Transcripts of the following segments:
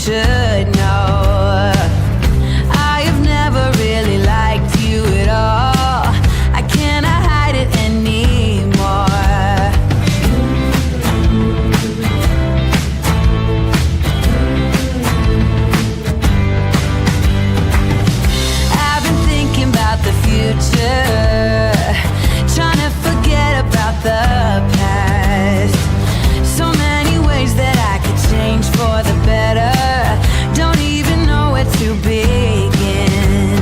should know. I have never really liked you at all. I cannot hide it anymore. I've been thinking about the future, trying to forget about the past. So many ways that I could change for the better. Don't even know where to begin.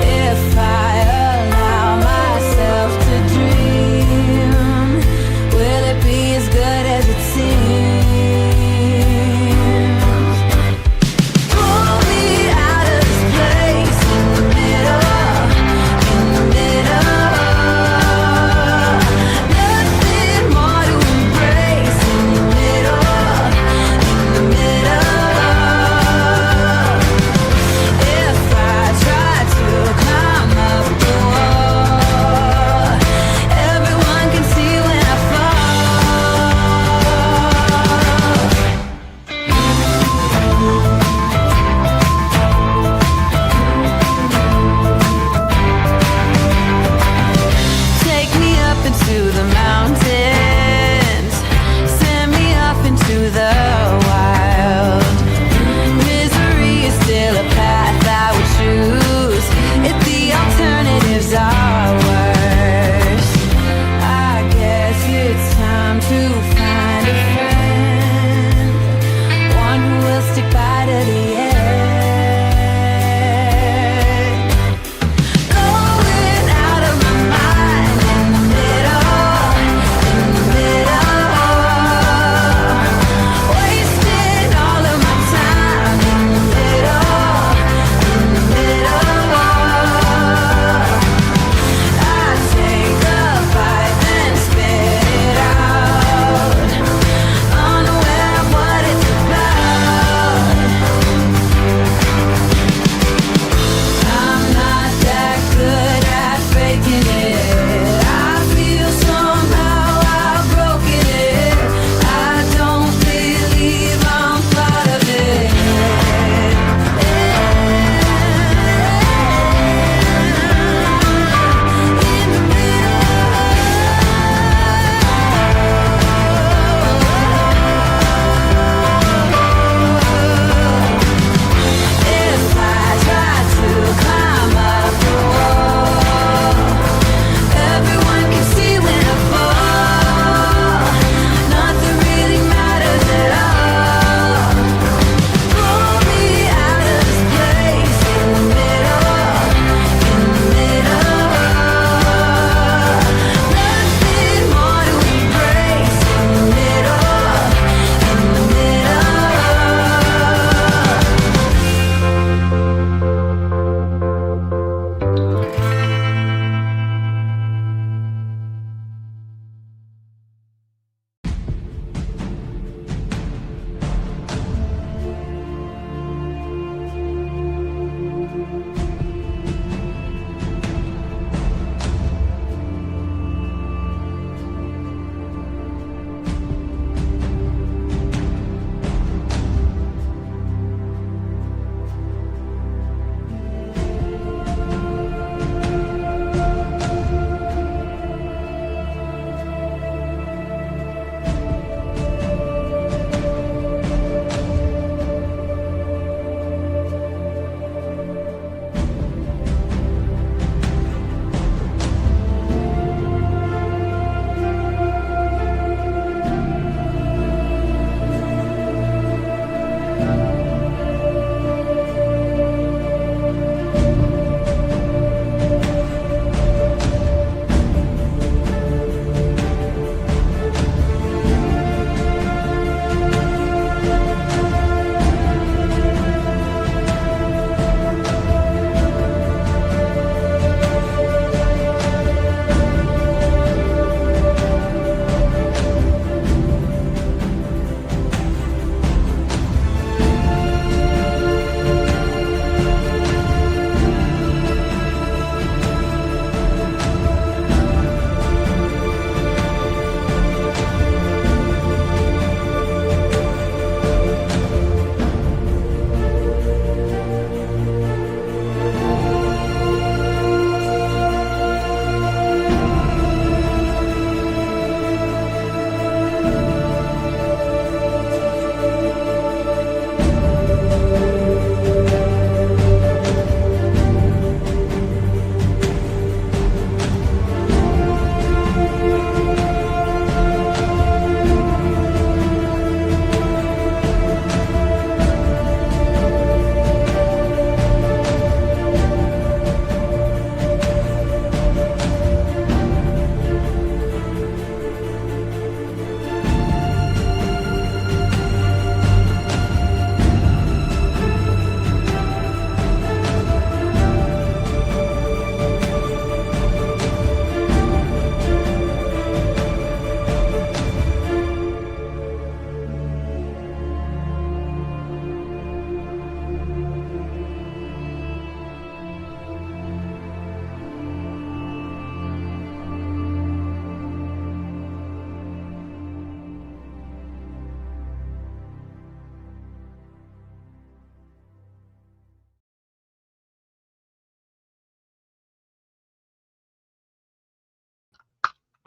If I allow myself to dream, will it be as good as it seems? Pull me out of this place in the middle, in the middle. Nothing more to embrace in the middle, in the middle. If I try to climb up the wall, everyone can see when I fall. Take me up into the mountains, send me off into the wild. Misery is still a path I would choose if the alternatives are worse. I guess it's time to find a friend, one who will stick by to the end. Going out of my mind in the middle, in the middle. Wasting all of my time in the middle, in the middle. I take a bite and spit it out, unaware of what it's about. I'm not that good at faking it. I feel somehow I've broken it. I don't believe I'm part of it. In the if I try to climb up the wall, everyone can see when I fall. Nothing really matters at all. Pull me out of this place in the middle, in the middle. Nothing more to embrace in the middle, in the middle.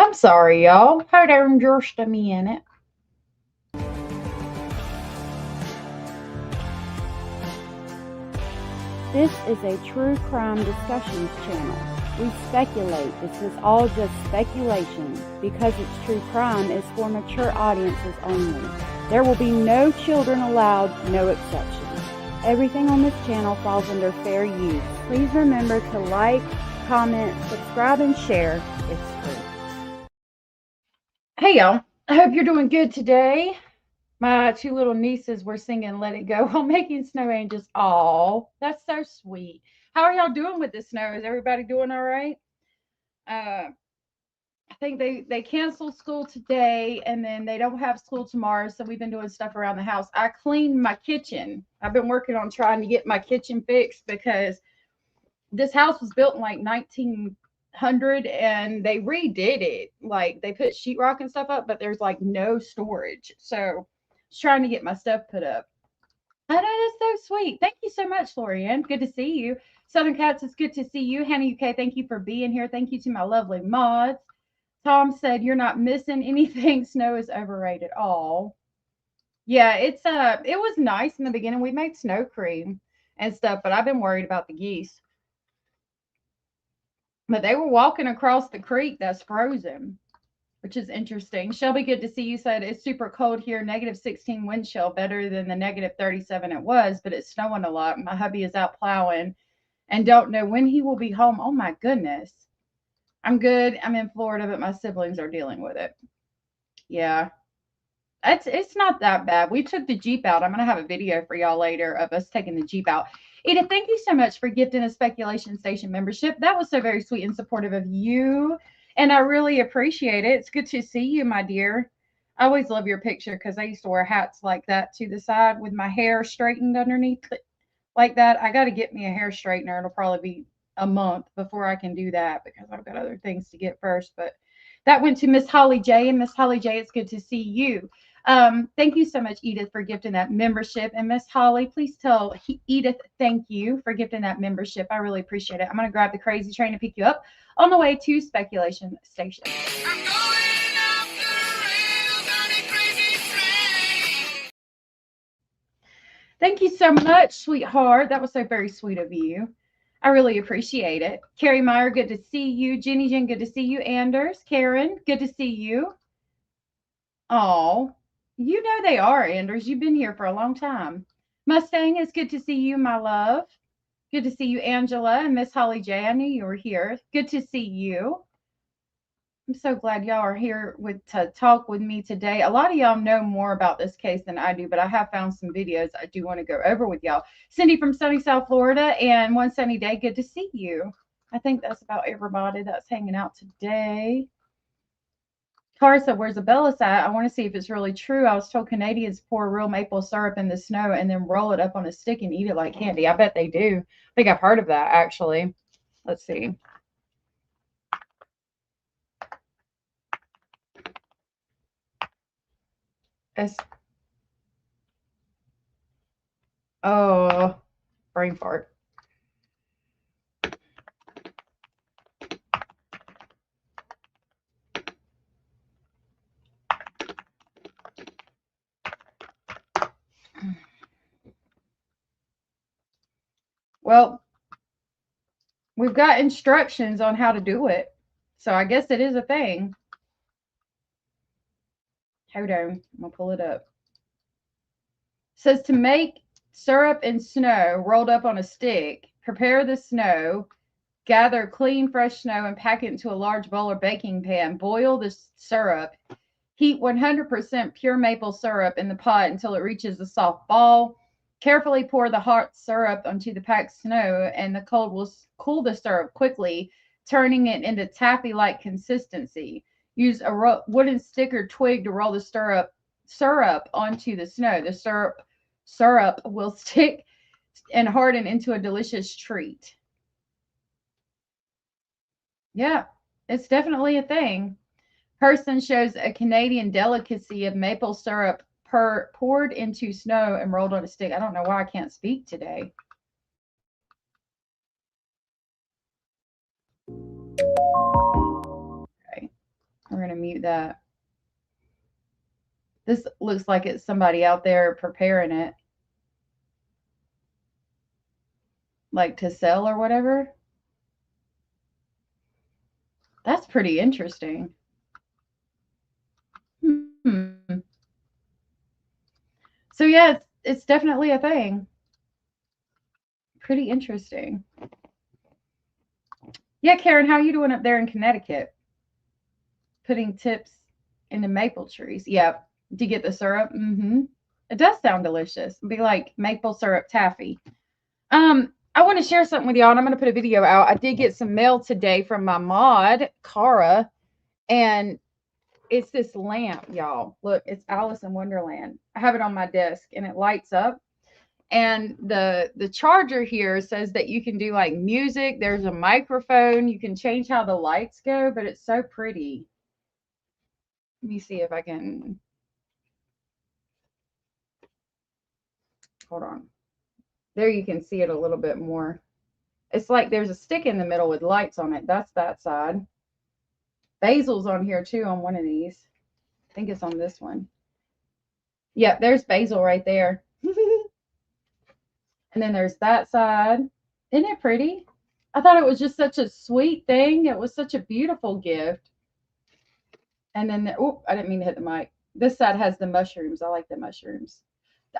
I'm sorry, y'all. Hold on just a minute. This is a true crime discussions channel. We speculate. This is all just speculation. Because it's true crime, it's for mature audiences only. There will be no children allowed, no exceptions. Everything on this channel falls under fair use. Please remember to like, comment, subscribe, and share. It's free. Hey, y'all. I hope you're doing good today. My two little nieces were singing Let It Go while making snow angels. Aw, that's so sweet. How are y'all doing with the snow? Is everybody doing all right? I think they canceled school today, and then they don't have school tomorrow, so we've been doing stuff around the house. I cleaned my kitchen. I've been working on trying to get my kitchen fixed because this house was built in like 1900 and they redid it. Like they put sheetrock and stuff up, but there's like no storage. So I was trying to get my stuff put up. I know, that's so sweet. Thank you so much, Lorianne. Good to see you. Southern Cats, it's good to see you. Hannah UK, thank you for being here. Thank you to my lovely mods. Tom said you're not missing anything. Snow is overrated. Oh, yeah, it was nice in the beginning. We made snow cream and stuff, but I've been worried about the geese. But they were walking across the creek that's frozen, which is interesting. Shelby, good to see you. Said it's super cold here. -16 wind chill, better than the -37 it was, but it's snowing a lot. My hubby is out plowing and don't know when he will be home. Oh my goodness. I'm good. I'm in Florida, but my siblings are dealing with it. Yeah. It's not that bad. We took the Jeep out. I'm gonna have a video for y'all later of us taking the Jeep out. Edith, thank you so much for gifting a Speculation Station membership. That was so very sweet and supportive of you, and I really appreciate it. It's good to see you, my dear. I always love your picture because I used to wear hats like that to the side with my hair straightened underneath like that. I got to get me a hair straightener. It'll probably be a month before I can do that because I've got other things to get first. But that went to Miss Holly J. And Miss Holly J, it's good to see you. Thank you so much, Edith, for gifting that membership. And Miss Holly, please tell Edith thank you for gifting that membership. I really appreciate it. I'm going to grab the crazy train to pick you up on the way to Speculation Station. I'm going off the rails on a crazy train. Thank you so much, sweetheart. That was so very sweet of you. I really appreciate it. Carrie Meyer, good to see you. Jenny Jen, good to see you. Anders, Karen, good to see you. Oh, you know they are, Anders. You've been here for a long time. Mustang, it's good to see you, my love. Good to see you, Angela and Miss Holly J. I knew you were here. Good to see you. I'm so glad y'all are here to talk with me today. A lot of y'all know more about this case than I do, but I have found some videos I do want to go over with y'all. Cindy from sunny South Florida and One Sunny Day, good to see you. I think that's about everybody that's hanging out today. Tara said, where's Abellis at? I want to see if it's really true. I was told Canadians pour real maple syrup in the snow and then roll it up on a stick and eat it like candy. I bet they do. I think I've heard of that, actually. Let's see. Oh, brain fart. Well, we've got instructions on how to do it. So I guess it is a thing. Hold on. I'm going to pull it up. It says to make syrup and snow rolled up on a stick, prepare the snow, gather clean, fresh snow, and pack it into a large bowl or baking pan. Boil the syrup. Heat 100% pure maple syrup in the pot until it reaches a soft ball. Carefully pour the hot syrup onto the packed snow, and the cold will cool the syrup quickly, turning it into taffy-like consistency. Use a wooden stick or twig to roll the syrup onto the snow. The syrup will stick and harden into a delicious treat. Yeah, it's definitely a thing. Person shows a Canadian delicacy of maple syrup poured into snow and rolled on a stick. I don't know why I can't speak today. Okay, We're going to mute that. This looks like it's somebody out there preparing it, like to sell or whatever. That's pretty interesting. So yeah, it's definitely a thing. Pretty interesting. Yeah, Karen, how are you doing up there in Connecticut? Putting tips into maple trees. Yeah, to get the syrup. It does sound delicious. It'd be like maple syrup taffy. I want to share something with y'all, and I'm going to put a video out. I did get some mail today from my mod, Cara, and it's this lamp, y'all. Look, it's Alice in Wonderland. I have it on my desk, and it lights up. And the charger here says that you can do like music. There's a microphone. You can change how the lights go, but it's so pretty. Let me see if I can. Hold on. There you can see it a little bit more. It's like there's a stick in the middle with lights on it. That's that side. Basil's on here too on one of these. I think it's on this one. Yeah, there's basil right there. And then there's that side. Isn't it pretty? I thought it was just such a sweet thing. It was such a beautiful gift. And then, oh, I didn't mean to hit the mic. This side has the mushrooms. I like the mushrooms.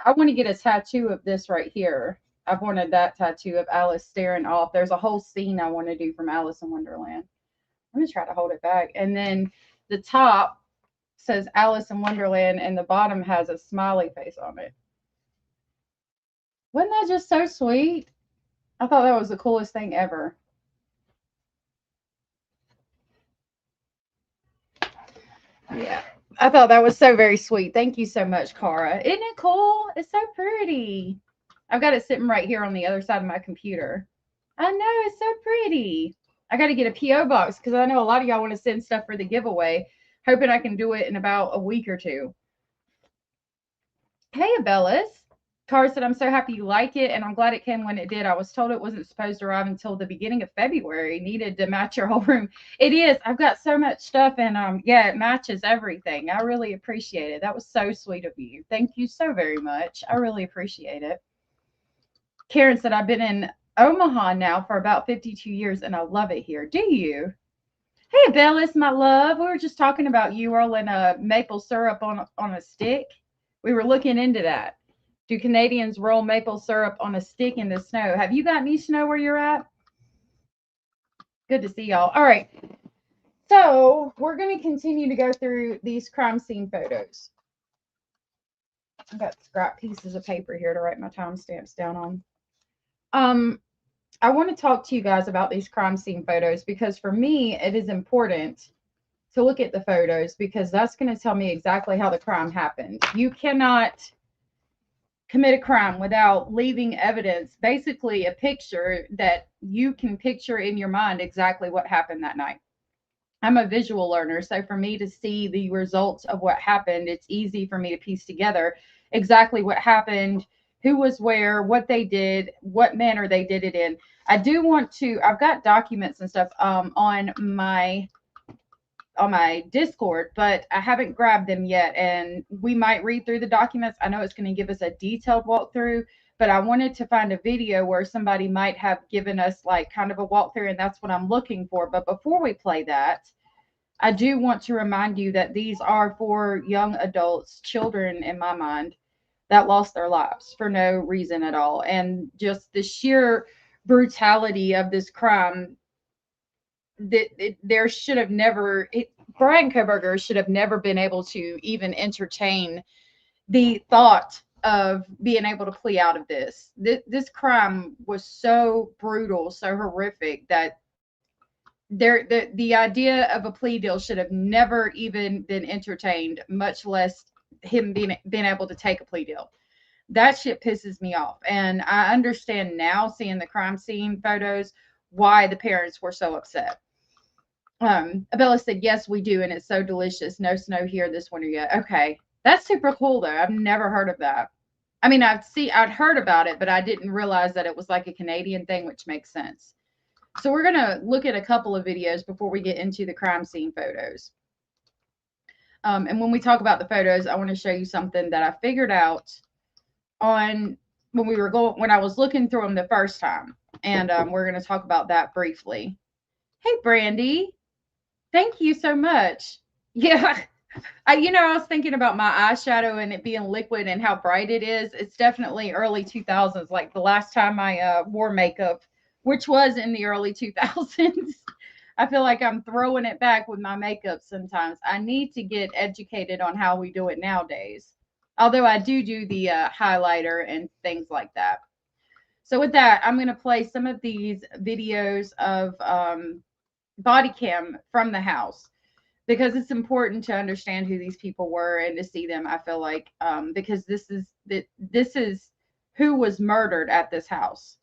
I want to get a tattoo of this right here. I've wanted that tattoo of Alice staring off. There's a whole scene I want to do from Alice in Wonderland. I'm going to try to hold it back. And then the top says Alice in Wonderland, and the bottom has a smiley face on it. Wasn't that just so sweet? I thought that was the coolest thing ever. Yeah, I thought that was so very sweet. Thank you so much, Cara. Isn't it cool? It's so pretty. I've got it sitting right here on the other side of my computer. I know, it's so pretty. I got to get a P.O. box because I know a lot of y'all want to send stuff for the giveaway. Hoping I can do it in about a week or two. Hey, Abellis. Cara said, I'm so happy you like it, and I'm glad it came when it did. I was told it wasn't supposed to arrive until the beginning of February. Needed to match your whole room. It is. I've got so much stuff, and yeah, it matches everything. I really appreciate it. That was so sweet of you. Thank you so very much. I really appreciate it. Karen said, I've been in Omaha now for about 52 years, and I love it here. Do you? Hey, Bellis, my love. We were just talking about you rolling a maple syrup on a stick. We were looking into that. Do Canadians roll maple syrup on a stick in the snow? Have you got any snow where you're at? Good to see y'all. All right. So we're going to continue to go through these crime scene photos. I've got scrap pieces of paper here to write my timestamps down on. I want to talk to you guys about these crime scene photos because for me, it is important to look at the photos because that's going to tell me exactly how the crime happened. You cannot commit a crime without leaving evidence, basically a picture that you can picture in your mind exactly what happened that night. I'm a visual learner, so for me to see the results of what happened, it's easy for me to piece together exactly what happened, who was where, what they did, what manner they did it in. I do want to, I've got documents and stuff on my Discord, but I haven't grabbed them yet, and we might read through the documents. I know it's going to give us a detailed walkthrough, but I wanted to find a video where somebody might have given us like kind of a walkthrough, and that's what I'm looking for. But before we play that, I do want to remind you that these are for young adults, children in my mind, that lost their lives for no reason at all. And just the sheer brutality of this crime, there should have never, Brian Koberger should have never been able to even entertain the thought of being able to plea out of this. This crime was so brutal, so horrific that the idea of a plea deal should have never even been entertained, much less him being able to take a plea deal. That shit pisses me off. And I understand now, seeing the crime scene photos, why the parents were so upset. Abella said, yes, we do, and it's so delicious. No snow here this winter yet. Okay, that's super cool though. I've never heard of that. I mean, I'd heard about it, but I didn't realize that it was like a Canadian thing, which makes sense. So we're gonna look at a couple of videos before we get into the crime scene photos. And when we talk about the photos, I want to show you something that I figured out on when I was looking through them the first time. And we're going to talk about that briefly. Hey, Brandy. Thank you so much. Yeah. I was thinking about my eyeshadow and it being liquid and how bright it is. It's definitely early 2000s, like the last time I wore makeup, which was in the early 2000s. I feel like I'm throwing it back with my makeup sometimes. I need to get educated on how we do it nowadays. Although I do the highlighter and things like that. So with that, I'm going to play some of these videos of body cam from the house, because it's important to understand who these people were and to see them. I feel like because this is who was murdered at this house,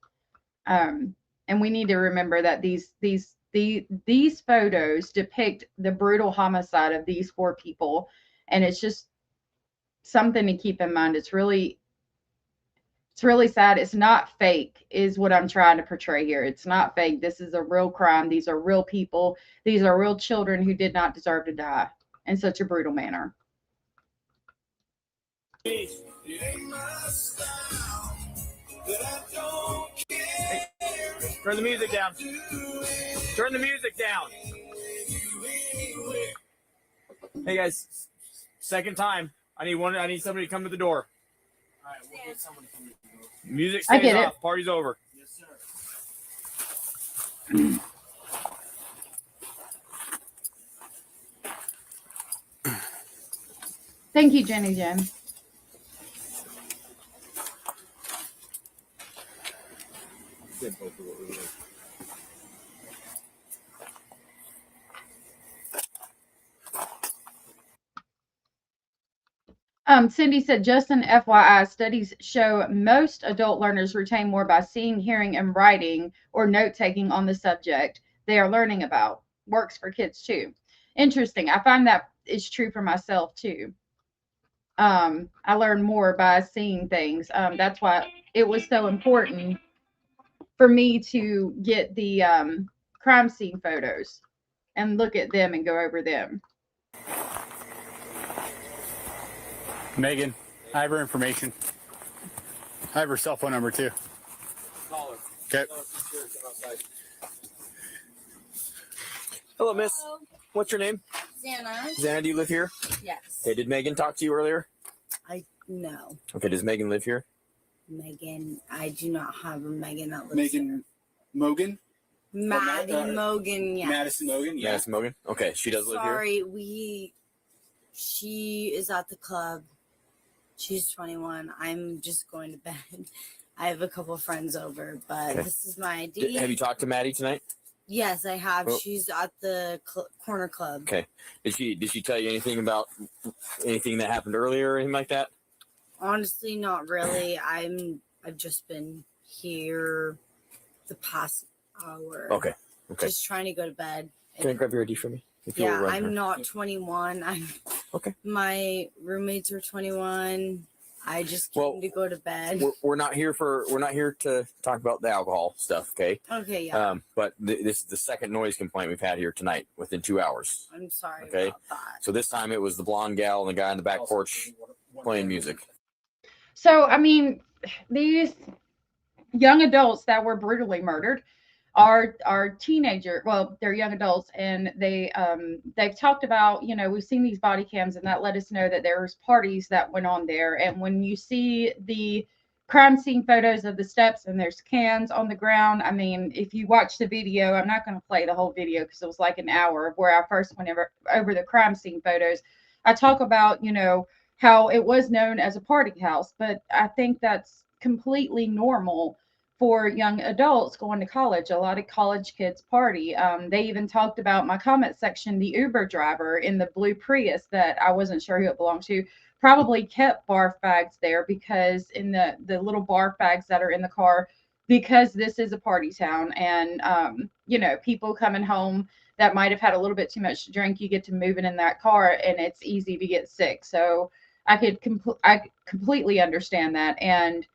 and we need to remember that these photos depict the brutal homicide of these 4 people, and it's just something to keep in mind. It's really sad. It's not fake, is what I'm trying to portray here. It's not fake. This is a real crime. These are real people. These are real children who did not deserve to die in such a brutal manner. Hey, turn the music down. Turn the music down. Hey guys, second time. I need somebody to come to the door. All right, we'll get someone to come to the door. Music stays off. Party's over. Yes, sir. Thank you, Jenny Jen. Cindy said, just an FYI, studies show most adult learners retain more by seeing, hearing, and writing or note-taking on the subject they are learning about. Works for kids, too. Interesting. I find that is true for myself, too. I learn more by seeing things. That's why it was so important for me to get the crime scene photos and look at them and go over them. Megan, I have her information. I have her cell phone number too. Call her. Okay. Hello, miss. Hello. What's your name? Xana. Xana, do you live here? Yes. Okay, did Megan talk to you earlier? No. Okay, does Megan live here? Megan, I do not have a Megan that lives Megan here. Mogan? Maddie Mogan, yes. Madison Mogan, yeah. Madison Mogan? Okay, she does live here? Sorry, she is at the club. She's 21. I'm just going to bed. I have a couple friends over, but Okay. This is my ID. Have you talked to Maddie tonight? Yes, I have. Oh. She's at the corner club. Okay. Did she tell you anything about anything that happened earlier or anything like that? Honestly, not really. I've just been here the past hour. Okay. Just trying to go to bed. Can I grab your ID for me? Yeah, I'm not 21. Okay. My roommates are 21. I just came to go to bed. We're not here to talk about the alcohol stuff, okay? Okay, yeah. But this is the second noise complaint we've had here tonight within 2 hours. I'm sorry Okay. about that. So this time it was the blonde gal and the guy on the back porch playing music. So, I mean, these young adults that were brutally murdered are they're young adults, and they've talked about, we've seen these body cams, and that let us know that there was parties that went on there. And when you see the crime scene photos of the steps and there's cans on the ground, I mean, if you watch the video, I'm not going to play the whole video because it was like an hour of where I first went over the crime scene photos. I talk about, how it was known as a party house, but I think that's completely normal for young adults going to college. A lot of college kids party. They even talked about my comment section, the Uber driver in the blue Prius that I wasn't sure who it belonged to, probably kept barf bags there because in the little barf bags that are in the car, because this is a party town, and people coming home that might have had a little bit too much to drink, you get to moving in that car and it's easy to get sick. So I completely understand that. And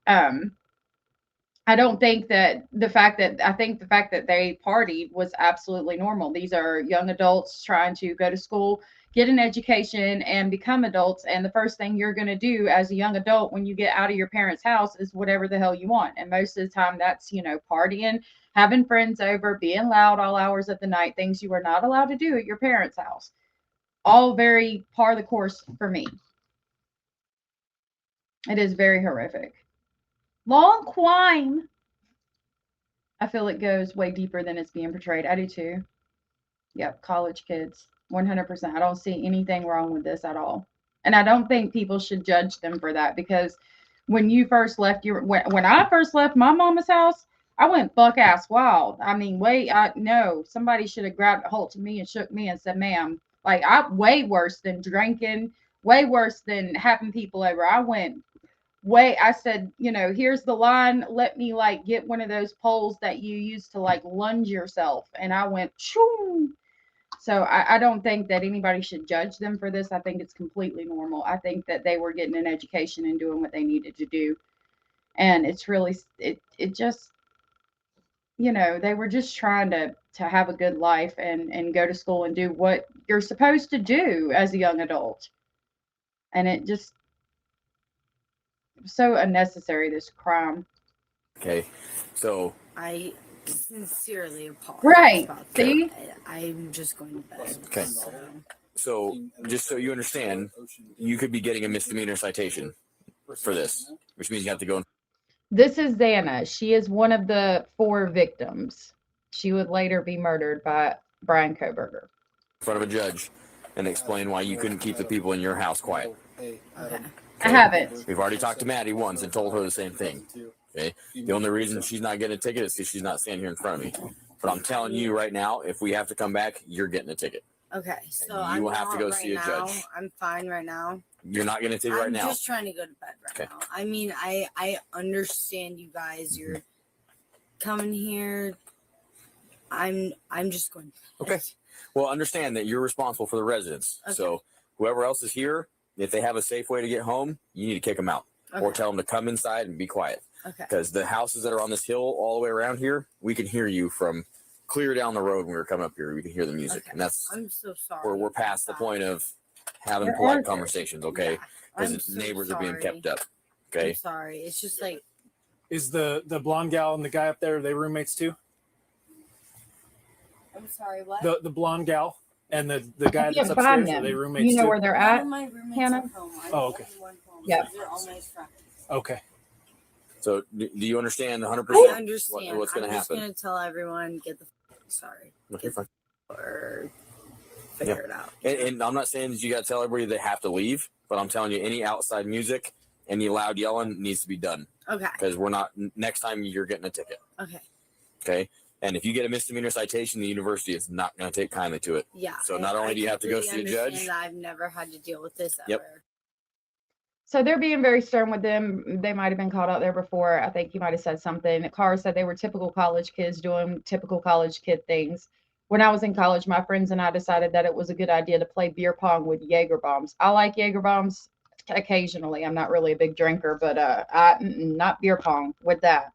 I don't think that the fact that they partied was absolutely normal. These are young adults trying to go to school. get an education and become adults. And the first thing you're going to do as a young adult when you get out of your parents' house is whatever the hell you want. And most of the time that's, partying, having friends over, being loud all hours of the night, things you are not allowed to do at your parents' house. All very par the course for me. It is very horrific. Long crime. I feel it goes way deeper than it's being portrayed. I do too. Yep, college kids. 100%. I don't see anything wrong with this at all. And I don't think people should judge them for that, because when you first left when I first left my mama's house, I went buck ass wild. I mean, no, somebody should have grabbed a hold of me and shook me and said, ma'am, like, I'm way worse than drinking, way worse than having people over. I said, here's the line. Let me get one of those poles that you use to lunge yourself. And I went, shoo. So I don't think that anybody should judge them for this. I think it's completely normal. I think that they were getting an education and doing what they needed to do. And it's really, it just, they were just trying to have a good life and go to school and do what you're supposed to do as a young adult. And it just, so unnecessary, this crime. Okay, so I sincerely apologize. Right. About See? that. I'm just going to bed. Okay. So just so you understand, you could be getting a misdemeanor citation for this, which means you have to go. This is Xana. She is one of the 4 victims. She would later be murdered by Brian Koberger. In front of a judge and explain why you couldn't keep the people in your house quiet. Okay. I haven't. We've already talked to Maddie once and told her the same thing. Okay. The only reason she's not getting a ticket is because she's not standing here in front of me. But I'm telling you right now, if we have to come back, you're getting a ticket. Okay. So you will have to go see a judge. I'm fine right now. You're not getting a ticket right now. I'm just trying to go to bed right now. I mean, I understand you guys. You're coming here. I'm just going. Okay. Well, understand that you're responsible for the residents. Okay. So whoever else is here, if they have a safe way to get home, you need to kick them out or tell them to come inside and be quiet. Okay. Because the houses that are on this hill all the way around here, we can hear you from clear down the road when we were coming up here. We can hear the music. And that's, I'm so sorry. We're past the point of having polite conversations, okay? Because neighbors are being kept up. Okay. I'm sorry. It's just like. Is the blonde gal and the guy up there, are they roommates too? I'm sorry, what? The blonde gal and the guy that's upstairs, are they roommates You know too? where they're at, my roommates Hannah? are home. Oh, okay. Yeah. They're all my friends. Okay. So do you understand 100% I understand. what's going to happen? I'm just going to tell everyone, sorry. Okay, fine. Or figure it out. And I'm not saying that you got to tell everybody they have to leave, but I'm telling you, any outside music, any loud yelling needs to be done. Okay. Because next time you're getting a ticket. Okay. Okay. And if you get a misdemeanor citation, the university is not going to take kindly to it. Yeah. So not only do you have to go see a judge. I've never had to deal with this ever. Yep. So they're being very stern with them. They might have been caught out there before. I think you might have said something. Carr said they were typical college kids doing typical college kid things. When I was in college, my friends and I decided that it was a good idea to play beer pong with Jaeger bombs. I like Jaeger bombs occasionally. I'm not really a big drinker, but not beer pong with that.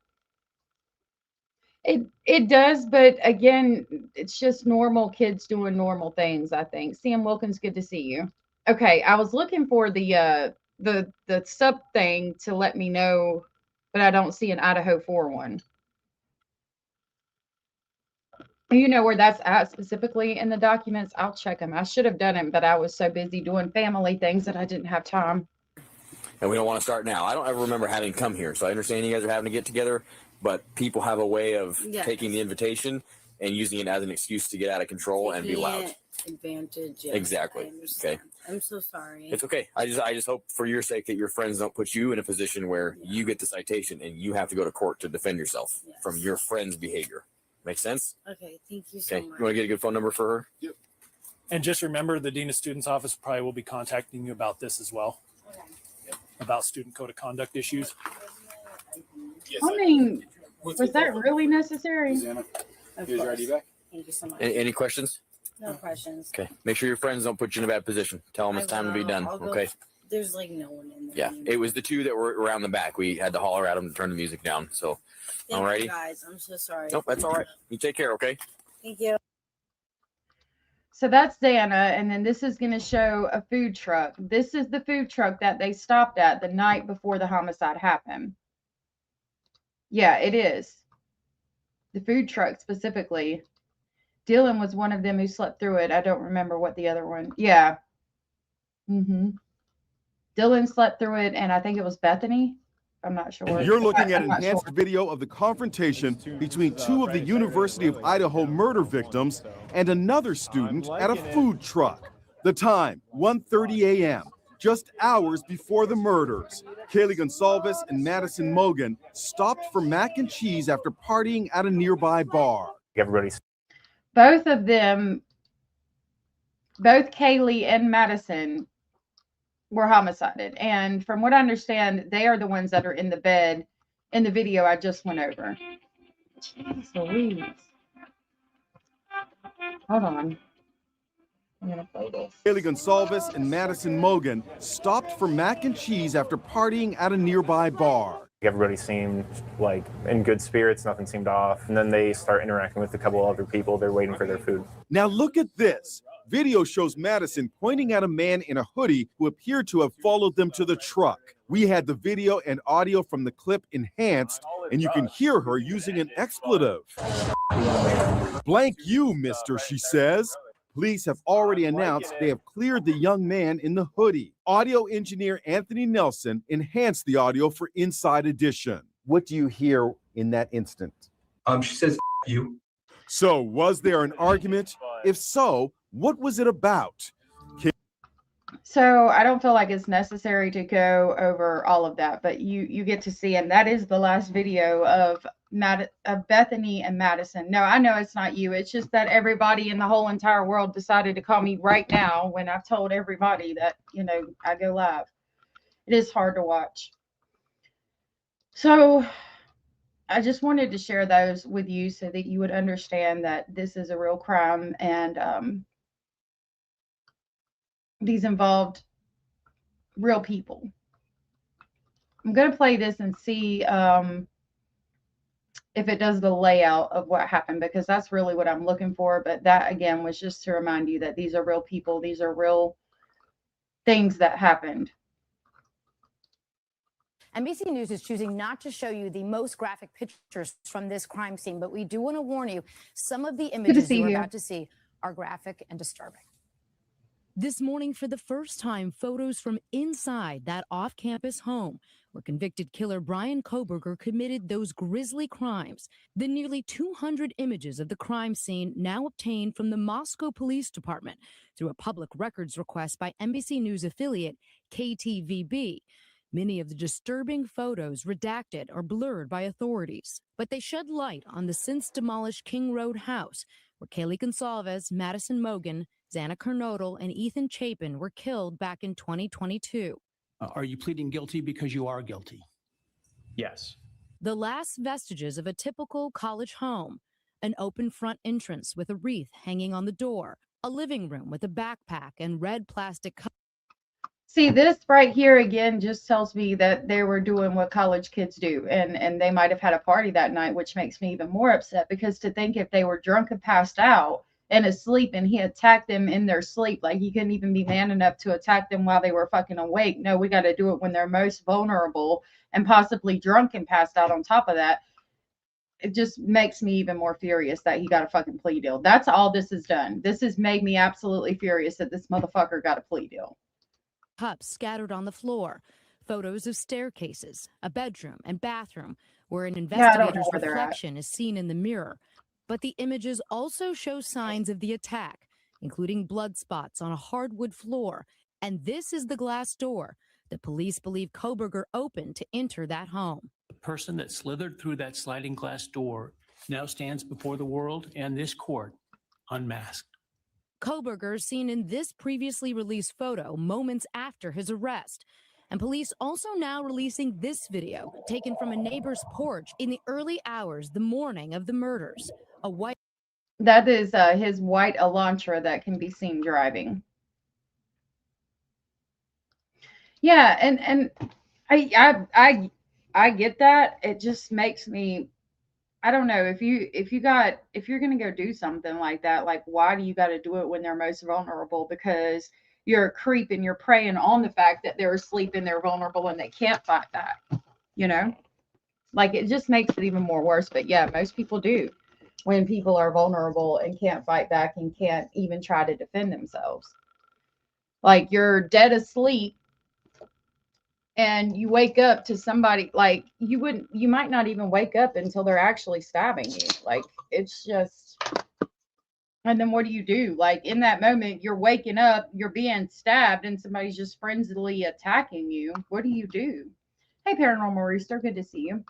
It does, but again, it's just normal kids doing normal things, I think. Sam Wilkins, good to see you. Okay, I was looking for the sub thing to let me know, but I don't see an Idaho 4 You know where that's at specifically in the documents? I'll check them. I should have done it, but I was so busy doing family things that I didn't have time. And we don't want to start now. I don't ever remember having come here, so I understand you guys are having to get together, but people have a way of taking the invitation and using it as an excuse to get out of control and be loud. Advantage. Yes, exactly. Okay. I'm so sorry. It's okay. I just hope for your sake that your friends don't put you in a position where you get the citation and you have to go to court to defend yourself from your friend's behavior. Make sense? Okay. Thank you so much. You want to get a good phone number for her? Yep. And just remember, the Dean of Students Office probably will be contacting you about this as well. Okay. About student code of conduct issues. Yes, I mean, was that really necessary? Here's your ID back. Thank you so much. Any questions? No questions. Okay. Make sure your friends don't put you in a bad position. Tell them it's time to be done. Okay. There's no one in there. Yeah. It was the 2 that were around the back. We had to holler at them to turn the music down. So, Thank you guys. I'm so sorry. Nope, that's all right. You take care, okay? Thank you. So that's Xana, and then this is going to show a food truck. This is the food truck that they stopped at the night before the homicide happened. Yeah, it is. The food truck specifically. Dylan was one of them who slept through it. I don't remember what the other one. Yeah. Dylan slept through it, and I think it was Bethany. I'm not sure. You're looking at enhanced video of the confrontation between two of the University of Idaho murder victims and another student at a food truck. The time, 1:30 a.m., just hours before the murders. Kaylee Gonsalves and Madison Mogan stopped for mac and cheese after partying at a nearby bar. Everybody's Both of them, both Kaylee and Madison, were homicided. And from what I understand, they are the ones that are in the bed in the video I just went over. Jeez Louise. Hold on. I'm going to play this. Kaylee Gonsalves and Madison Mogan stopped for mac and cheese after partying at a nearby bar. Everybody seemed like in good spirits, nothing seemed off. And then they start interacting with a couple other people. They're waiting for their food. Now look at this. Video shows Madison pointing at a man in a hoodie who appeared to have followed them to the truck. We had the video and audio from the clip enhanced, and you can hear her using an expletive. Blank you, mister, she says. Police have already announced they have cleared the young man in the hoodie. Audio engineer Anthony Nelson enhanced the audio for Inside Edition. What do you hear in that instant? She says, "F you." So, was there an argument? If so, what was it about? So I don't feel like it's necessary to go over all of that, but you get to see, and that is the last video of Bethany and Madison. No, I know it's not you. It's just that everybody in the whole entire world decided to call me right now when I've told everybody that, you know, I go live. It is hard to watch. So I just wanted to share those with you so that you would understand that this is a real crime, and these involved real people. I'm going to play this and see if it does the layout of what happened, because that's really what I'm looking for. But that, again, was just to remind you that these are real people. These are real things that happened. NBC News is choosing not to show you the most graphic pictures from this crime scene, but we do want to warn you, some of the images you're about to see are graphic and disturbing. This morning, for the first time, photos from inside that off-campus home where convicted killer Brian Kohberger committed those grisly crimes. The nearly 200 images of the crime scene now obtained from the Moscow Police Department through a public records request by NBC News affiliate KTVB. Many of the disturbing photos redacted or blurred by authorities, but they shed light on the since-demolished King Road house where Kaylee Gonsalves, Madison Mogan, Xana Kernodle, and Ethan Chapin were killed back in 2022. Are you pleading guilty because you are guilty? Yes. The last vestiges of a typical college home, an open front entrance with a wreath hanging on the door, a living room with a backpack and red plastic cup. See, this right here again just tells me that they were doing what college kids do, and they might have had a party that night, which makes me even more upset, because to think if they were drunk and passed out and asleep and he attacked them in their sleep, like he couldn't even be man enough to attack them while they were fucking awake. No, we got to do it when they're most vulnerable and possibly drunk and passed out on top of that. It just makes me even more furious that he got a fucking plea deal. That's all this has done. This has made me absolutely furious that this motherfucker got a plea deal. Cups scattered on the floor, photos of staircases, a bedroom and bathroom where an investigator's reflection is seen in the mirror. But the images also show signs of the attack, including blood spots on a hardwood floor. And this is the glass door that police believe Kohberger opened to enter that home. The person that slithered through that sliding glass door now stands before the world and this court unmasked. Kohberger seen in this previously released photo moments after his arrest. And police also now releasing this video taken from a neighbor's porch in the early hours the morning of the murders. A white That is his white Elantra that can be seen driving. Yeah, and I get that. It just makes me I don't know if you're gonna go do something like that, like why do you got to do it when they're most vulnerable? Because you're a creep and you're preying on the fact that they're asleep and they're vulnerable and they can't fight back. You know, like it just makes it even more worse. But yeah, most people do when people are vulnerable and can't fight back and can't even try to defend themselves. Like you're dead asleep and you wake up to somebody, like you might not even wake up until they're actually stabbing you. Like it's just, and then what do you do? Like in that moment, you're waking up, you're being stabbed, and somebody's just frenziedly attacking you. What do you do? Hey, Paranormal Rooster, good to see you.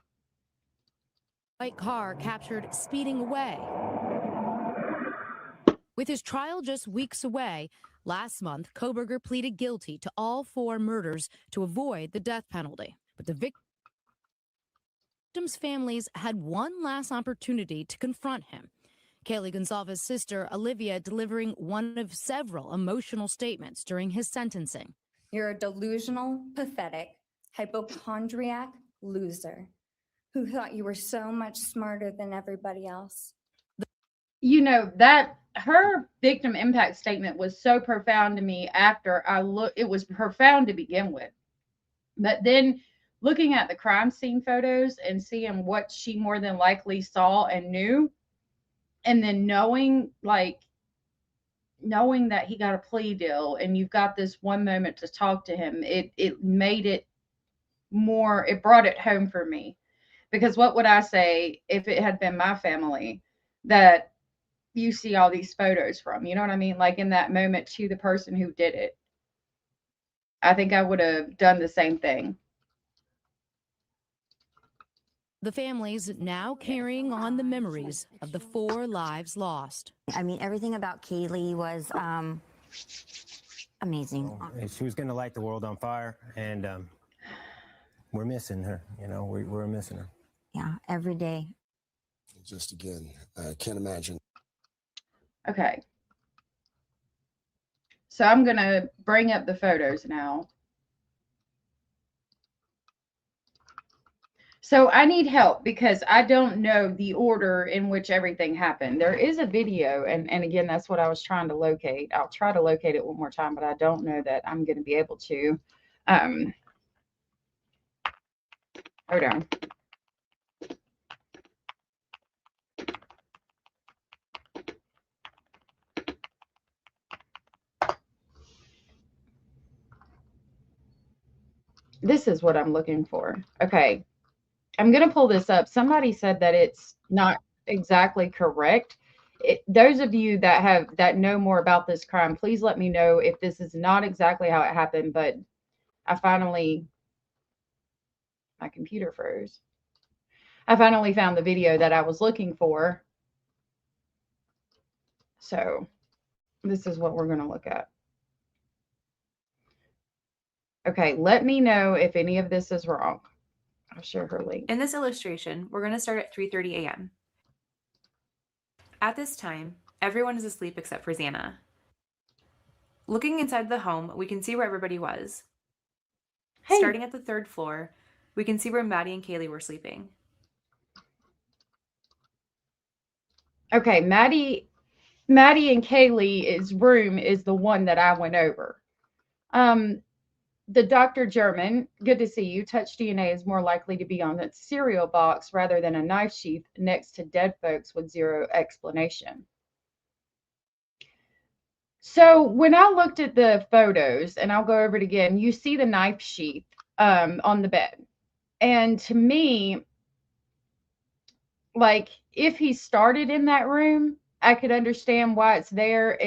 White car captured speeding away. With his trial just weeks away, last month, Koberger pleaded guilty to all 4 murders to avoid the death penalty. But the victims' families had one last opportunity to confront him. Kaylee Gonzalez's sister, Olivia, delivering one of several emotional statements during his sentencing. You're a delusional, pathetic, hypochondriac loser who thought you were so much smarter than everybody else. You know, that her victim impact statement was so profound to me after it was profound to begin with. But then looking at the crime scene photos and seeing what she more than likely saw and knew, and then knowing that he got a plea deal and you've got this one moment to talk to him, it made it more, it brought it home for me. Because what would I say if it had been my family that you see all these photos from? You know what I mean? Like in that moment to the person who did it. I think I would have done the same thing. The families now carrying on the memories of the 4 lives lost. I mean, everything about Kaylee was amazing. She was going to light the world on fire, and we're missing her. You know, we're missing her. Yeah, every day. Just again, I can't imagine. Okay. So I'm going to bring up the photos now. So I need help because I don't know the order in which everything happened. There is a video, and again, that's what I was trying to locate. I'll try to locate it one more time, but I don't know that I'm going to be able to. Hold on. This is what I'm looking for. Okay. I'm going to pull this up. Somebody said that it's not exactly correct. Those of you that know more about this crime, please let me know if this is not exactly how it happened, but my computer froze. I finally found the video that I was looking for. So this is what we're going to look at. Okay, let me know if any of this is wrong. I'll share her link. In this illustration, we're going to start at 3:30 a.m. At this time, everyone is asleep except for Xana. Looking inside the home, we can see where everybody was. Hey. Starting at the 3rd floor, we can see where Maddie and Kaylee were sleeping. Okay, Maddie and Kaylee's room is the one that I went over. The Dr. German, good to see you. Touch DNA is more likely to be on that cereal box rather than a knife sheath next to dead folks with zero explanation. So when I looked at the photos, and I'll go over it again, you see the knife sheath on the bed. And to me, like if he started in that room, I could understand why it's there.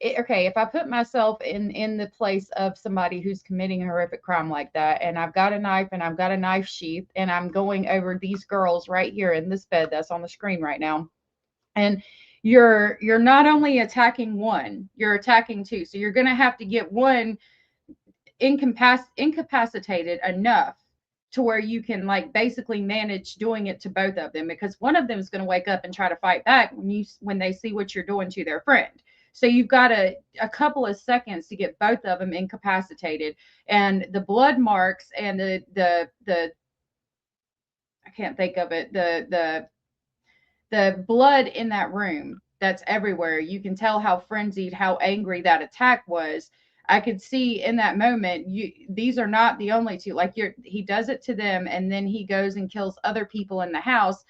Okay, if I put myself in the place of somebody who's committing a horrific crime like that, and I've got a knife and I've got a knife sheath, and I'm going over these girls right here in this bed that's on the screen right now, and you're not only attacking one, you're attacking 2. So you're going to have to get one incapacitated enough to where you can like basically manage doing it to both of them, because one of them is going to wake up and try to fight back when they see what you're doing to their friend. So you've got a couple of seconds to get both of them incapacitated, and the blood marks and the I can't think of it. The blood in that room that's everywhere. You can tell how frenzied, how angry that attack was. I could see in that moment, these are not the only two. Like he does it to them, and then he goes and kills other people in the house.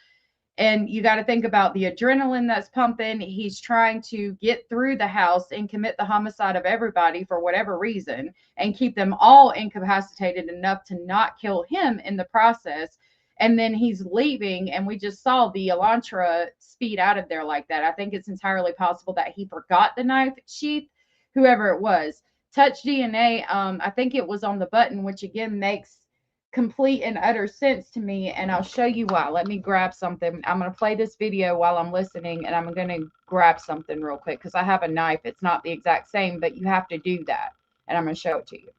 And you got to think about the adrenaline that's pumping. He's trying to get through the house and commit the homicide of everybody for whatever reason and keep them all incapacitated enough to not kill him in the process. And then he's leaving, and we just saw the Elantra speed out of there like that. I think it's entirely possible that he forgot the knife sheath, whoever it was. Touch DNA, I think it was on the button, which again makes complete and utter sense to me, and I'll show you why. Let me grab something. I'm going to play this video while I'm listening, and I'm going to grab something real quick because I have a knife. It's not the exact same, but you have to do that, and I'm going to show it to you.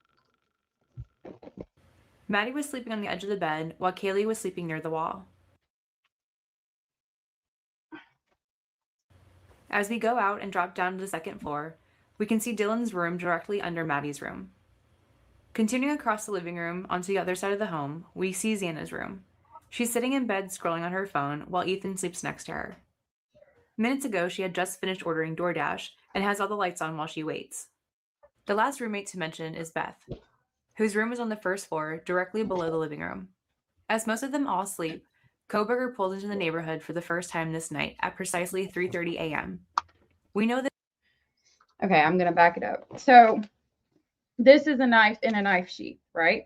Maddie was sleeping on the edge of the bed while Kaylee was sleeping near the wall. As we go out and drop down to the second floor, we can see Dylan's room directly under Maddie's room. Continuing across the living room onto the other side of the home, we see Xana's room. She's sitting in bed scrolling on her phone while Ethan sleeps next to her. Minutes ago, she had just finished ordering DoorDash and has all the lights on while she waits. The last roommate to mention is Beth, whose room is on the first floor, directly below the living room. As most of them all sleep, Koberger pulled into the neighborhood for the first time this night at precisely 3:30 a.m. We know that... Okay, I'm going to back it up. So this is a knife in a knife sheath, right?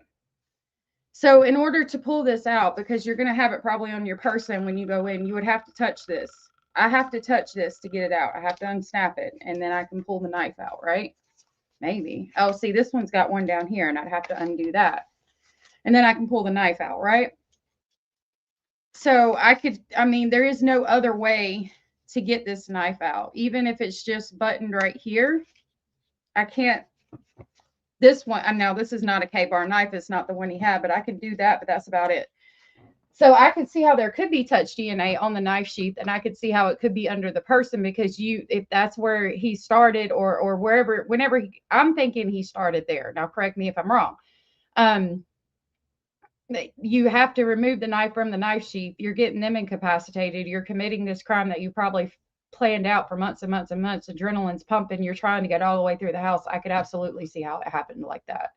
So in order to pull this out, because you're going to have it probably on your person when you go in, you would have to touch this. I have to touch this to get it out. I have to unsnap it, and then I can pull the knife out, right? Maybe. Oh, see, this one's got one down here, and I'd have to undo that. And then I can pull the knife out, right? So I mean, there is no other way to get this knife out. Even if it's just buttoned right here, I can't. This one, and now this is not a K-bar knife. It's not the one he had, but I could do that, but that's about it. So I could see how there could be touch DNA on the knife sheath, and I could see how it could be under the person, because if that's where he started or wherever, whenever I'm thinking he started there. Now, correct me if I'm wrong. You have to remove the knife from the knife sheath. You're getting them incapacitated. You're committing this crime that you probably planned out for months and months and months. Adrenaline's pumping. You're trying to get all the way through the house. I could absolutely see how it happened like that.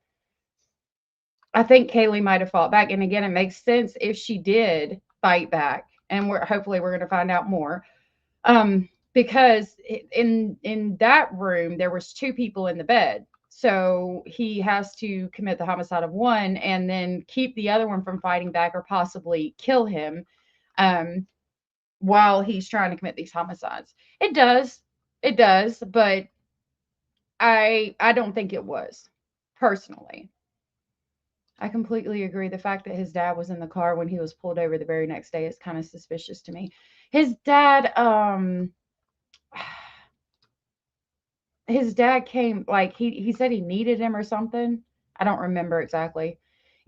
I think Kaylee might have fought back. And again, it makes sense if she did fight back. And hopefully we're going to find out more. Because in that room, there was 2 people in the bed. So he has to commit the homicide of one and then keep the other one from fighting back or possibly kill him while he's trying to commit these homicides. It does, but I don't think it was, personally. I completely agree. The fact that his dad was in the car when he was pulled over the very next day is kind of suspicious to me. His dad came, like, he said he needed him or something. I don't remember exactly.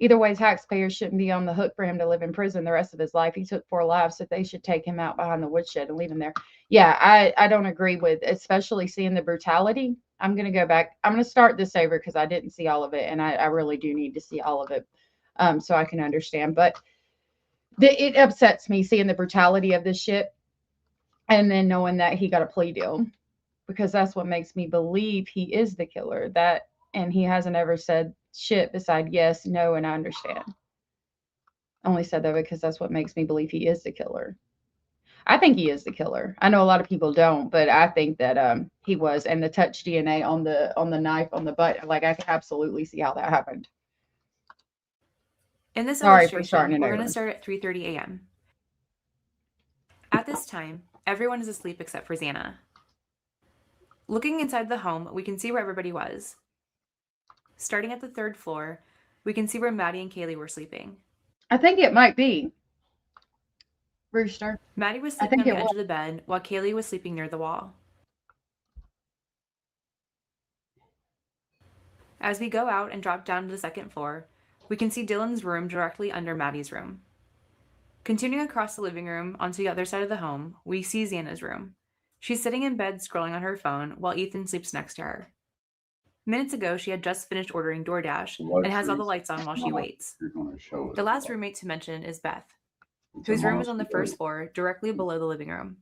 Either way, taxpayers shouldn't be on the hook for him to live in prison the rest of his life. He took 4 lives, so they should take him out behind the woodshed and leave him there. Yeah, I don't agree with, especially seeing the brutality. I'm going to go back. I'm going to start this over because I didn't see all of it, and I really do need to see all of it so I can understand. But it upsets me seeing the brutality of this shit and then knowing that he got a plea deal, because that's what makes me believe he is the killer. And he hasn't ever said shit beside yes, no, and I understand. I only said that because that's what makes me believe he is the killer. I think he is the killer. I know a lot of people don't, but I think that he was. And the touch DNA on the knife on the butt, like, I can absolutely see how that happened. In this Sorry for illustration, starting we're over. going to start at 3:30 a.m. At this time, everyone is asleep except for Xana. Looking inside the home, we can see where everybody was. Starting at the 3rd floor, we can see where Maddie and Kaylee were sleeping. I think it might be Rooster. Maddie was sleeping on the edge of the bed while Kaylee was sleeping near the wall. As we go out and drop down to the 2nd floor, we can see Dylan's room directly under Maddie's room. Continuing across the living room onto the other side of the home, we see Xana's room. She's sitting in bed scrolling on her phone while Ethan sleeps next to her. Minutes ago, she had just finished ordering DoorDash and has all the lights on while she waits. The last roommate to mention is Beth, whose room is on the first floor, directly below the living room.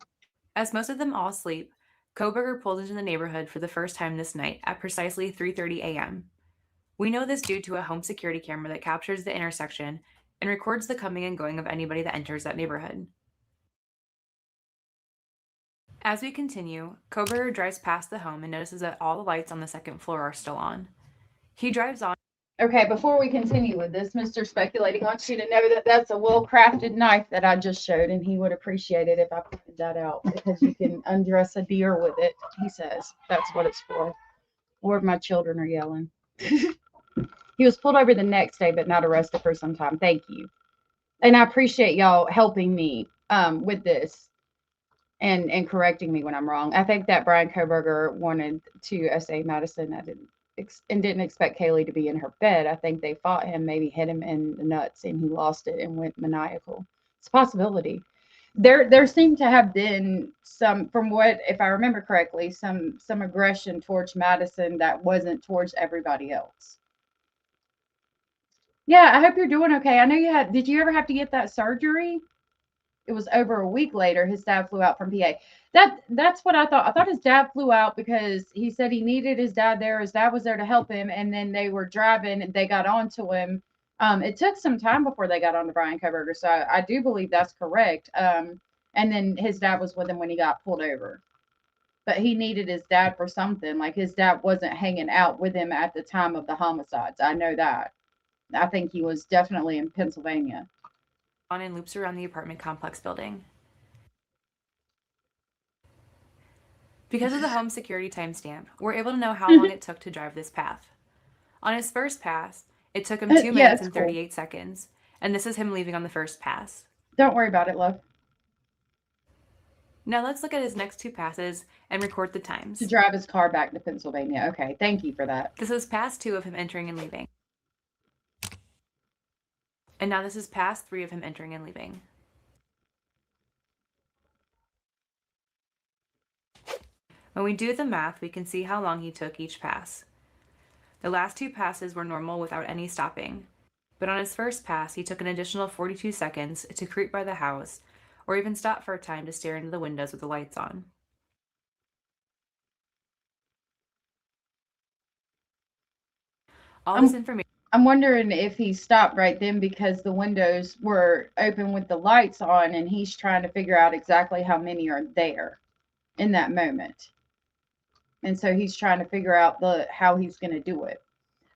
As most of them all sleep, Koberger pulled into the neighborhood for the first time this night at precisely 3:30 a.m. We know this due to a home security camera that captures the intersection and records the coming and going of anybody that enters that neighborhood. As we continue, Koberger drives past the home and notices that all the lights on the second floor are still on. He drives on. Okay, before we continue with this, Mr. Speculating wants you to know that that's a well-crafted knife that I just showed, and he would appreciate it if I pointed that out, because you can undress a deer with it, he says. That's what it's for. Or my children are yelling. He was pulled over the next day, but not arrested for some time. Thank you. And I appreciate y'all helping me with this and correcting me when I'm wrong. I think that Brian Koberger wanted to SA Madison. I didn't expect Kaylee to be in her bed. I think they fought him, maybe hit him in the nuts, and he lost it and went maniacal. It's a possibility. There seemed to have been some, from what, if I remember correctly, some aggression towards Madison that wasn't towards everybody else. Yeah, I hope you're doing okay. I know you had, did you ever have to get that surgery? It was over a week later. His dad flew out from PA. That's what I thought. I thought his dad flew out because he said he needed his dad there. His dad was there to help him, and then they were driving and they got onto him. It took some time before they got onto Brian Koberger, so I do believe that's correct. And then his dad was with him when he got pulled over. But he needed his dad for something. Like, his dad wasn't hanging out with him at the time of the homicides. I know that. I think he was definitely in Pennsylvania. On and loops around the apartment complex building. Because of the home security timestamp, we're able to know how long it took to drive this path. On his first pass, it took him 2 minutes and 38 seconds, and this is him leaving on the first pass. Don't worry about it, love. Now let's look at his next 2 passes and record the times. To drive his car back to Pennsylvania. Okay, thank you for that. This is pass 2 of him entering and leaving. And now this is pass 3 of him entering and leaving. When we do the math, we can see how long he took each pass. The last 2 passes were normal without any stopping, but on his first pass, he took an additional 42 seconds to creep by the house or even stop for a time to stare into the windows with the lights on. All this information. I'm wondering if he stopped right then because the windows were open with the lights on, and he's trying to figure out exactly how many are there in that moment. And so he's trying to figure out how he's going to do it.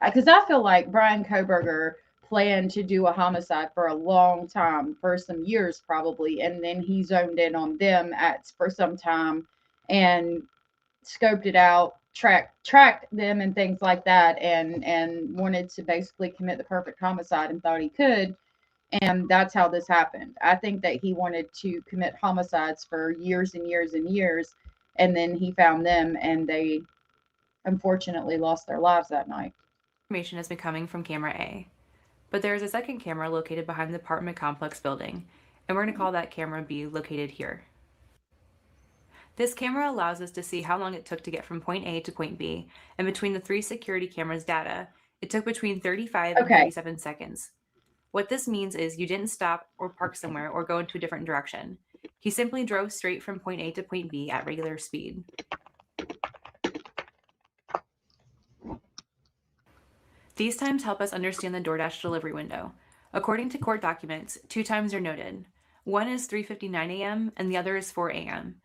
Because I feel like Brian Koberger planned to do a homicide for a long time, for some years probably, and then he zoned in on them for some time and scoped it out, tracked them and things like that, and wanted to basically commit the perfect homicide and thought he could. And that's how this happened. I think that he wanted to commit homicides for years and years and years, and then he found them, and they unfortunately lost their lives that night. Information has been coming from camera A, but there is a second camera located behind the apartment complex building, and we're going to call that camera B, located here. This camera allows us to see how long it took to get from point A to point B, and between the 3 security cameras' data, it took between 35 and 37 seconds. What this means is you didn't stop or park somewhere or go into a different direction. He simply drove straight from point A to point B at regular speed. These times help us understand the DoorDash delivery window. According to court documents, 2 times are noted. One is 3:59 a.m. and the other is 4 a.m.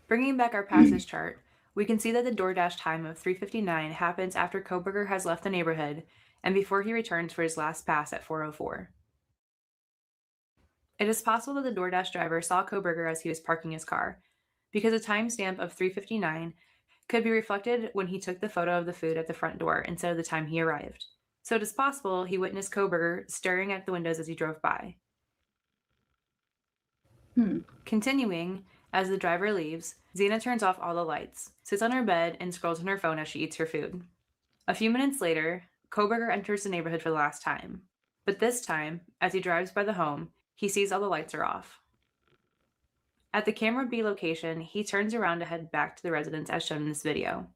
Bringing back our passage chart, we can see that the DoorDash time of 3:59 happens after Koberger has left the neighborhood and before he returns for his last pass at 4:04. It is possible that the DoorDash driver saw Koberger as he was parking his car, because a timestamp of 3:59 could be reflected when he took the photo of the food at the front door instead of the time he arrived. So it is possible he witnessed Koberger staring at the windows as he drove by. Continuing, as the driver leaves, Xana turns off all the lights, sits on her bed, and scrolls on her phone as she eats her food. A few minutes later, Koberger enters the neighborhood for the last time. But this time, as he drives by the home, he sees all the lights are off. At the camera B location, he turns around to head back to the residence as shown in this video.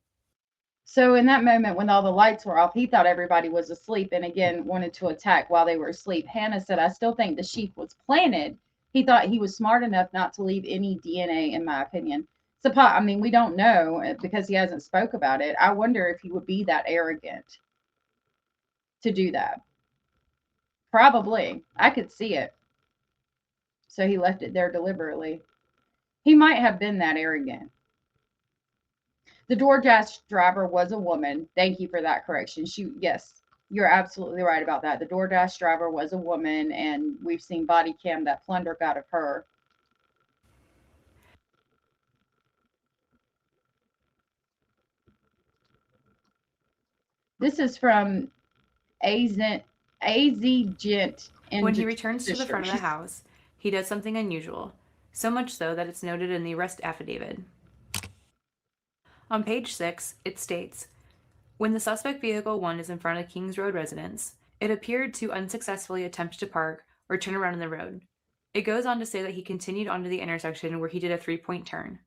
So in that moment when all the lights were off, he thought everybody was asleep and again wanted to attack while they were asleep. Hannah said, I still think the sheep was planted. He thought he was smart enough not to leave any DNA, in my opinion. So, I mean, we don't know because he hasn't spoke about it. I wonder if he would be that arrogant to do that. Probably. I could see it. So he left it there deliberately. He might have been that arrogant. The DoorDash driver was a woman. Thank you for that correction. Yes, you're absolutely right about that. The DoorDash driver was a woman, and we've seen body cam that plunder got of her. This is from AZ Gent. When he returns to the front of the house, he does something unusual, so much so that it's noted in the arrest affidavit. On page 6, it states, when the suspect vehicle 1 is in front of Kings Road residence, it appeared to unsuccessfully attempt to park or turn around in the road. It goes on to say that he continued onto the intersection where he did a 3-point turn.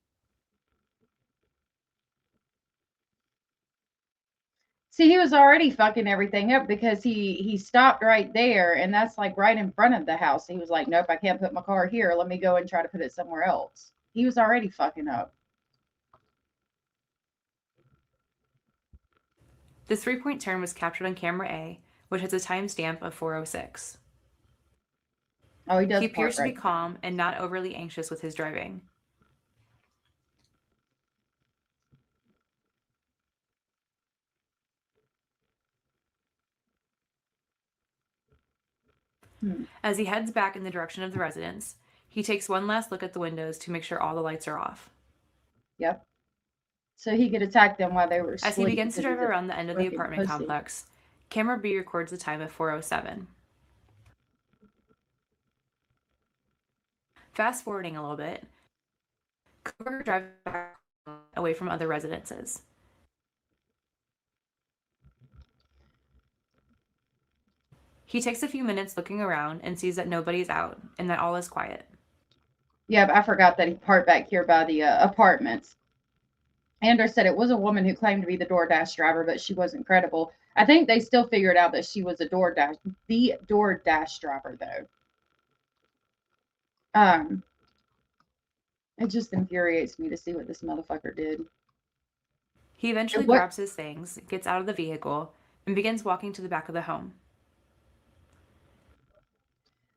See, he was already fucking everything up because he stopped right there, and that's like right in front of the house. He was like, nope, I can't put my car here. Let me go and try to put it somewhere else. He was already fucking up. The 3-point turn was captured on camera A, which has a timestamp of 4:06. Oh, he does. He appears to be calm and not overly anxious with his driving. As he heads back in the direction of the residence, he takes one last look at the windows to make sure all the lights are off. Yep. So he could attack them while they were asleep. As he begins to drive around the end of the apartment complex, camera B records the time of 4:07. Fast forwarding a little bit, Cooper drives back away from other residences. He takes a few minutes looking around and sees that nobody's out and that all is quiet. Yeah, but I forgot that he parked back here by the apartments. Anders said it was a woman who claimed to be the DoorDash driver, but she wasn't credible. I think they still figured out that she was the DoorDash driver, though. It just infuriates me to see what this motherfucker did. He eventually grabs his things, gets out of the vehicle, and begins walking to the back of the home.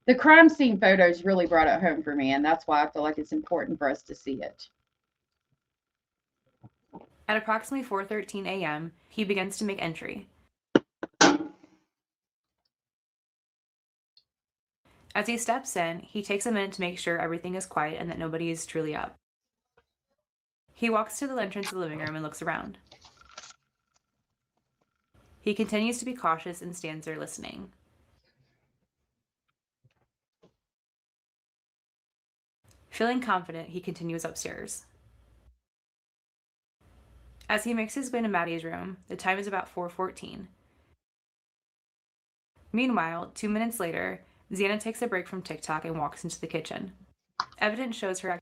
The crime scene photos really brought it home for me, and that's why I feel like it's important for us to see it. At approximately 4:13 a.m., he begins to make entry. As he steps in, he takes a minute to make sure everything is quiet and that nobody is truly up. He walks to the entrance of the living room and looks around. He continues to be cautious and stands there listening. Feeling confident, he continues upstairs. As he makes his way to Maddie's room, the time is about 4:14. Meanwhile, 2 minutes later, Xana takes a break from TikTok and walks into the kitchen. Evidence shows her.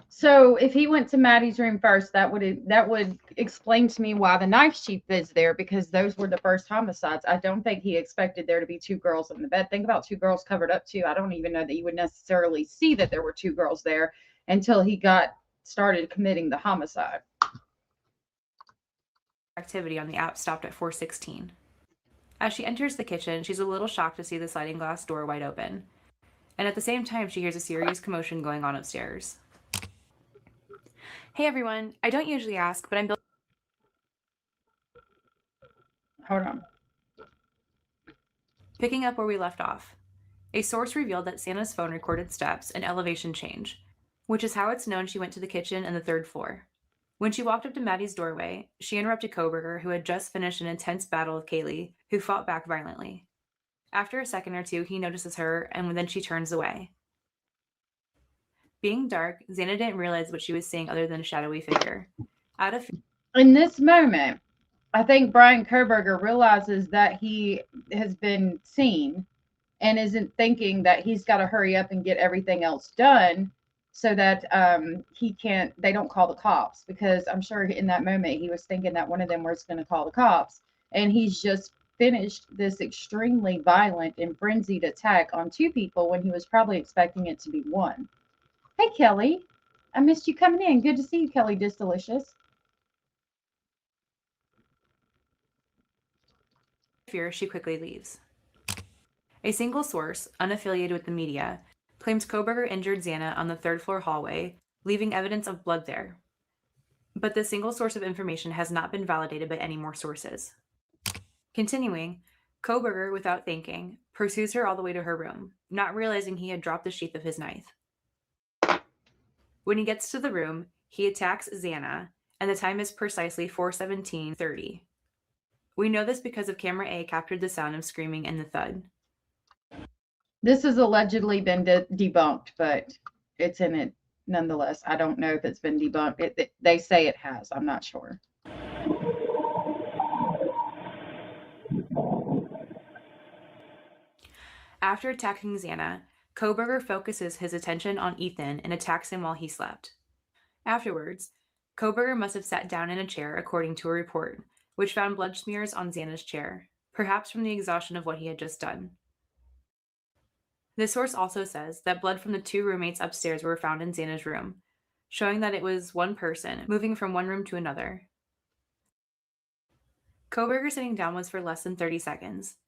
So if he went to Maddie's room first, that would explain to me why the knife sheath is there, because those were the first homicides. I don't think he expected there to be 2 girls in the bed. Think about 2 girls covered up too. I don't even know that you would necessarily see that there were 2 girls there until he started committing the homicide. Activity on the app stopped at 4:16. As she enters the kitchen, she's a little shocked to see the sliding glass door wide open. And at the same time, she hears a serious commotion going on upstairs. Hey everyone, I don't usually ask, but I'm building. Hold on. Picking up where we left off. A source revealed that Xana's phone recorded steps and elevation change, which is how it's known she went to the kitchen and the 3rd floor. When she walked up to Maddie's doorway, she interrupted Koberger, who had just finished an intense battle with Kaylee, who fought back violently. After a second or two, he notices her, and then she turns away. Being dark, Xana didn't realize what she was seeing other than a shadowy figure. In this moment, I think Brian Koberger realizes that he has been seen and isn't thinking that he's got to hurry up and get everything else done. so that they don't call the cops, because I'm sure in that moment he was thinking that one of them was going to call the cops, and he's just finished this extremely violent and frenzied attack on 2 people when he was probably expecting it to be 1. Hey, Kelly. I missed you coming in. Good to see you, Kelly Disdelicious. Fear, she quickly leaves. A single source, unaffiliated with the media, claims Koberger injured Xana on the 3rd floor hallway, leaving evidence of blood there. But this single source of information has not been validated by any more sources. Continuing, Koberger, without thinking, pursues her all the way to her room, not realizing he had dropped the sheath of his knife. When he gets to the room, he attacks Xana, and the time is precisely 4:17:30. We know this because of camera A captured the sound of screaming and the thud. This has allegedly been debunked, but it's in it nonetheless. I don't know if it's been debunked. They say it has. I'm not sure. After attacking Xana, Koberger focuses his attention on Ethan and attacks him while he slept. Afterwards, Koberger must have sat down in a chair according to a report, which found blood smears on Xana's chair, perhaps from the exhaustion of what he had just done. This source also says that blood from the 2 roommates upstairs were found in Xana's room, showing that it was one person moving from one room to another. Koberger sitting down was for less than 30 seconds.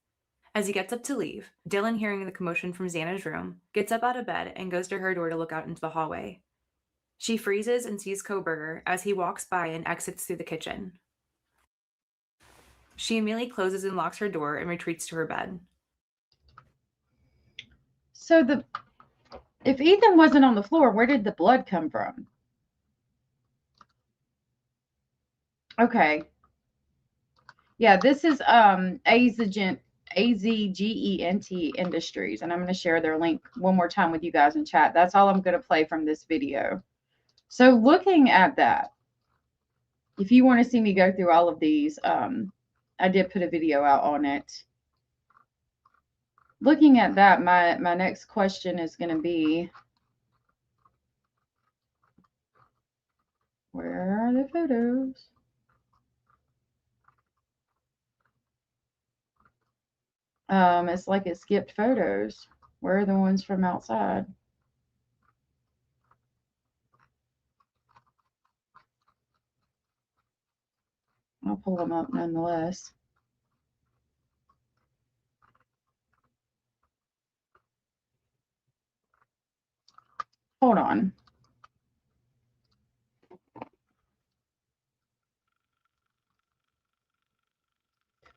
As he gets up to leave, Dylan, hearing the commotion from Xana's room, gets up out of bed and goes to her door to look out into the hallway. She freezes and sees Koberger as he walks by and exits through the kitchen. She immediately closes and locks her door and retreats to her bed. So if Ethan wasn't on the floor, where did the blood come from? Okay. Yeah, this is Azgent Industries, and I'm going to share their link one more time with you guys in chat. That's all I'm going to play from this video. So looking at that, if you want to see me go through all of these, I did put a video out on it. Looking at that, my next question is going to be, where are the photos? It's like it skipped photos. Where are the ones from outside? I'll pull them up nonetheless. Hold on.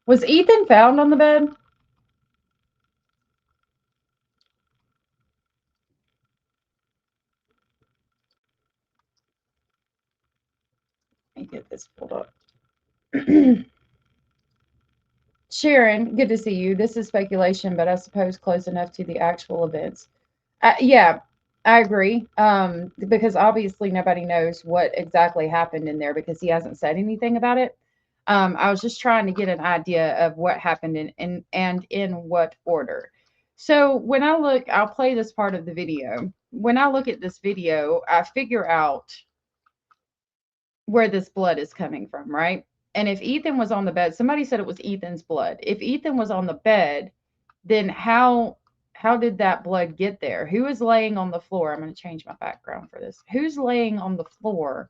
Was Ethan found on the bed? Let me get this pulled up. Sharon, good to see you. This is speculation, but I suppose close enough to the actual events. Yeah, I agree. Because obviously nobody knows what exactly happened in there because he hasn't said anything about it. I was just trying to get an idea of what happened and in what order. So when I look, I'll play this part of the video. When I look at this video, I figure out where this blood is coming from, right? And if Ethan was on the bed, somebody said it was Ethan's blood. If Ethan was on the bed, then how did that blood get there? Who is laying on the floor? I'm going to change my background for this. Who's laying on the floor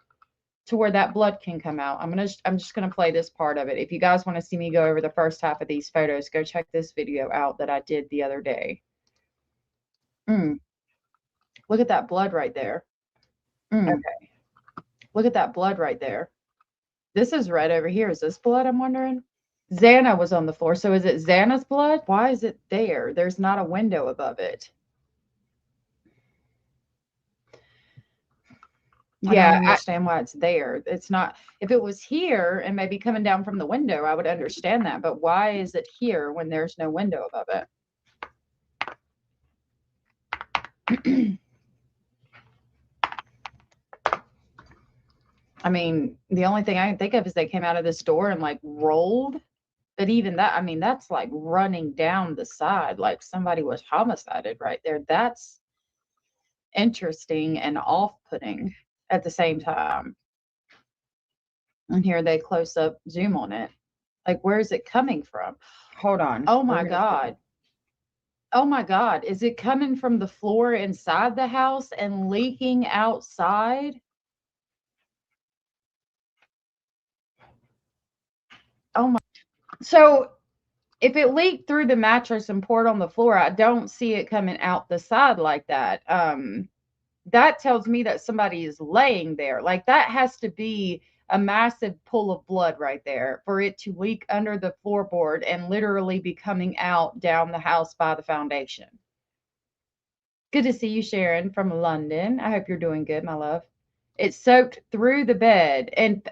to where that blood can come out? I'm just going to play this part of it. If you guys want to see me go over the first half of these photos, go check this video out that I did the other day. Look at that blood right there. Okay. Look at that blood right there. This is red over here. Is this blood, I'm wondering? Xana was on the floor. So is it Xana's blood? Why is it there? There's not a window above it. Yeah, I understand why it's there. It's not. If it was here and maybe coming down from the window, I would understand that. But why is it here when there's no window above it? I mean, the only thing I can think of is they came out of this door and like rolled. But even that, I mean, that's like running down the side, like somebody was homicided right there. interesting and off-putting at the same time. And here they close up zoom on it. Like, where is it coming from? Hold on. Oh my God. Oh my God. Is it coming from the floor inside the house and leaking outside? Oh my. So if it leaked through the mattress and poured on the floor, I don't see it coming out the side like that. That tells me that somebody is laying there. Like, that has to be a massive pool of blood right there for it to leak under the floorboard and literally be coming out down the house by the foundation. Good to see you, Sharon, from London. I hope you're doing good, my love. It soaked through the bed. And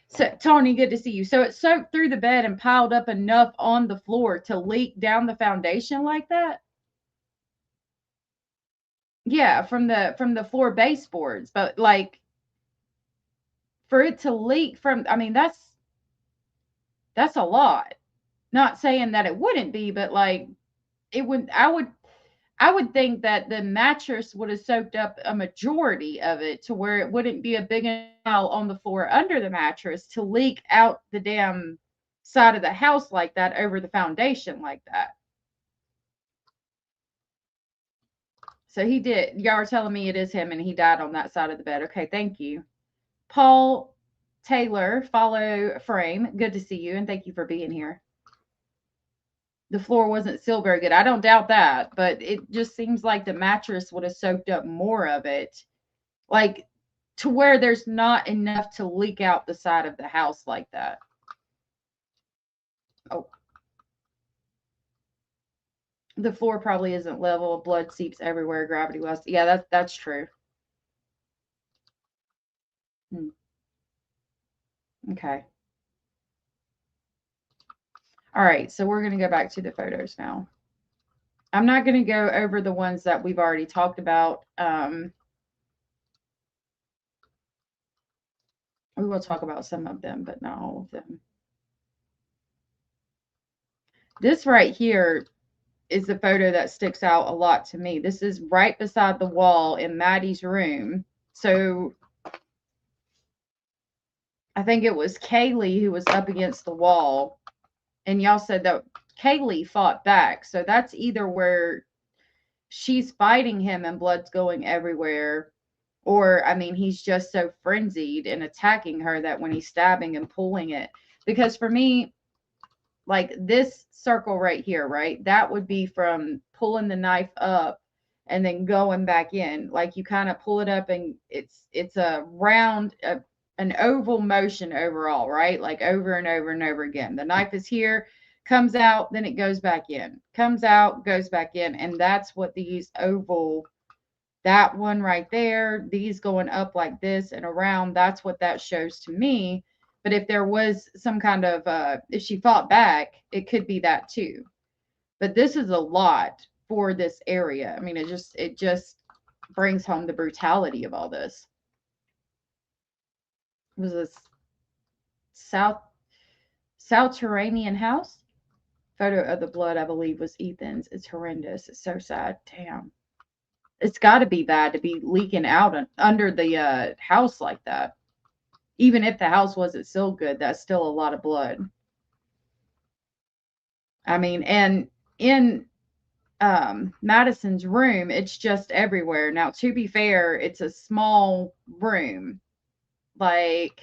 so, Tony, good to see you. So it soaked through the bed and piled up enough on the floor to leak down the foundation like that? Yeah, from the floor baseboards. But, like, for it to leak from, I mean, that's a lot. Not saying that it wouldn't be, but, like, it would, I would think that the mattress would have soaked up a majority of it to where it wouldn't be a big pile on the floor under the mattress to leak out the damn side of the house like that over the foundation like that. So he did. Y'all are telling me it is him and he died on that side of the bed. Okay, thank you. Paul Taylor, follow frame. Good to see you and thank you for being here. The floor wasn't sealed very good. I don't doubt that, but it just seems like the mattress would have soaked up more of it, like to where there's not enough to leak out the side of the house like that. Oh. The floor probably isn't level. Blood seeps everywhere. Gravity was. Yeah, that's true. Okay. All right, so we're going to go back to the photos now. I'm not going to go over the ones that we've already talked about. We will talk about some of them, but not all of them. This right here is the photo that sticks out a lot to me. This is right beside the wall in Maddie's room. So I think it was Kaylee who was up against the wall. And y'all said that Kaylee fought back. So that's either where she's fighting him and blood's going everywhere. Or, I mean, he's just so frenzied and attacking her that when he's stabbing and pulling it. Because for me, like this circle right here, right? That would be from pulling the knife up and then going back in. Like you kind of pull it up and it's a round, an oval motion overall, right? Like over and over and over again. The knife is here, comes out, then it goes back in. Comes out, goes back in. And that's what these oval, that one right there, these going up like this and around, that's what that shows to me. But if there was some kind of, if she fought back, it could be that too. But this is a lot for this area. I mean, it just brings home the brutality of all this. It was this South-Turanian house. Photo of the blood, I believe, was Ethan's. It's horrendous. It's so sad. Damn. It's got to be bad to be leaking out under the house like that. Even if the house wasn't sealed good, that's still a lot of blood. I mean, and in Madison's room, it's just everywhere. Now, to be fair, it's a small room. Like,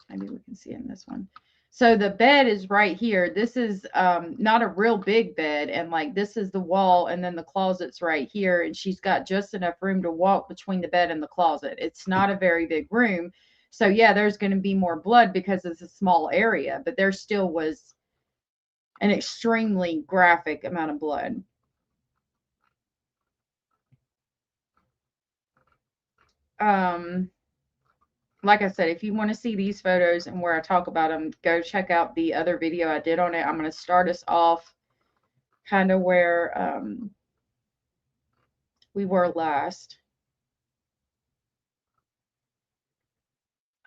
maybe we can see in this one. So the bed is right here. This is not a real big bed. And like, this is the wall and then the closet's right here. And she's got just enough room to walk between the bed and the closet. It's not a very big room. So yeah, there's going to be more blood because it's a small area, but there still was an extremely graphic amount of blood. Like I said, if you want to see these photos and where I talk about them, go check out the other video I did on it. I'm going to start us off kind of where we were last.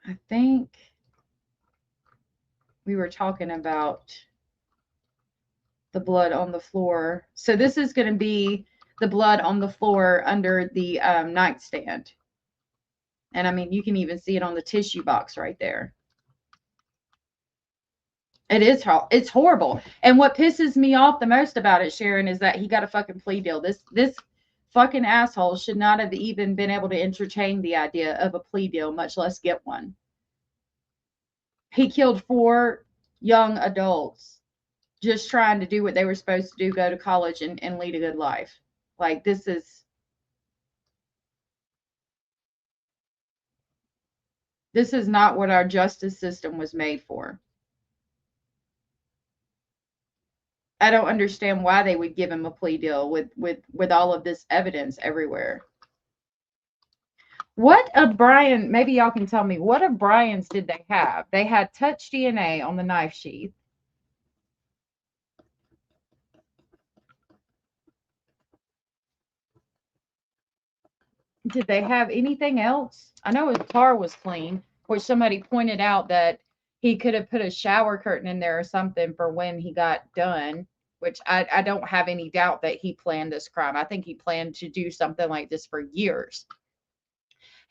I think we were talking about the blood on the floor. So this is going to be the blood on the floor under the nightstand. And I mean, you can even see it on the tissue box right there. It's horrible. And what pisses me off the most about it, Sharon, is that he got a fucking plea deal. This fucking asshole should not have even been able to entertain the idea of a plea deal, much less get one. He killed 4 young adults just trying to do what they were supposed to do, go to college and lead a good life. Like, this is not what our justice system was made for. I don't understand why they would give him a plea deal with all of this evidence everywhere. What of Brian, maybe y'all can tell me, what of Brian's did they have? They had touch DNA on the knife sheath. Did they have anything else? I know his car was clean, which somebody pointed out that he could have put a shower curtain in there or something for when he got done, which I don't have any doubt that he planned this crime. I think he planned to do something like this for years.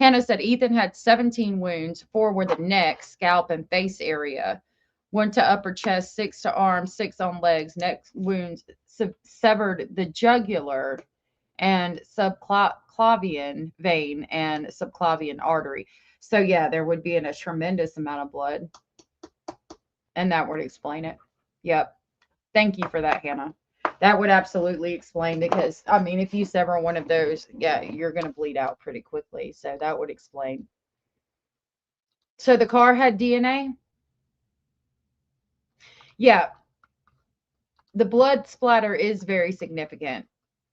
Hannah said Ethan had 17 wounds. 4 were the neck, scalp, and face area. 1 to upper chest, 6 to arm, 6 on legs. Neck wounds severed the jugular and subclavian vein and subclavian artery. So yeah, there would be a tremendous amount of blood. And that would explain it. Yep. Thank you for that, Hannah. That would absolutely explain, because, I mean, if you sever one of those, yeah, you're going to bleed out pretty quickly. So that would explain. So the car had DNA? Yeah. The blood splatter is very significant.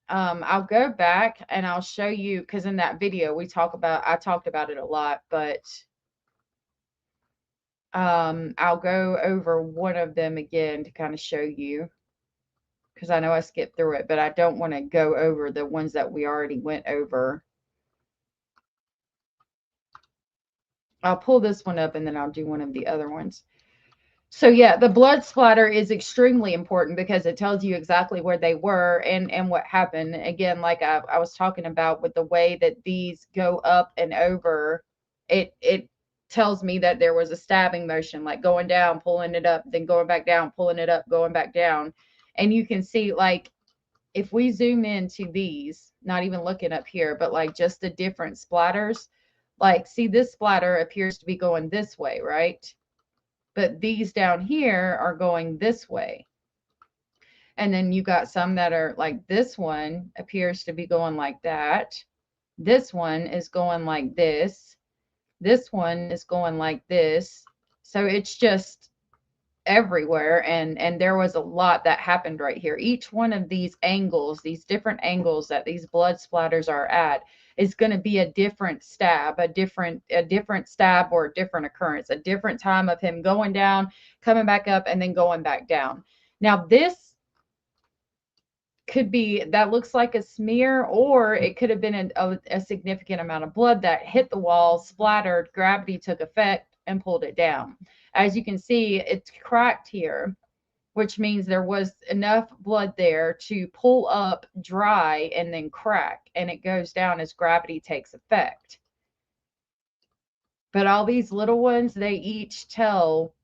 I'll go back and I'll show you, because in that video I talked about it a lot, but I'll go over one of them again to kind of show you, because I know I skipped through it, but I don't want to go over the ones that we already went over. I'll pull this one up and then I'll do one of the other ones. So yeah, the blood splatter is extremely important because it tells you exactly where they were and what happened. Again, like I was talking about with the way that these go up and over, it tells me that there was a stabbing motion, like going down, pulling it up, then going back down, pulling it up, going back down. And you can see, like, if we zoom into these, not even looking up here, but like just the different splatters, like, see, this splatter appears to be going this way, right? But these down here are going this way. And then you got some that are like, this one appears to be going like that. This one is going like this. This one is going like this. So it's just everywhere. And there was a lot that happened right here. Each one of these angles, these different angles that these blood splatters are at, is going to be a different stab, a different stab or a different occurrence, a different time of him going down, coming back up, and then going back down. Now this could be, that looks like a smear, or it could have been a significant amount of blood that hit the wall, splattered, gravity took effect and pulled it down. As you can see, it's cracked here, which means there was enough blood there to pull up, dry, and then crack, and it goes down as gravity takes effect. But all these little ones, they each tell,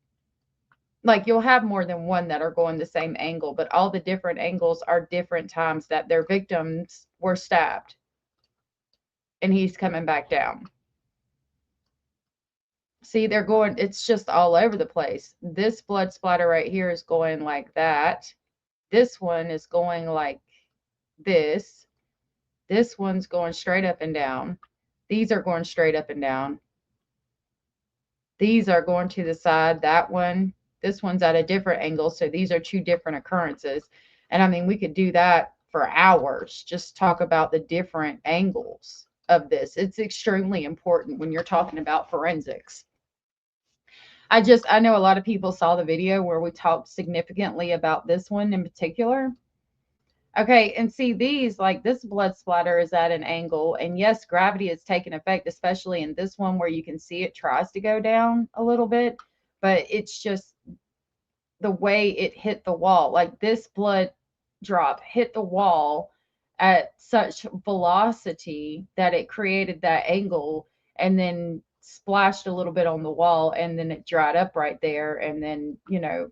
like, you'll have more than one that are going the same angle, but all the different angles are different times that their victims were stabbed. And he's coming back down. See, they're going, it's just all over the place. This blood splatter right here is going like that. This one is going like this. This one's going straight up and down. These are going straight up and down. These are going to the side. That one, this one's at a different angle. So these are 2 different occurrences. And I mean, we could do that for hours. Just talk about the different angles of this. It's extremely important when you're talking about forensics. I know a lot of people saw the video where we talked significantly about this one in particular. Okay, and see these, like this blood splatter is at an angle, and yes, gravity is taking effect, especially in this one where you can see it tries to go down a little bit, but it's just the way it hit the wall. Like this blood drop hit the wall at such velocity that it created that angle and then splashed a little bit on the wall and then it dried up right there. And then, you know,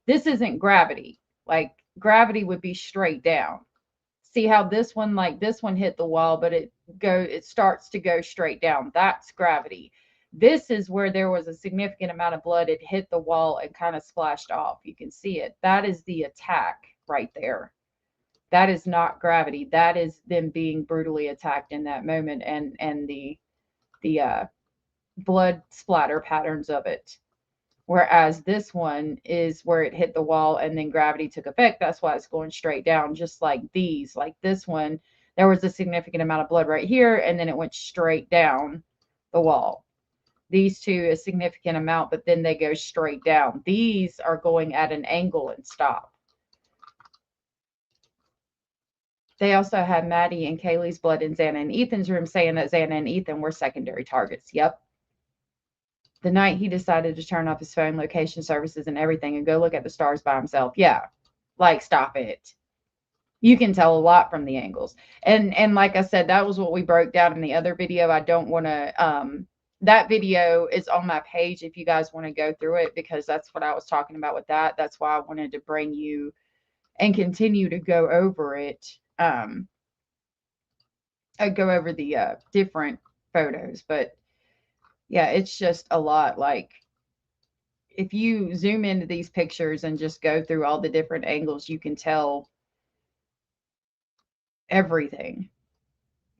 this isn't gravity. Like gravity would be straight down. See how this one hit the wall, but it starts to go straight down. That's gravity. This is where there was a significant amount of blood. It hit the wall and kind of splashed off. You can see it. That is the attack right there. That is not gravity. That is them being brutally attacked in that moment and the blood splatter patterns of it. Whereas this one is where it hit the wall and then gravity took effect. That's why it's going straight down, just like these. Like this one, there was a significant amount of blood right here, and then it went straight down the wall. These two, a significant amount, but then they go straight down. These are going at an angle and stop. They also had Maddie and Kaylee's blood in Xana and Ethan's room, saying that Xana and Ethan were secondary targets. Yep. The night he decided to turn off his phone, location services, and everything and go look at the stars by himself. Yeah. Like, stop it. You can tell a lot from the angles. And like I said, that was what we broke down in the other video. I don't want to, that video is on my page if you guys want to go through it, because that's what I was talking about with that. That's why I wanted to bring you and continue to go over it. Go over the different photos, but yeah, it's just a lot. Like if you zoom into these pictures and just go through all the different angles, you can tell everything.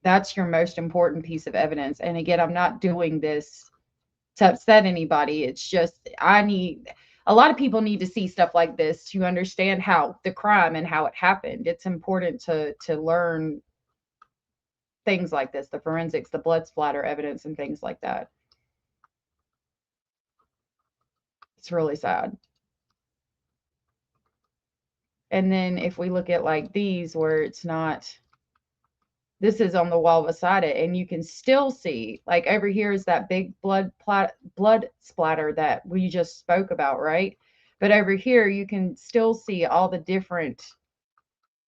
That's your most important piece of evidence. And again, I'm not doing this to upset anybody. It's just a lot of people need to see stuff like this to understand how the crime and how it happened. It's important to learn things like this, the forensics, the blood splatter evidence, and things like that. It's really sad. And then if we look at like these where it's not, this is on the wall beside it, and you can still see, like over here is that big blood splatter that we just spoke about, right? But over here you can still see all the different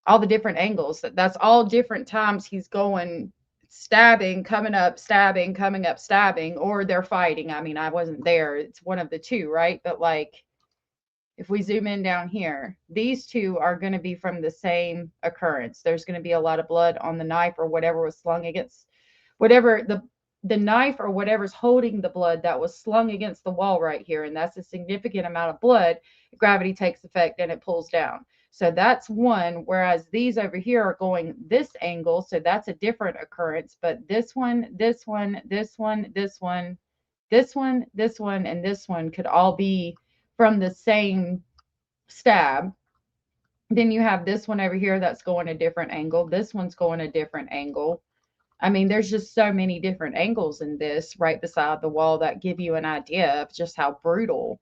angles. That's all different times he's going stabbing, coming up, stabbing, coming up, stabbing, or they're fighting. I mean, I wasn't there. It's one of the two, right? But like, if we zoom in down here, these two are going to be from the same occurrence. There's going to be a lot of blood on the knife or whatever was slung against, whatever the knife or whatever's holding the blood that was slung against the wall right here. And that's a significant amount of blood. Gravity takes effect and it pulls down. So that's one, whereas these over here are going this angle. So that's a different occurrence. But this one, this one, this one, this one, this one, this one, and this one could all be from the same stab. Then you have this one over here that's going a different angle. This one's going a different angle. I mean, there's just so many different angles in this right beside the wall that give you an idea of just how brutal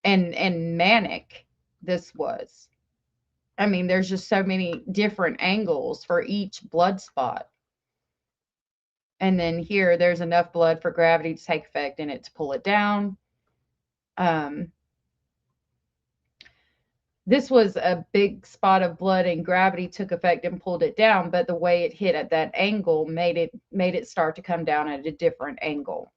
and manic this was. I mean, there's just so many different angles for each blood spot. And then here, there's enough blood for gravity to take effect and it to pull it down. This was a big spot of blood and gravity took effect and pulled it down, but the way it hit at that angle made it start to come down at a different angle.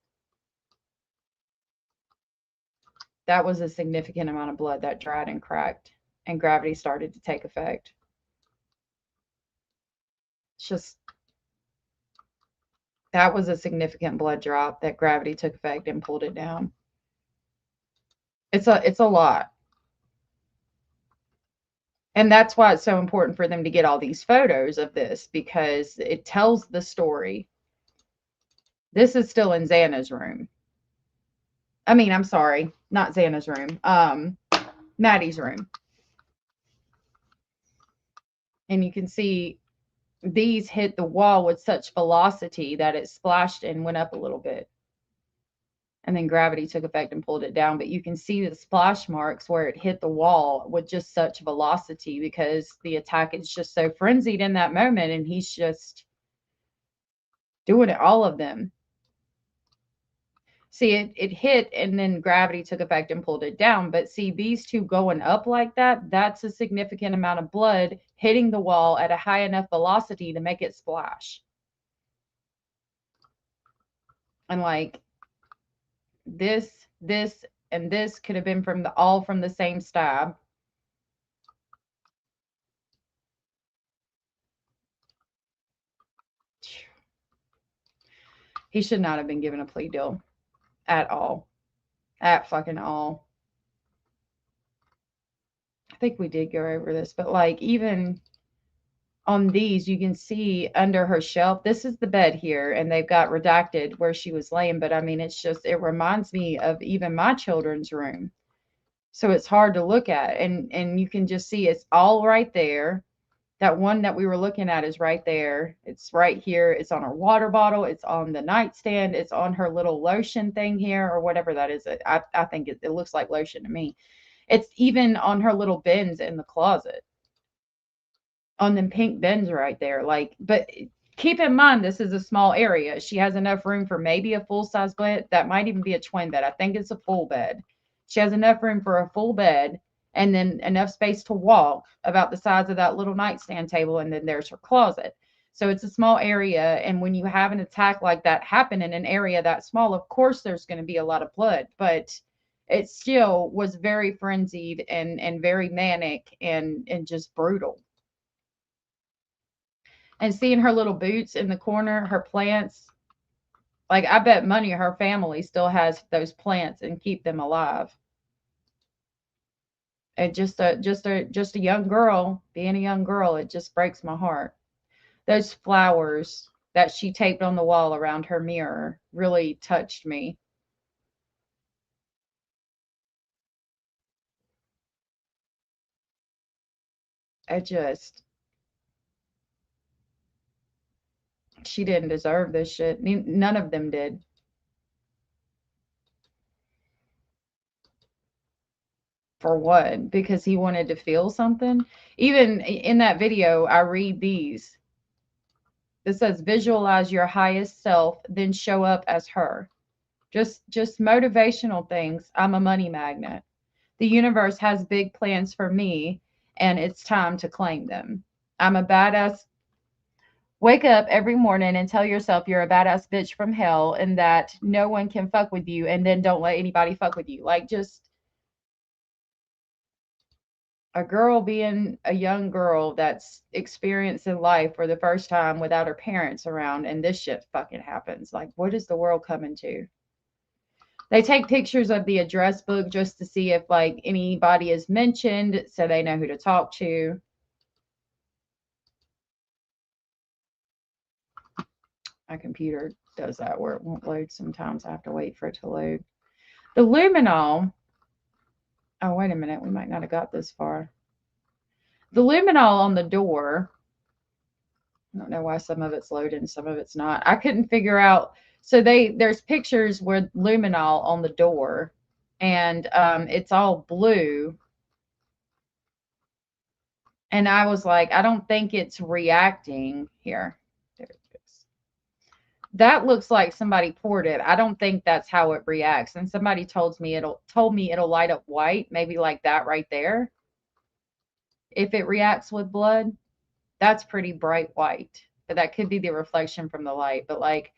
That was a significant amount of blood that dried and cracked, and gravity started to take effect. It's just, that was a significant blood drop that gravity took effect and pulled it down. It's a lot. And that's why it's so important for them to get all these photos of this, because it tells the story. This is still in Xana's room. I mean, I'm sorry, not Xana's room. Maddie's room. And you can see these hit the wall with such velocity that it splashed and went up a little bit. And then gravity took effect and pulled it down. But you can see the splash marks where it hit the wall with just such velocity, because the attack is just so frenzied in that moment. And he's just doing it, all of them. See, it hit and then gravity took effect and pulled it down. But see, these two going up like that, that's a significant amount of blood hitting the wall at a high enough velocity to make it splash. And like this, and this could have been from all from the same stab. He should not have been given a plea deal at all. At fucking all. I think we did go over this, but like even on these, you can see under her shelf, this is the bed here, and they've got redacted where she was laying. But I mean, it's just, it reminds me of even my children's room. So it's hard to look at. And you can just see it's all right there. That one that we were looking at is right there. It's right here. It's on her water bottle. It's on the nightstand. It's on her little lotion thing here or whatever that is. I think it looks like lotion to me. It's even on her little bins in the closet. On them pink bins right there. Like, but keep in mind, this is a small area. She has enough room for maybe a full-size bed. That might even be a twin bed. I think it's a full bed. She has enough room for a full bed. And then enough space to walk about the size of that little nightstand table. And then there's her closet. So it's a small area. And when you have an attack like that happen in an area that small, of course, there's going to be a lot of blood, but it still was very frenzied and very manic and just brutal. And seeing her little boots in the corner, her plants, like I bet money her family still has those plants and keep them alive. And just a young girl, being a young girl, it just breaks my heart. Those flowers that she taped on the wall around her mirror really touched me. She didn't deserve this shit. None of them did. For what? Because he wanted to feel something? Even in that video, I read these. It says, visualize your highest self, then show up as her. Just motivational things. I'm a money magnet. The universe has big plans for me, and it's time to claim them. I'm a badass. Wake up every morning and tell yourself you're a badass bitch from hell and that no one can fuck with you, and then don't let anybody fuck with you. Like, just a girl being a young girl that's experiencing life for the first time without her parents around, and this shit fucking happens. Like, what is the world coming to? They take pictures of the address book just to see if like anybody is mentioned so they know who to talk to. My computer does that where it won't load sometimes. I have to wait for it to load. The luminol. Oh, wait a minute. We might not have got this far. The luminol on the door. I don't know why some of it's loaded and some of it's not. I couldn't figure out. So there's pictures with luminol on the door, and it's all blue. And I was like, I don't think it's reacting here. There it is. That looks like somebody poured it. I don't think that's how it reacts. And somebody told me it'll light up white, maybe like that right there. If it reacts with blood, that's pretty bright white. But that could be the reflection from the light. But like,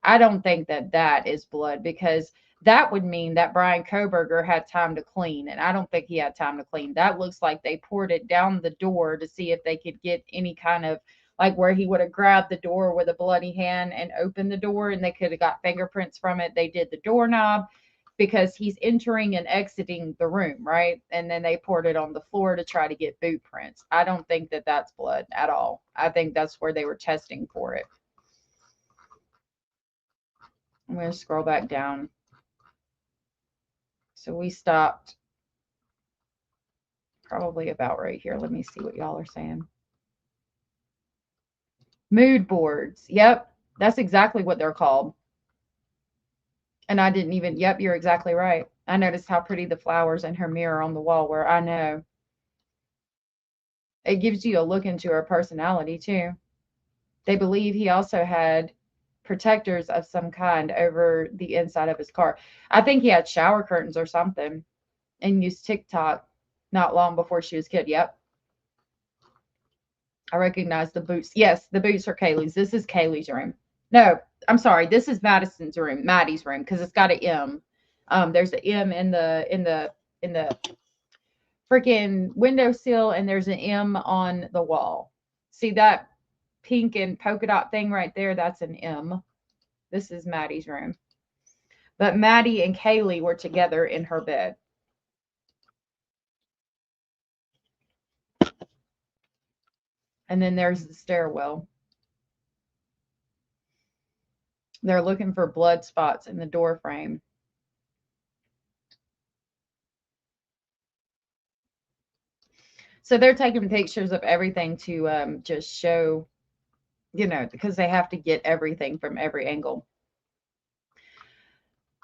I don't think that is blood, because that would mean that Brian Koberger had time to clean. And I don't think he had time to clean. That looks like they poured it down the door to see if they could get any kind of, like where he would have grabbed the door with a bloody hand and opened the door, and they could have got fingerprints from it. They did the doorknob because he's entering and exiting the room, right? And then they poured it on the floor to try to get boot prints. I don't think that that's blood at all. I think that's where they were testing for it. I'm going to scroll back down. So we stopped probably about right here. Let me see what y'all are saying. Mood boards. Yep, that's exactly what they're called. And I didn't even, yep, you're exactly right. I noticed how pretty the flowers in her mirror on the wall were. I know. It gives you a look into her personality too. They believe he also had protectors of some kind over the inside of his car. I think he had shower curtains or something and used TikTok not long before she was killed. Yep. I recognize the boots. Yes, the boots are Kaylee's. This is Kaylee's room. No, I'm sorry. This is Madison's room, Maddie's room, because it's got an M. There's an M in the freaking windowsill, and there's an M on the wall. See that pink and polka dot thing right there? That's an M. This is Maddie's room. But Maddie and Kaylee were together in her bed. And then there's the stairwell. They're looking for blood spots in the door frame. So they're taking pictures of everything to just show, you know, because they have to get everything from every angle.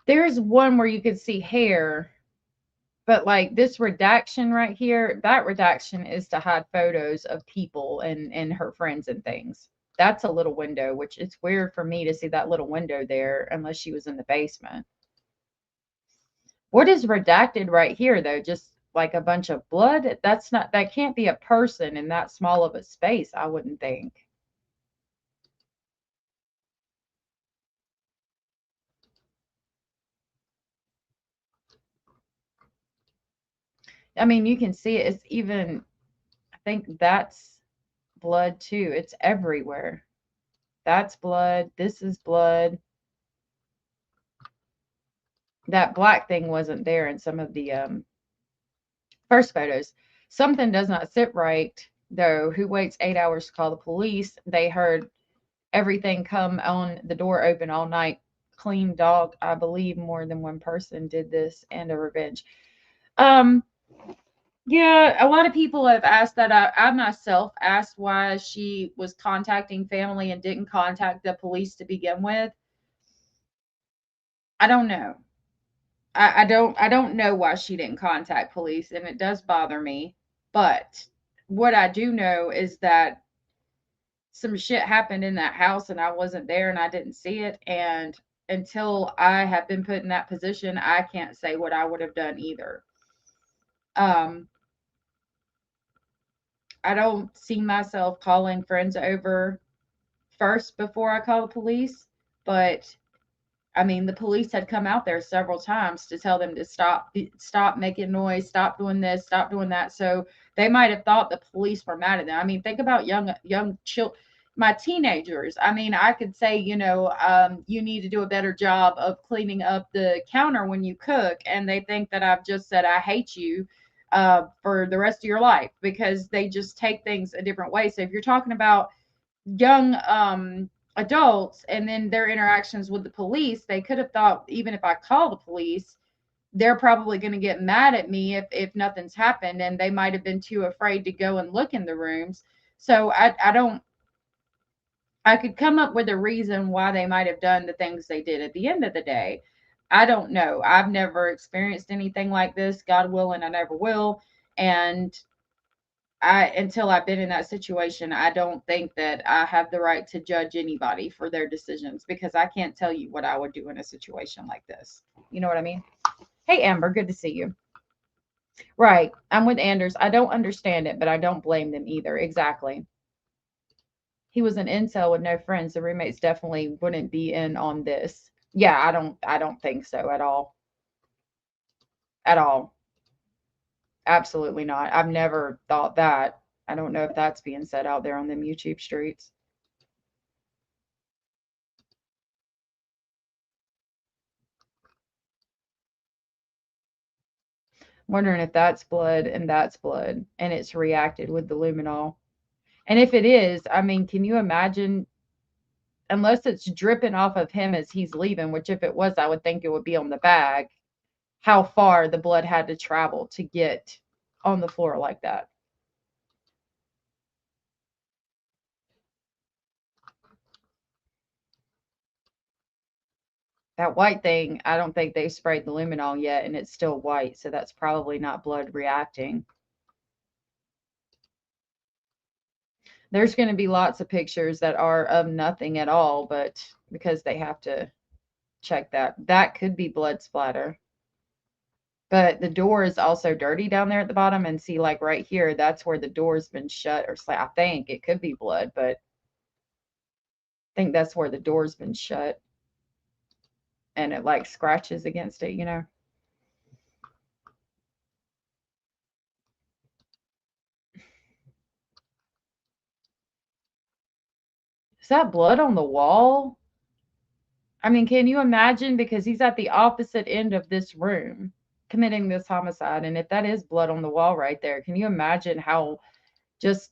There's one where you could see hair, but like this redaction right here, that redaction is to hide photos of people and her friends and things. That's a little window, which it's weird for me to see that little window there unless she was in the basement. What is redacted right here though? Just like a bunch of blood? That can't be a person in that small of a space, I wouldn't think. I mean, you can see it. It's even, I think that's blood too. It's everywhere. That's blood. This is blood. That black thing wasn't there in some of the first photos. Something does not sit right, though. Who waits 8 hours to call the police? They heard everything come on the door open all night. Clean dog. I believe more than one person did this, and a revenge. Yeah, a lot of people have asked that. I myself asked why she was contacting family and didn't contact the police to begin with. I don't know. I don't know why she didn't contact police, and it does bother me. But what I do know is that some shit happened in that house and I wasn't there and I didn't see it. And until I have been put in that position, I can't say what I would have done either. I don't see myself calling friends over first before I call the police, but I mean, the police had come out there several times to tell them to stop making noise, stop doing this, stop doing that. So they might have thought the police were mad at them. I mean, think about young children, my teenagers. I mean, I could say, you know, you need to do a better job of cleaning up the counter when you cook, and they think that I've just said I hate you for the rest of your life because they just take things a different way. So if you're talking about young adults and then their interactions with the police, they could have thought even if I call the police, they're probably going to get mad at me if nothing's happened, and they might have been too afraid to go and look in the rooms. So I could come up with a reason why they might have done the things they did. At the end of the day, I don't know. I've never experienced anything like this. God willing, I never will. And until I've been in that situation, I don't think that I have the right to judge anybody for their decisions because I can't tell you what I would do in a situation like this. You know what I mean? Hey, Amber, good to see you. Right. I'm with Anders. I don't understand it, but I don't blame them either. Exactly. He was an incel with no friends. The roommates definitely wouldn't be in on this. Yeah, I don't think so at all. At all. Absolutely not. I've never thought that. I don't know if that's being said out there on them YouTube streets. Wondering if that's blood and it's reacted with the luminol. And if it is, I mean, can you imagine, unless it's dripping off of him as he's leaving, which if it was, I would think it would be on the bag, how far the blood had to travel to get on the floor like that. That white thing, I don't think they sprayed the luminol yet, and it's still white, so that's probably not blood reacting. There's going to be lots of pictures that are of nothing at all, but because they have to check that. That could be blood splatter. But the door is also dirty down there at the bottom. And see, like right here, that's where the door's been shut. Or I think it could be blood, but I think that's where the door's been shut. And it like scratches against it, you know. Is that blood on the wall? I mean, can you imagine? Because he's at the opposite end of this room committing this homicide. And if that is blood on the wall right there, can you imagine how just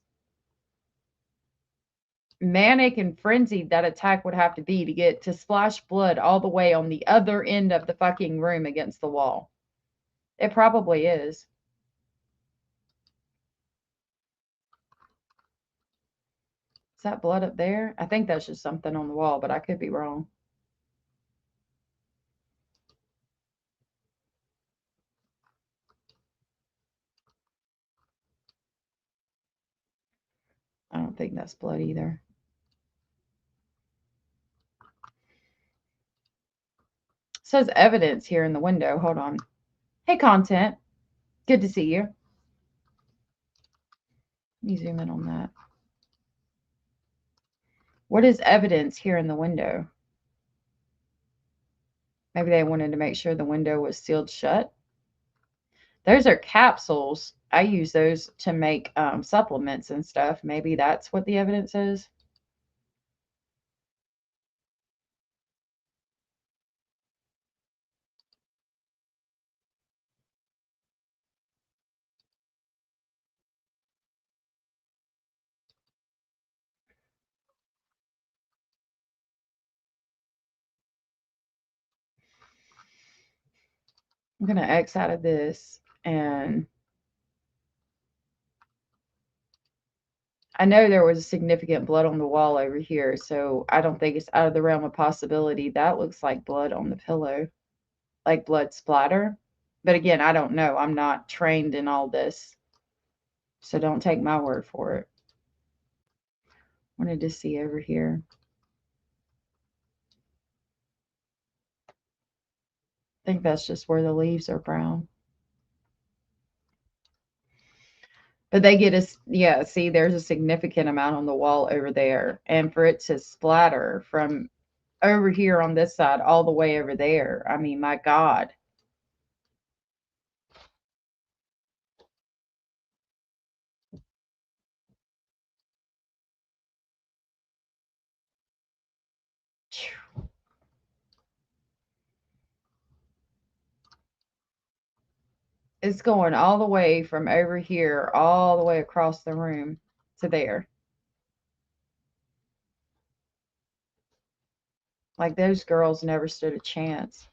manic and frenzied that attack would have to be to get to splash blood all the way on the other end of the fucking room against the wall? It probably is. Is that blood up there? I think that's just something on the wall, but I could be wrong. I don't think that's blood either. It says evidence here in the window. Hold on. Hey, content. Good to see you. Let me zoom in on that. What is evidence here in the window? Maybe they wanted to make sure the window was sealed shut. Those are capsules. I use those to make supplements and stuff. Maybe that's what the evidence is. I'm going to X out of this, and I know there was significant blood on the wall over here, so I don't think it's out of the realm of possibility. That looks like blood on the pillow, like blood splatter. But again, I don't know. I'm not trained in all this, so don't take my word for it. Wanted to see over here. I think that's just where the leaves are brown. But they get us, yeah, see, there's a significant amount on the wall over there. And for it to splatter from over here on this side all the way over there, I mean, my God. It's going all the way from over here, all the way across the room to there. Like those girls never stood a chance.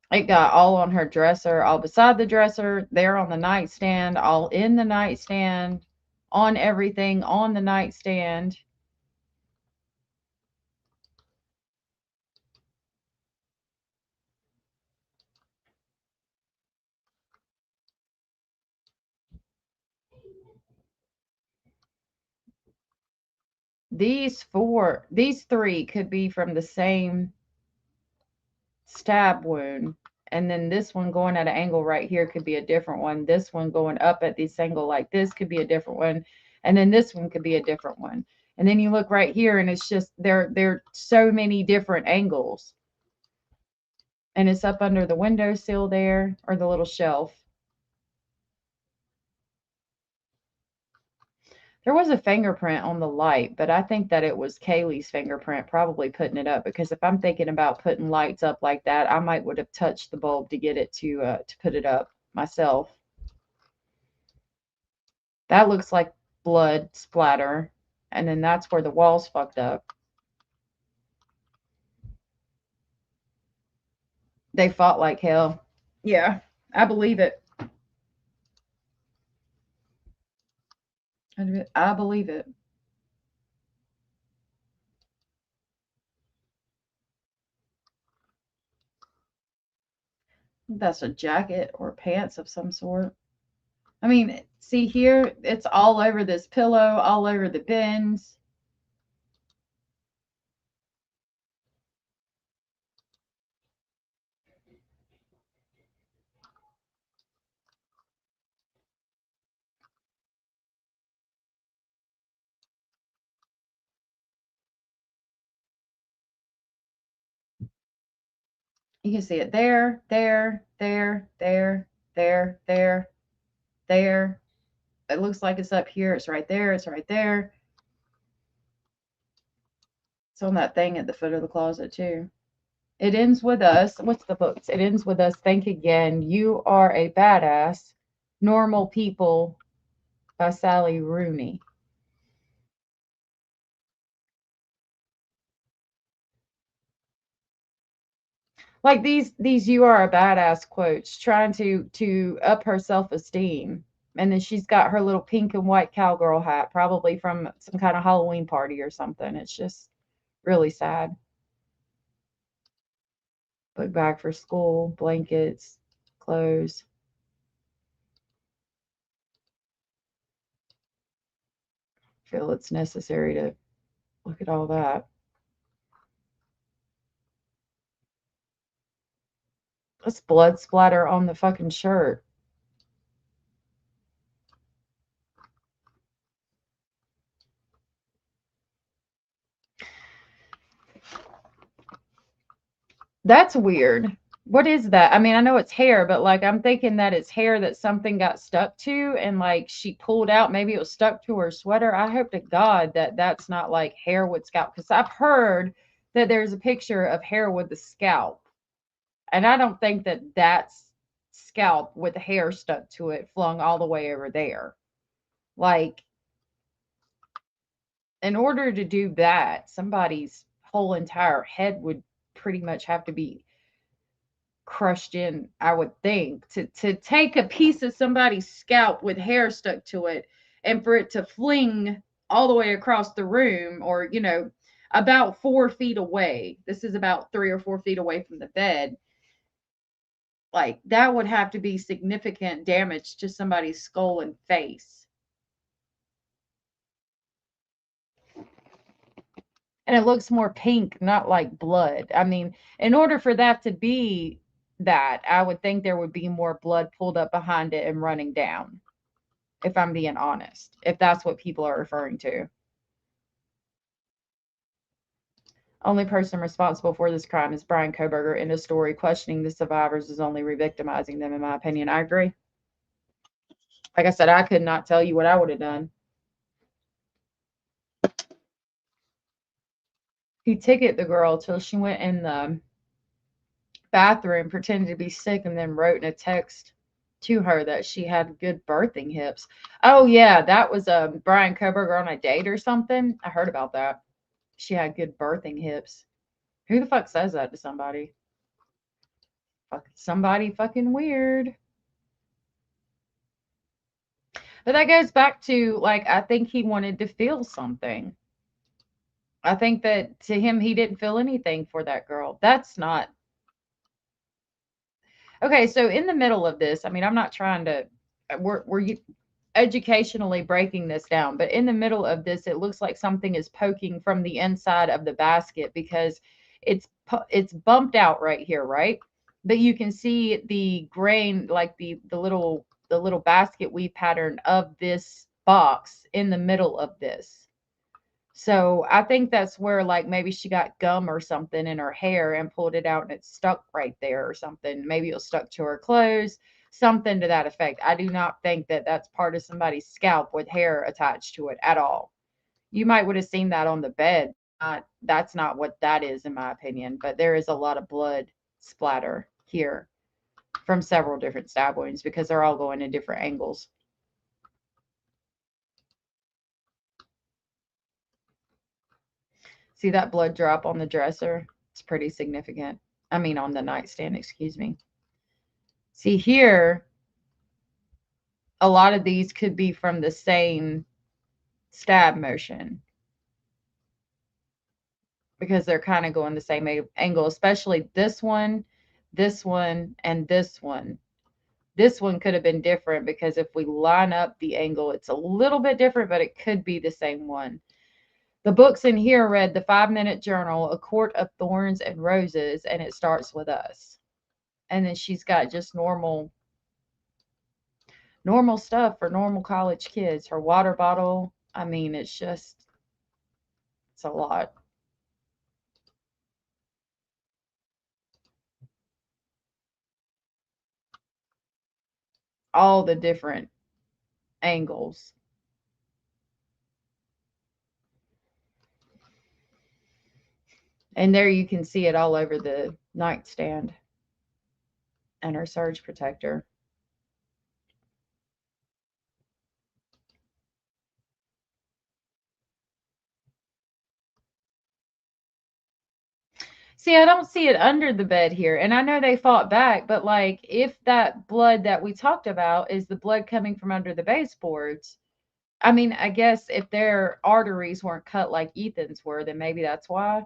It got all on her dresser, all beside the dresser, there on the nightstand, all in the nightstand, on everything on the nightstand. These three could be from the same stab wound. And then this one going at an angle right here could be a different one. This one going up at this angle like this could be a different one. And then this one could be a different one. And then you look right here and it's just, there are so many different angles. And it's up under the windowsill there, or the little shelf. There was a fingerprint on the light, but I think that it was Kaylee's fingerprint probably putting it up, because if I'm thinking about putting lights up like that, I might would have touched the bulb to get it to put it up myself. That looks like blood splatter, and then that's where the wall's fucked up. They fought like hell. Yeah, I believe it. I believe it. That's a jacket or pants of some sort. I mean, see here, it's all over this pillow, all over the bins. You can see it there, there, there, there, there, there, there. It looks like it's up here. It's right there. It's right there. It's on that thing at the foot of the closet too. It ends with us. What's the books? It ends with us. Think again. You are a badass. Normal People by Sally Rooney. Like these you are a badass quotes, trying to up her self-esteem. And then she's got her little pink and white cowgirl hat, probably from some kind of Halloween party or something. It's just really sad. Book bag for school, blankets, clothes. Feel it's necessary to look at all that. That's blood splatter on the fucking shirt. That's weird. What is that? I mean, I know it's hair, but like I'm thinking that it's hair that something got stuck to and like she pulled out. Maybe it was stuck to her sweater. I hope to God that that's not like hair with scalp, because I've heard that there's a picture of hair with the scalp. And I don't think that that's scalp with the hair stuck to it flung all the way over there. Like, in order to do that, somebody's whole entire head would pretty much have to be crushed in, I would think, to take a piece of somebody's scalp with hair stuck to it and for it to fling all the way across the room, or, you know, about 4 feet away. This is about 3 or 4 feet away from the bed. Like, that would have to be significant damage to somebody's skull and face. And it looks more pink, not like blood. I mean, in order for that to be that, I would think there would be more blood pulled up behind it and running down, if I'm being honest, if that's what people are referring to. Only person responsible for this crime is Brian Koberger. In the story, questioning the survivors is only re-victimizing them, in my opinion. I agree. Like I said, I could not tell you what I would have done. He ticketed the girl till she went in the bathroom, pretended to be sick, and then wrote in a text to her that she had good birthing hips. Oh yeah, that was Brian Koberger on a date or something. I heard about that. She had good birthing hips. Who the fuck says that to somebody? Somebody fucking weird. But that goes back to, like, I think he wanted to feel something. I think that to him, he didn't feel anything for that girl. That's not. Okay, so in the middle of this, I mean, I'm not trying to, we're educationally breaking this down, but in the middle of this, it looks like something is poking from the inside of the basket because it's bumped out right here, right? But you can see the grain, like the little basket weave pattern of this box in the middle of this. So I think that's where, like, maybe she got gum or something in her hair and pulled it out and it's stuck right there or something. Maybe it was stuck to her clothes, something to that effect. I do not think that that's part of somebody's scalp with hair attached to it at all. You might would have seen that on the bed. That's not what that is, in my opinion, but there is a lot of blood splatter here from several different stab wounds because they're all going in different angles. See that blood drop on the dresser? It's pretty significant. I mean, on the nightstand, excuse me. See here, a lot of these could be from the same stab motion because they're kind of going the same angle, especially this one, and this one. This one could have been different because if we line up the angle, it's a little bit different, but it could be the same one. The books in here read The 5-Minute Journal, A Court of Thorns and Roses, and it starts with us. And then she's got just normal stuff for normal college kids. Her water bottle. I mean, it's a lot. All the different angles. And there you can see it all over the nightstand and her surge protector. See, I don't see it under the bed here. And I know they fought back, but like if that blood that we talked about is the blood coming from under the baseboards, I mean, I guess if their arteries weren't cut like Ethan's were, then maybe that's why.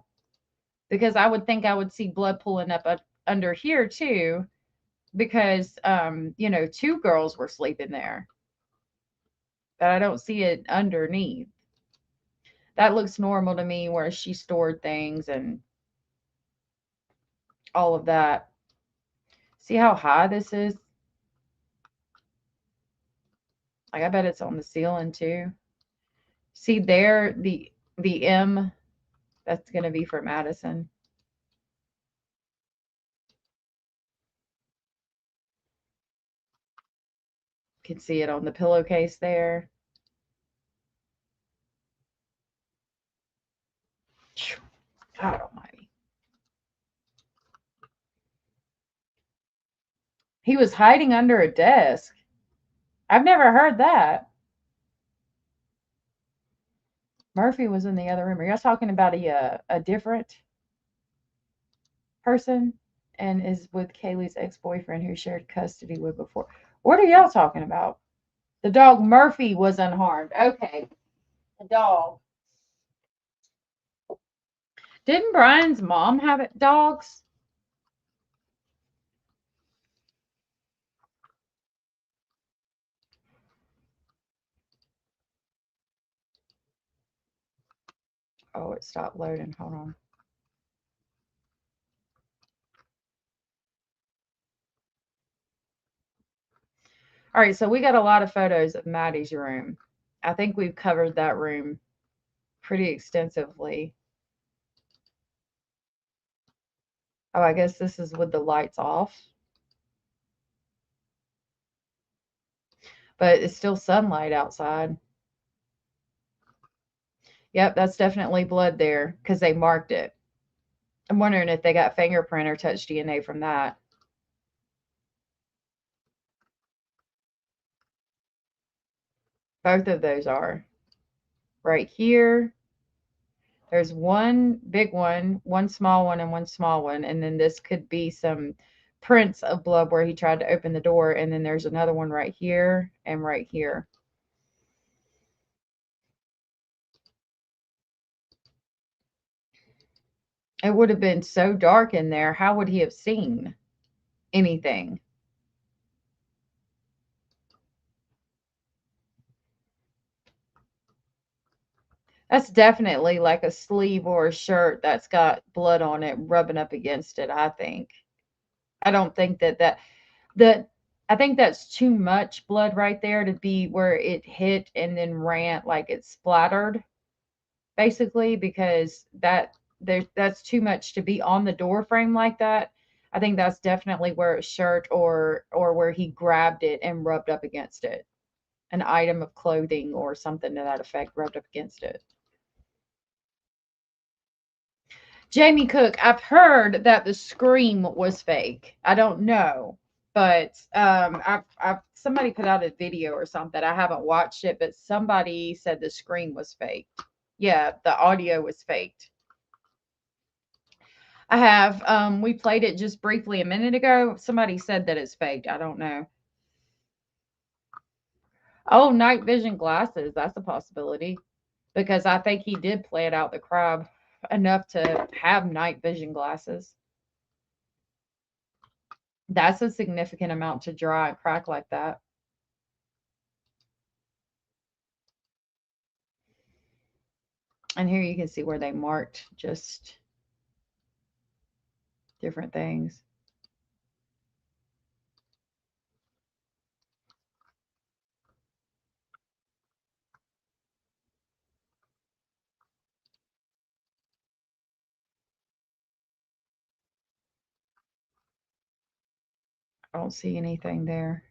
Because I would think I would see blood pulling up under here too, because you know, 2 girls were sleeping there. But I don't see it underneath. That looks normal to me where she stored things and all of that. See how high this is? Like, I bet it's on the ceiling too. See there, the M, that's going to be for Madison. You can see it on the pillowcase there. God almighty. He was hiding under a desk. I've never heard that. Murphy was in the other room. Are y'all talking about a different person and is with Kaylee's ex-boyfriend who shared custody with before? What are y'all talking about? The dog Murphy was unharmed. Okay. The dog. Didn't Brian's mom have dogs? Oh, it stopped loading. Hold on. All right, so we got a lot of photos of Maddie's room. I think we've covered that room pretty extensively. Oh, I guess this is with the lights off. But it's still sunlight outside. Yep, that's definitely blood there because they marked it. I'm wondering if they got fingerprint or touch DNA from that. Both of those are. Right here. There's one big one, one small one, and one small one. And then this could be some prints of blood where he tried to open the door. And then there's another one right here and right here. It would have been so dark in there. How would he have seen anything? That's definitely like a sleeve or a shirt that's got blood on it rubbing up against it, I think. I don't think I think that's too much blood right there to be where it hit and then ran, like it splattered, basically, because that's too much to be on the door frame like that. I think that's definitely where it's shirt or where he grabbed it and rubbed up against it. An item of clothing or something to that effect rubbed up against it. Jamie Cook, I've heard that the scream was fake. I don't know, but somebody put out a video or something. I haven't watched it, but somebody said the scream was fake. Yeah, the audio was faked. I have. We played it just briefly a minute ago. Somebody said that it's faked. I don't know. Oh, night vision glasses. That's a possibility because I think he did play it out the crowd enough to have night vision glasses. That's a significant amount to dry and crack like that. And here you can see where they marked just different things. I don't see anything there.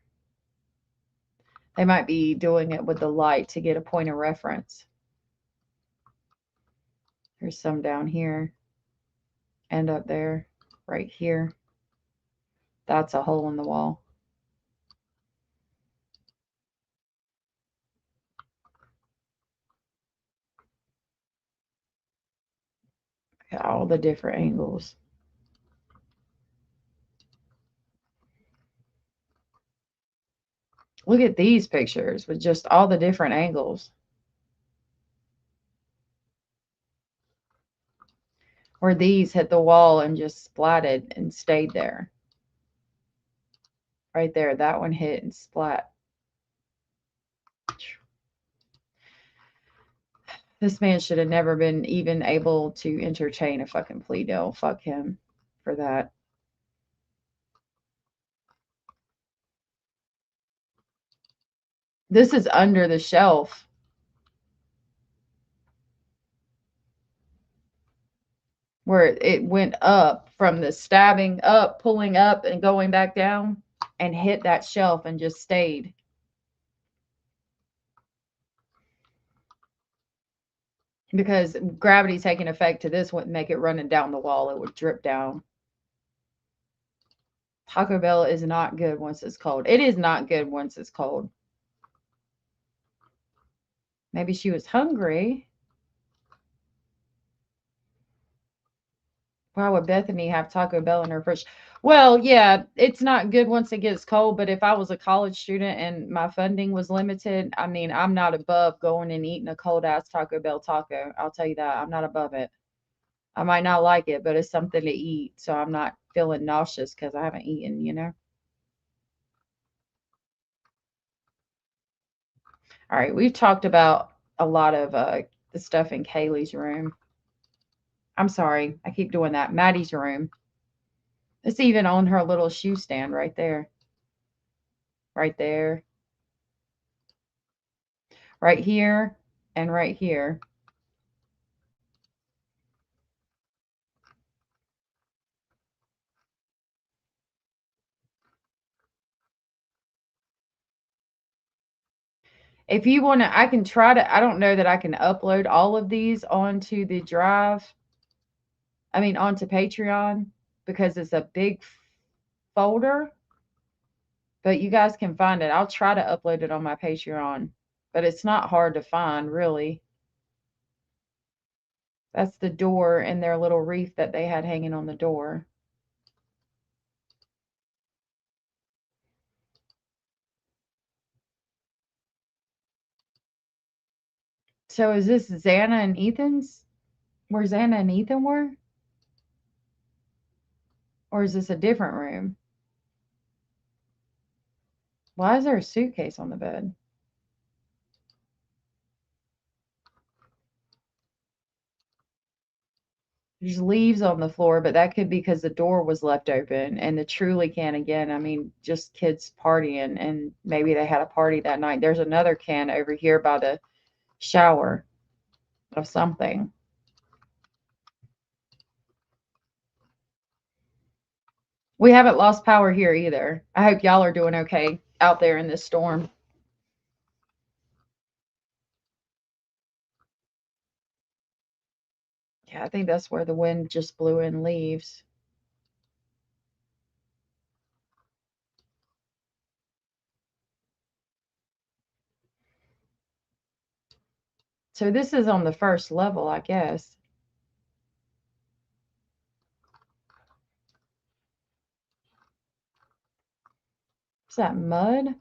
They might be doing it with the light to get a point of reference. There's some down here and up there, right here. That's a hole in the wall. Look at all the different angles. Look at these pictures with just all the different angles. Where these hit the wall and just splatted and stayed there. Right there, that one hit and splat. This man should have never been even able to entertain a fucking plea deal. Fuck him for that. This is under the shelf. Where it went up from the stabbing up, pulling up and going back down and hit that shelf and just stayed. Because gravity taking effect to this wouldn't make it running down the wall. It would drip down. Taco Bell is not good once it's cold. It is not good once it's cold. Maybe she was hungry. Why would Bethany have Taco Bell in her fridge? Well, yeah, it's not good once it gets cold, but if I was a college student and my funding was limited, I mean, I'm not above going and eating a cold-ass Taco Bell taco. I'll tell you that. I'm not above it. I might not like it, but it's something to eat, so I'm not feeling nauseous because I haven't eaten, you know? All right, we've talked about a lot of the stuff in Kaylee's room. I'm sorry, I keep doing that. Maddie's room. It's even on her little shoe stand right there. Right there. Right here and right here. If you want to, I can try to, I don't know that I can upload all of these onto the drive. I mean, onto Patreon because it's a big folder. But you guys can find it. I'll try to upload it on my Patreon. But it's not hard to find, really. That's the door and their little wreath that they had hanging on the door. So is this Xana and Ethan's? Where Xana and Ethan were? Or is this a different room? Why is there a suitcase on the bed? There's leaves on the floor, but that could be because the door was left open. And the Truly can again, I mean, just kids partying, and maybe they had a party that night. There's another can over here by the shower of something. We haven't lost power here either. I hope y'all are doing okay out there in this storm. Yeah, I think that's where the wind just blew in leaves. So this is on the first level, I guess. Is that mud?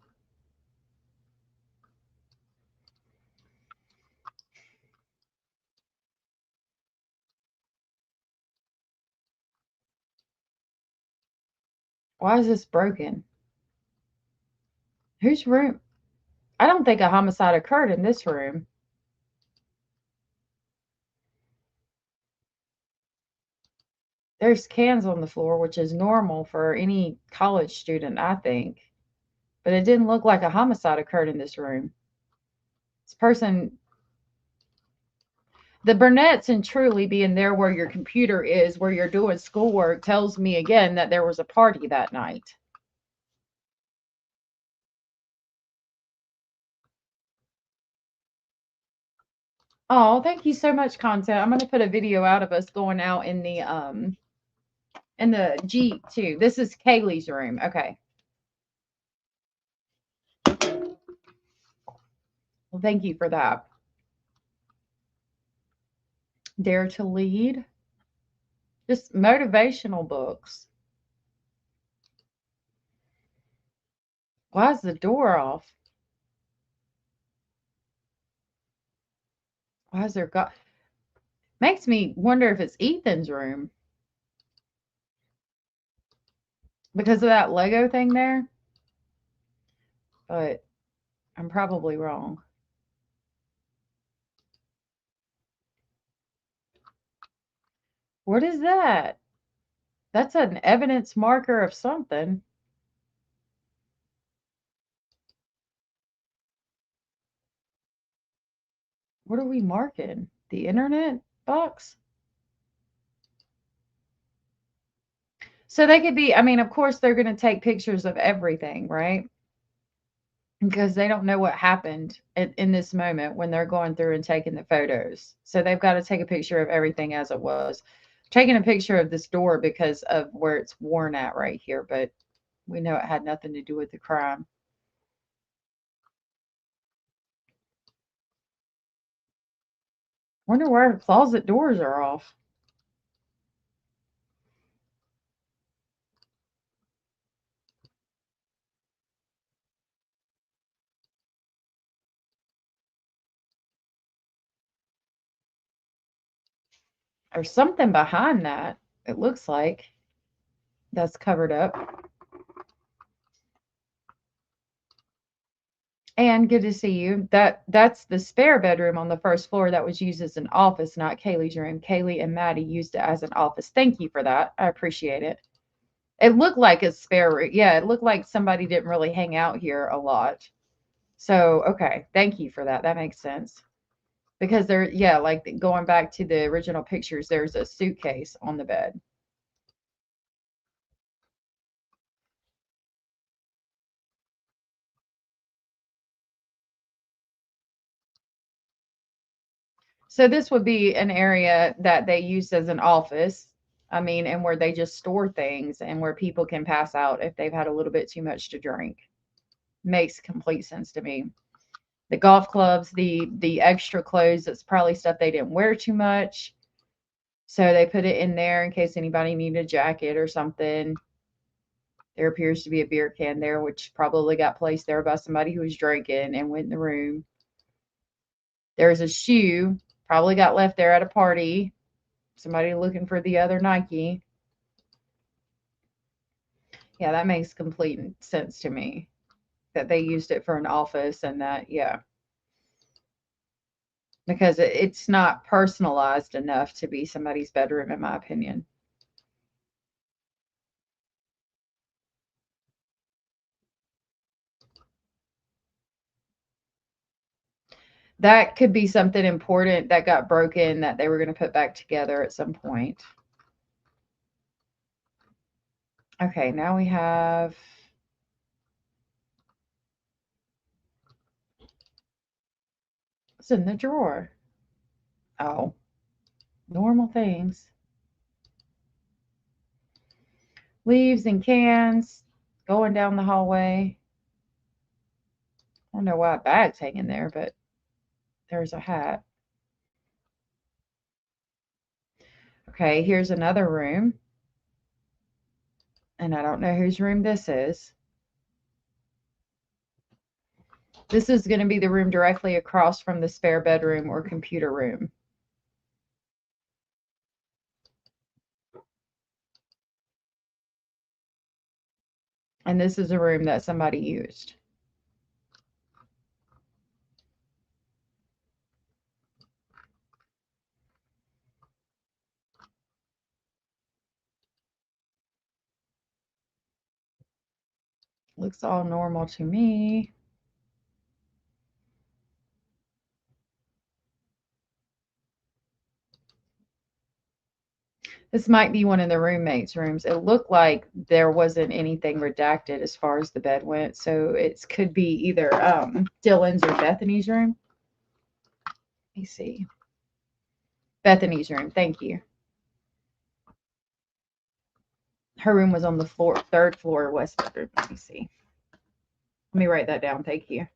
Why is this broken? Whose room? I don't think a homicide occurred in this room. There's cans on the floor, which is normal for any college student, I think. But it didn't look like a homicide occurred in this room. This person, the Burnett's and Truly being there where your computer is, where you're doing schoolwork, tells me again that there was a party that night. Oh, thank you so much, content. I'm going to put a video out of us going out in the Jeep too. This is Kaylee's room. Okay. Well, thank you for that. Dare to Lead. Just motivational books. Why is the door off? Why is there makes me wonder if it's Ethan's room. Because of that Lego thing there. But I'm probably wrong. What is that? That's an evidence marker of something. What are we marking? The internet box? So they could be, I mean, of course, they're going to take pictures of everything, right? Because they don't know what happened in this moment when they're going through and taking the photos. So they've got to take a picture of everything as it was. Taking a picture of this door because of where it's worn at right here, but we know it had nothing to do with the crime. Wonder why her closet doors are off. There's something behind that, it looks like, that's covered up. And good to see you. That's the spare bedroom on the first floor that was used as an office, not Kaylee's room. Kaylee and Maddie used it as an office. Thank you for that. I appreciate it. It looked like a spare room. Yeah, it looked like somebody didn't really hang out here a lot. So, okay. Thank you for that. That makes sense. Because there, yeah, like going back to the original pictures, there's a suitcase on the bed. So this would be an area that they use as an office. I mean, and where they just store things and where people can pass out if they've had a little bit too much to drink. Makes complete sense to me. The golf clubs, the extra clothes, that's probably stuff they didn't wear too much. So they put it in there in case anybody needed a jacket or something. There appears to be a beer can there, which probably got placed there by somebody who was drinking and went in the room. There's a shoe, probably got left there at a party. Somebody looking for the other Nike. Yeah, that makes complete sense to me. That they used it for an office and that, yeah. Because it's not personalized enough to be somebody's bedroom, in my opinion. That could be something important that got broken that they were going to put back together at some point. Okay, now we have... What's in the drawer? Oh, normal things. Leaves and cans going down the hallway. I don't know why a bag's hanging there, but there's a hat. Okay, here's another room. And I don't know whose room this is. This is going to be the room directly across from the spare bedroom or computer room. And this is a room that somebody used. Looks all normal to me. This might be one of the roommates' rooms. It looked like there wasn't anything redacted as far as the bed went, so it could be either Dylan's or Bethany's room. Let me see. Bethany's room. Thank you. Her room was on the floor, 3rd floor, west bedroom. Let me see. Let me write that down. Thank you.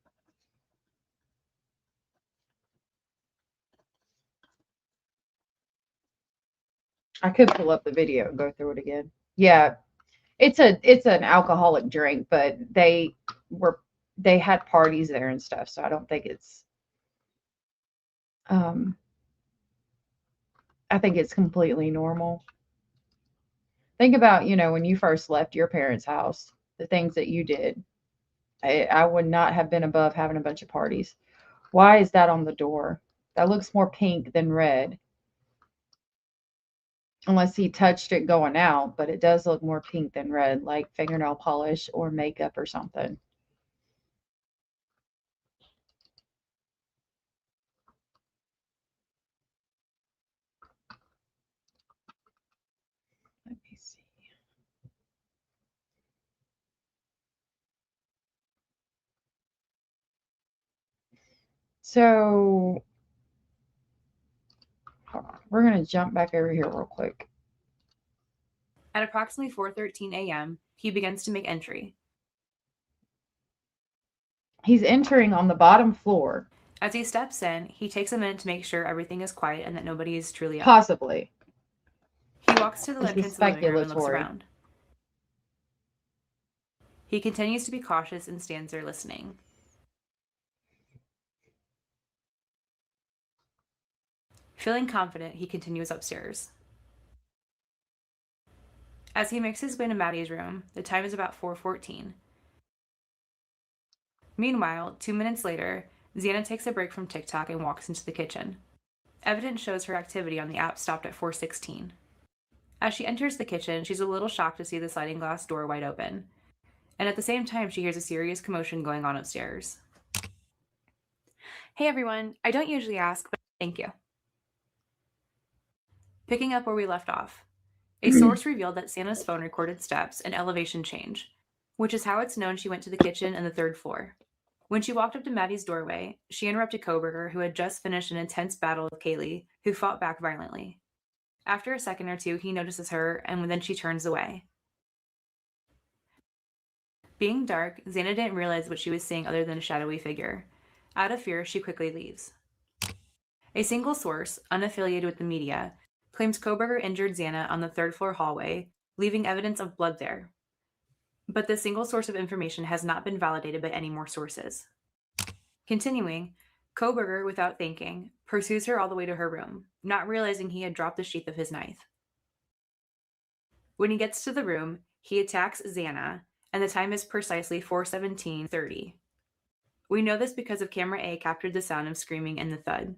I could pull up the video and go through it again. Yeah, it's an alcoholic drink, but they had parties there and stuff, so I don't think it's I think it's completely normal. Think about, when you first left your parents' house, the things that you did. I would not have been above having a bunch of parties. Why is that on the door? That looks more pink than red. Unless he touched it going out, but it does look more pink than red, like fingernail polish or makeup or something. Let me see. So, hold on. We're going to jump back over here real quick. At approximately 4:13 a.m., he begins to make entry. He's entering on the bottom floor. As he steps in, he takes a minute to make sure everything is quiet and that nobody is truly up. Possibly. He walks to the entrance of the living room and looks around. He continues to be cautious and stands there listening. Feeling confident, he continues upstairs. As he makes his way to Maddie's room, the time is about 4:14. Meanwhile, 2 minutes later, Xana takes a break from TikTok and walks into the kitchen. Evidence shows her activity on the app stopped at 4:16. As she enters the kitchen, she's a little shocked to see the sliding glass door wide open. And at the same time, she hears a serious commotion going on upstairs. Hey everyone, I don't usually ask, but thank you. Picking up where we left off, a source revealed that Xana's phone recorded steps and elevation change, which is how it's known she went to the kitchen and the 3rd floor. When she walked up to Maddie's doorway, she interrupted Koberger, who had just finished an intense battle with Kaylee, who fought back violently. After a second or two, he notices her, and then she turns away. Being dark, Xana didn't realize what she was seeing other than a shadowy figure. Out of fear, she quickly leaves. A single source, unaffiliated with the media, claims Koberger injured Xana on the 3rd floor hallway, leaving evidence of blood there. But this single source of information has not been validated by any more sources. Continuing, Koberger, without thinking, pursues her all the way to her room, not realizing he had dropped the sheath of his knife. When he gets to the room, he attacks Xana, and the time is precisely 4:17:30. We know this because of camera A captured the sound of screaming and the thud.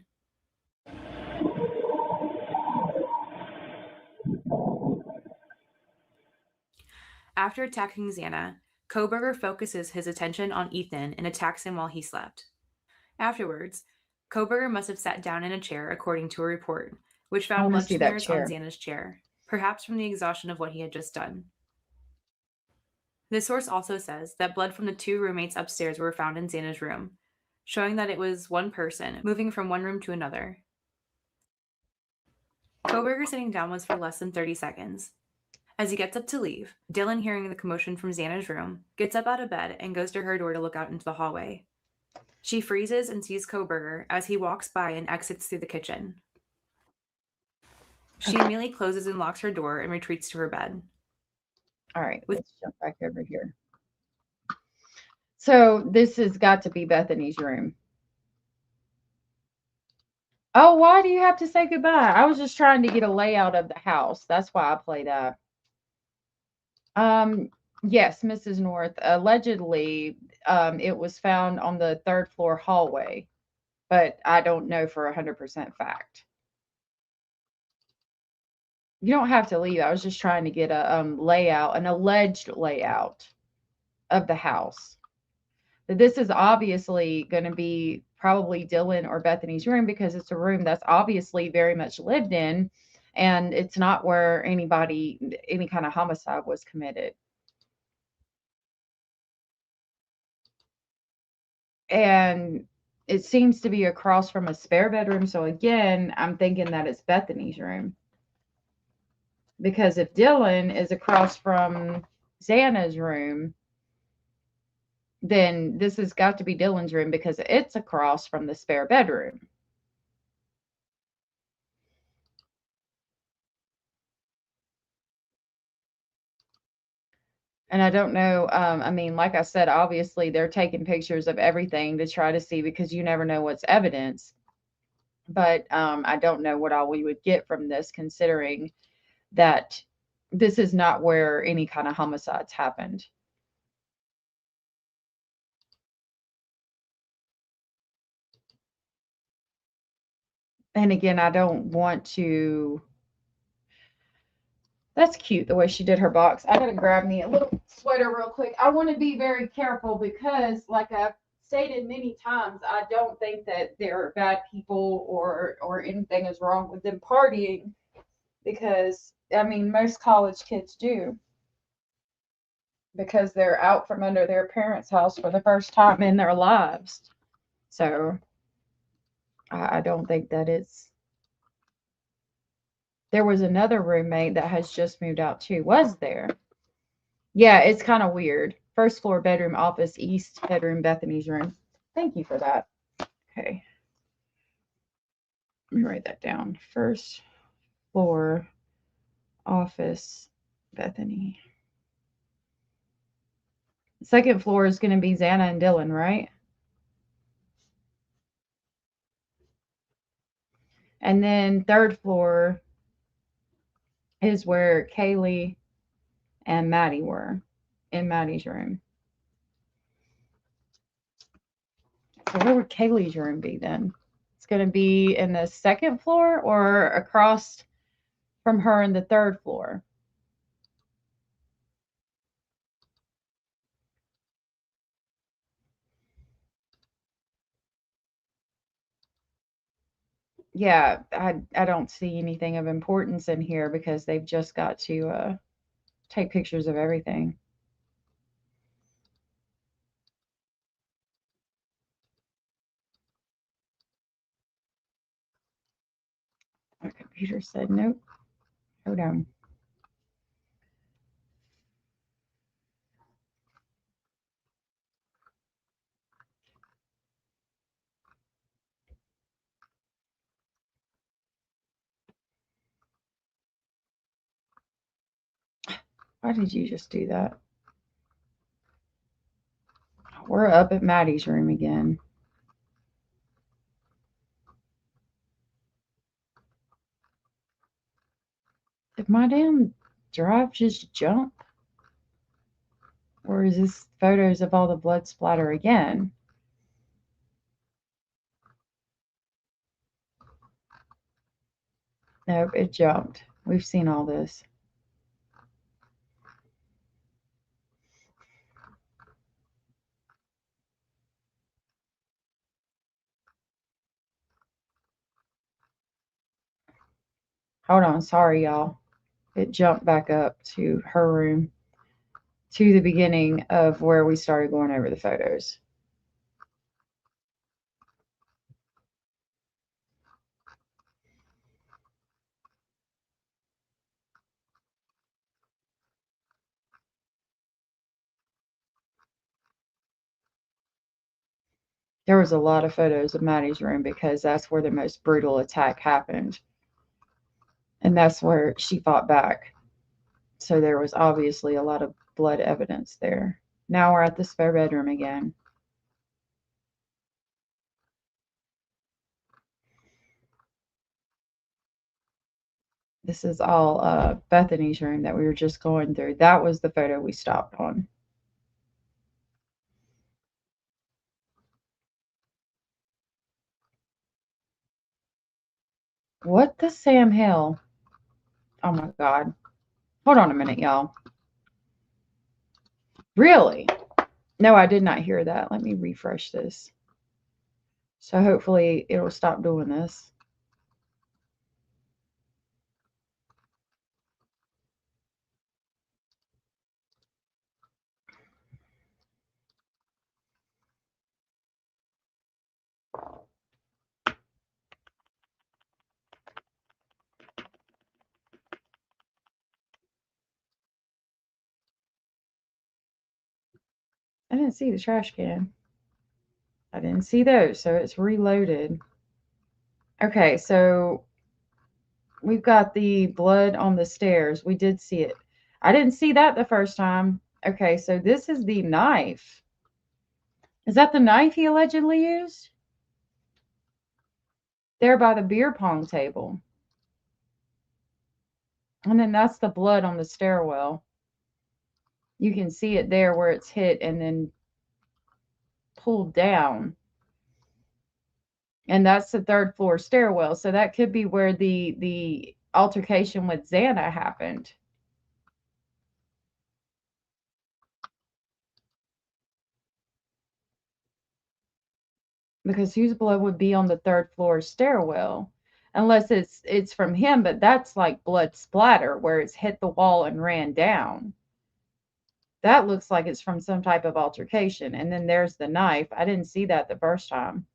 After attacking Xana, Koberger focuses his attention on Ethan and attacks him while he slept. Afterwards, Koberger must have sat down in a chair according to a report, which found blood smears on Xana's chair, perhaps from the exhaustion of what he had just done. This source also says that blood from the 2 roommates upstairs were found in Xana's room, showing that it was one person moving from one room to another. Koberger sitting down was for less than 30 seconds. As he gets up to leave, Dylan, hearing the commotion from Xana's room, gets up out of bed and goes to her door to look out into the hallway. She freezes and sees Koberger as he walks by and exits through the kitchen. She immediately closes and locks her door and retreats to her bed. All right, let's jump back over here. So this has got to be Bethany's room. Oh, why do you have to say goodbye? I was just trying to get a layout of the house. That's why I play that. Yes, Mrs. North. Allegedly, it was found on the third floor hallway, but I don't know for 100% fact. You don't have to leave. I was just trying to get a layout, an alleged layout of the house. But this is obviously going to be probably Dylan or Bethany's room because it's a room that's obviously very much lived in, and it's not where any kind of homicide was committed. And it seems to be across from a spare bedroom. So again, I'm thinking that it's Bethany's room. Because if Dylan is across from Xana's room, then this has got to be Dylan's room because it's across from the spare bedroom. And I don't know, I mean, like I said, obviously they're taking pictures of everything to try to see because you never know what's evidence. But I don't know what all we would get from this, considering that this is not where any kind of homicides happened. And again, I don't want to. That's cute the way she did her box. I gotta grab me a little sweater real quick. I want to be very careful because, like I've stated many times, I don't think that they're bad people or anything is wrong with them partying, because I mean most college kids do, because they're out from under their parents' house for the first time in their lives. So I don't think that it's. There was another roommate that has just moved out too. Was there? Yeah, it's kind of weird. First floor bedroom, office, east bedroom, Bethany's room. Thank you for that. Okay. Let me write that down. First floor, office, Bethany. Second floor is going to be Xana and Dylan, right? And then third floor is where Kaylee and Maddie were, in Maddie's room. So where would Kaylee's room be then? It's going to be in the second floor or across from her in the third floor? Yeah, I don't see anything of importance in here because they've just got to take pictures of everything. My computer said nope. Hold on. Why did you just do that? We're up at Maddie's room again. Did my damn drive just jump? Or is this photos of all the blood splatter again? Nope, it jumped. We've seen all this. Hold on, sorry y'all. It jumped back up to her room, to the beginning of where we started going over the photos. There was a lot of photos of Maddie's room because that's where the most brutal attack happened. And that's where she fought back. So there was obviously a lot of blood evidence there. Now we're at the spare bedroom again. This is all Bethany's room that we were just going through. That was the photo we stopped on. What the Sam Hill? Oh my God. Hold on a minute, y'all. Really? No, I did not hear that. Let me refresh this. So hopefully it will stop doing this. I didn't see the trash can. I didn't see those, so it's reloaded. Okay, so we've got the blood on the stairs. We did see it. I didn't see that the first time. Okay, so this is the knife. Is that the knife he allegedly used? There by the beer pong table. And then that's the blood on the stairwell. You can see it there where it's hit and then pulled down. And that's the third floor stairwell. So that could be where the altercation with Xana happened. Because whose blood would be on the third floor stairwell? Unless it's from him, but that's like blood splatter where it's hit the wall and ran down. That looks like it's from some type of altercation. And then there's the knife. I didn't see that the first time.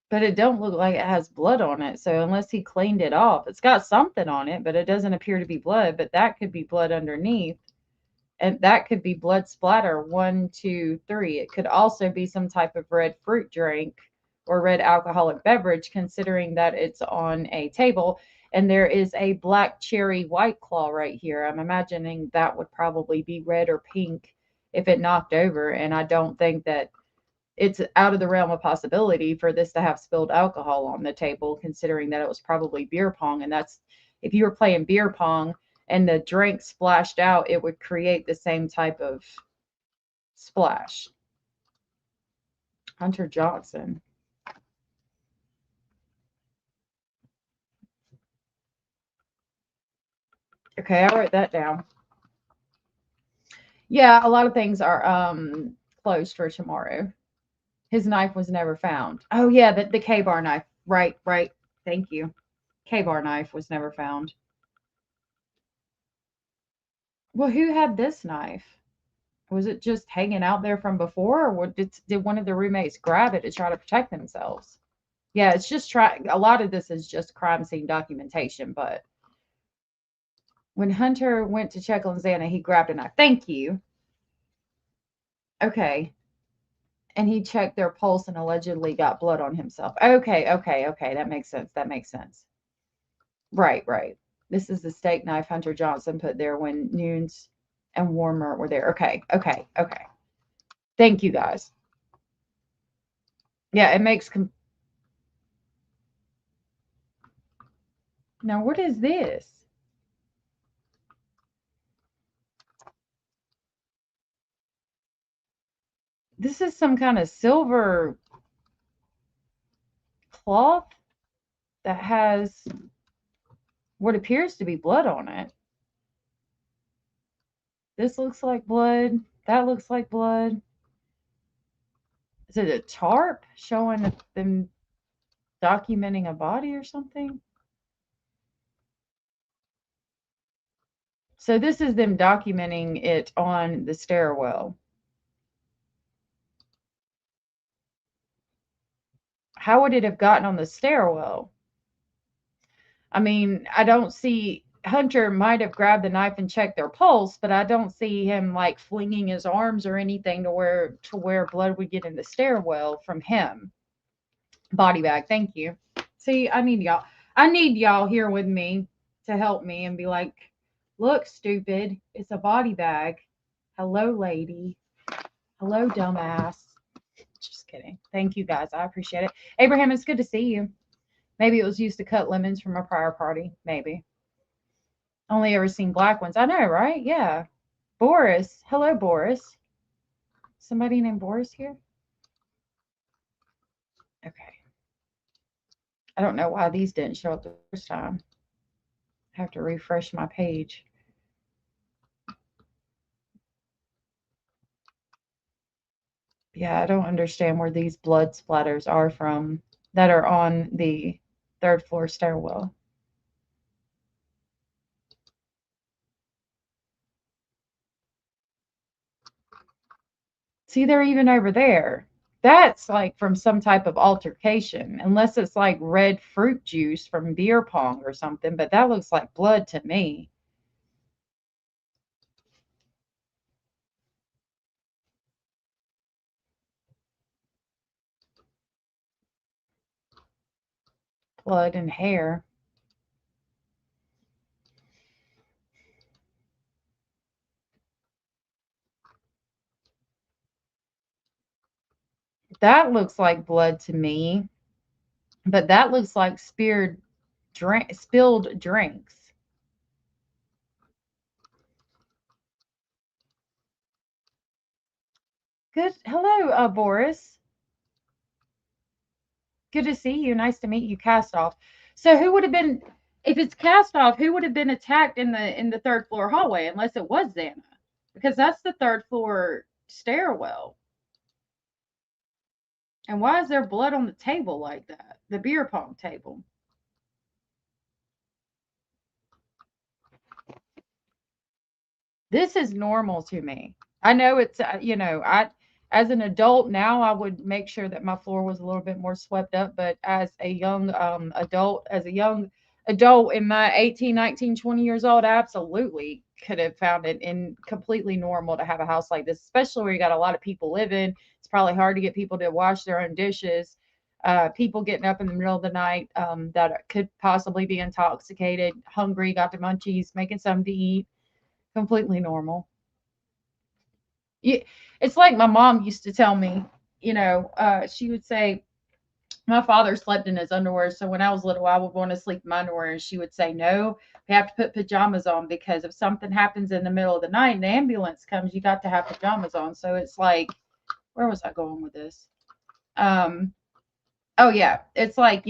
But it don't look like it has blood on it. So unless he cleaned it off, it's got something on it, but it doesn't appear to be blood. But that could be blood underneath. And that could be blood splatter 1, 2, 3. It could also be some type of red fruit drink or red alcoholic beverage, considering that it's on a table. And there is a black cherry White Claw right here. I'm imagining that would probably be red or pink if it knocked over. And I don't think that it's out of the realm of possibility for this to have spilled alcohol on the table, considering that it was probably beer pong. And that's, if you were playing beer pong and the drink splashed out, it would create the same type of splash. Hunter Johnson. Okay, I wrote that down. Yeah, a lot of things are closed for tomorrow. His knife was never found. Oh yeah, the K-bar knife. Right. Thank you. K-bar knife was never found. Well, who had this knife? Was it just hanging out there from before, or did one of the roommates grab it to try to protect themselves? Yeah, it's just a lot of this is just crime scene documentation, but when Hunter went to check on Xana, he grabbed a knife. Thank you. Okay. And he checked their pulse and allegedly got blood on himself. Okay. That makes sense. Right. This is the steak knife Hunter Johnson put there when Nunes and Warmer were there. Okay. Thank you, guys. Yeah, it makes... Now, what is this? This is some kind of silver cloth that has what appears to be blood on it. This looks like blood. That looks like blood. Is it a tarp showing them documenting a body or something? So this is them documenting it on the stairwell. How would it have gotten on the stairwell? I mean, I don't see... Hunter might have grabbed the knife and checked their pulse, but I don't see him like flinging his arms or anything to where blood would get in the stairwell from him. Body bag, thank you. See, I need y'all here with me to help me and be like, look, stupid, it's a body bag. Hello, lady. Hello, dumbass. Just kidding. Thank you, guys. I appreciate it. Abraham, it's good to see you. Maybe it was used to cut lemons from a prior party. Maybe. Only ever seen black ones. I know, right? Yeah. Boris. Hello, Boris. Somebody named Boris here? Okay. I don't know why these didn't show up the first time. I have to refresh my page. Yeah, I don't understand where these blood splatters are from that are on the 3rd floor stairwell. See, they're even over there. That's like from some type of altercation, unless it's like red fruit juice from beer pong or something, but that looks like blood to me. Blood and hair. That looks like blood to me, but that looks like spilled drinks. Good. Hello, Boris. Good to see you. Nice to meet you, Cast Off. So who would have been, if it's Cast Off, who would have been attacked in the 3rd floor hallway, unless it was Xana? Because that's the 3rd floor stairwell. And why is there blood on the table like that? The beer pong table. This is normal to me. I know it's, as an adult now, I would make sure that my floor was a little bit more swept up. But as a young adult in my 18, 19, 20 years old, I absolutely could have found it completely normal to have a house like this, especially where you got a lot of people living. It's probably hard to get people to wash their own dishes. People getting up in the middle of the night that could possibly be intoxicated, hungry, got the munchies, making something to eat. Completely normal. It's like my mom used to tell me, she would say, my father slept in his underwear. So when I was little, I would want to sleep in my underwear. And she would say, no, we have to put pajamas on because if something happens in the middle of the night and the ambulance comes, you got to have pajamas on. So it's like, where was I going with this? Oh, yeah. It's like,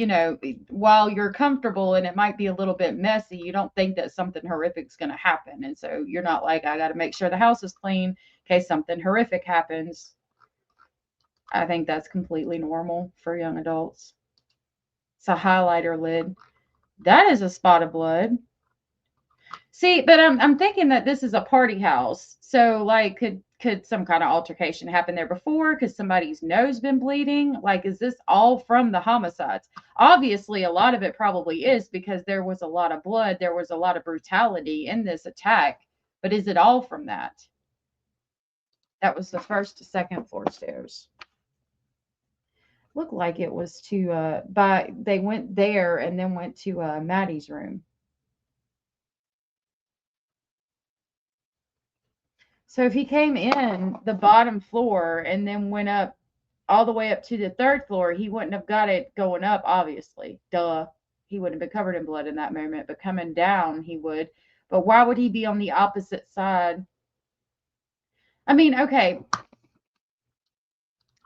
while you're comfortable and it might be a little bit messy, you don't think that something horrific is going to happen. And so you're not like, I got to make sure the house is clean in case something horrific happens. I think that's completely normal for young adults. It's a highlighter lid. That is a spot of blood. See, but I'm thinking that this is a party house. So like could some kind of altercation happen there before? Because somebody's nose been bleeding? Like, is this all from the homicides? Obviously, a lot of it probably is because there was a lot of blood. There was a lot of brutality in this attack. But is it all from that? That was the 1st to 2nd floor stairs. Looked like it was to they went there and then went to Maddie's room. So if he came in the bottom floor and then went up all the way up to the 3rd floor, he wouldn't have got it going up, obviously. Duh. He wouldn't have been covered in blood in that moment, but coming down, he would. But why would he be on the opposite side? I mean, okay.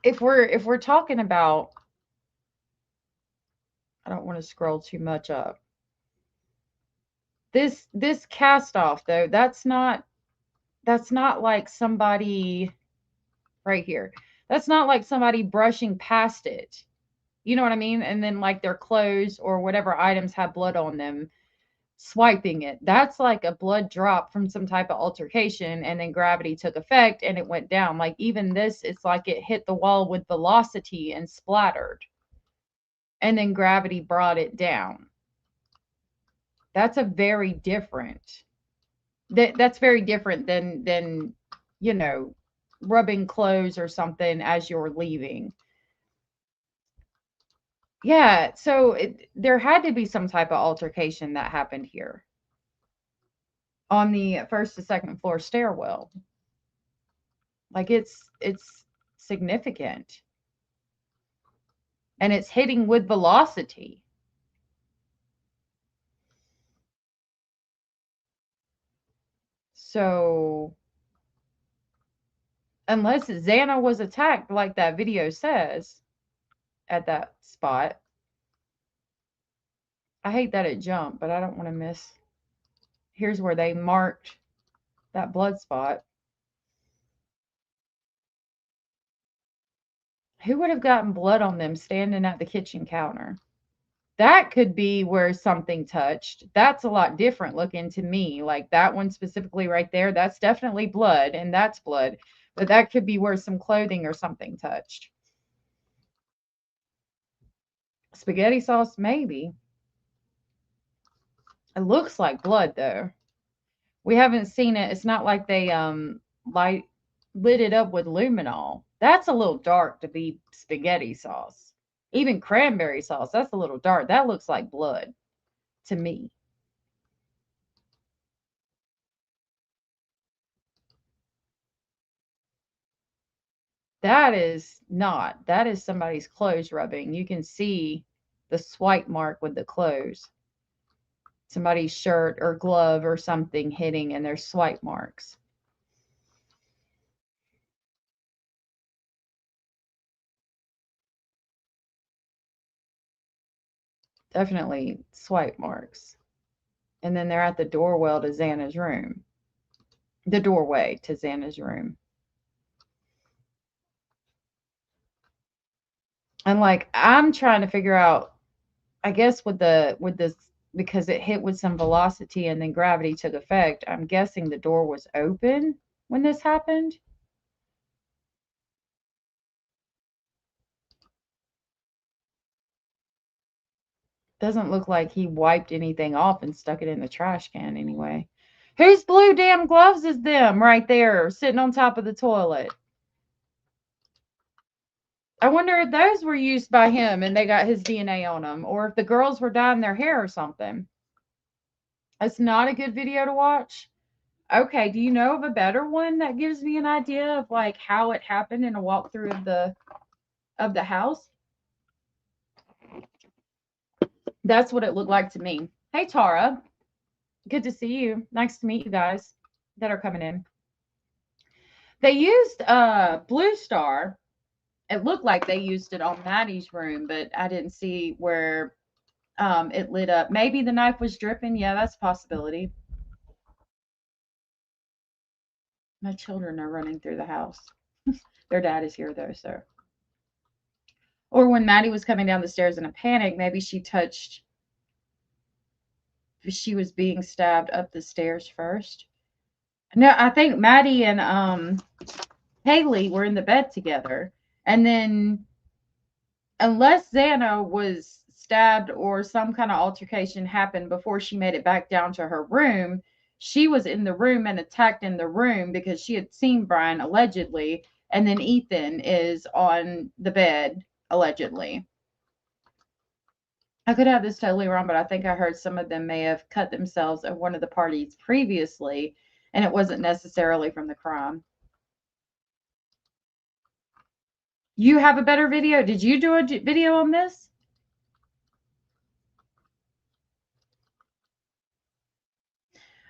If we're talking about, I don't want to scroll too much up. This cast off though, that's not like somebody right here. That's not like somebody brushing past it. You know what I mean? And then like their clothes or whatever items have blood on them, swiping it. That's like a blood drop from some type of altercation and then gravity took effect and it went down. Like even this, it's like it hit the wall with velocity and splattered. And then gravity brought it down. That's a very different. That's very different than rubbing clothes or something as you're leaving. Yeah, so there had to be some type of altercation that happened here on the 1st to 2nd floor stairwell. Like it's significant. And it's hitting with velocity. So unless Xana was attacked like that video says at that spot. I hate that it jumped, but I don't want to miss. Here's where they marked that blood spot. Who would have gotten blood on them standing at the kitchen counter? That could be where something touched. That's a lot different looking to me. Like that one specifically right there, that's definitely blood, and that's blood. But that could be where some clothing or something touched. Spaghetti sauce, maybe. It looks like blood, though. We haven't seen it. It's not like they lit it up with luminol. That's a little dark to be spaghetti sauce. Even cranberry sauce, that's a little dark. That looks like blood to me. That is not. That is somebody's clothes rubbing. You can see the swipe mark with the clothes. Somebody's shirt or glove or something hitting, and there's swipe marks. Definitely swipe marks. And then they're at the doorway to Xana's room. The doorway to Xana's room. And like, I'm trying to figure out, I guess with this, because it hit with some velocity and then gravity took effect, I'm guessing the door was open when this happened. Doesn't look like he wiped anything off and stuck it in the trash can anyway. Whose blue damn gloves is them right there sitting on top of the toilet? I wonder if those were used by him and they got his DNA on them, or if the girls were dyeing their hair or something. It's not a good video to watch. Okay, do you know of a better one that gives me an idea of like how it happened in a walkthrough of the house? That's what it looked like to me. Hey, Tara. Good to see you. Nice to meet you guys that are coming in. They used Blue Star. It looked like they used it on Maddie's room, but I didn't see where it lit up. Maybe the knife was dripping. Yeah, that's a possibility. My children are running through the house. Their dad is here, though, so. Or when Maddie was coming down the stairs in a panic, maybe she was being stabbed up the stairs first. No, I think Maddie and Kaylee were in the bed together. And then, unless Xana was stabbed or some kind of altercation happened before she made it back down to her room, she was in the room and attacked in the room because she had seen Brian, allegedly. And then Ethan is on the bed, allegedly. I could have this totally wrong, but I think I heard some of them may have cut themselves at one of the parties previously, and it wasn't necessarily from the crime. You have a better video? Did you do a video on this?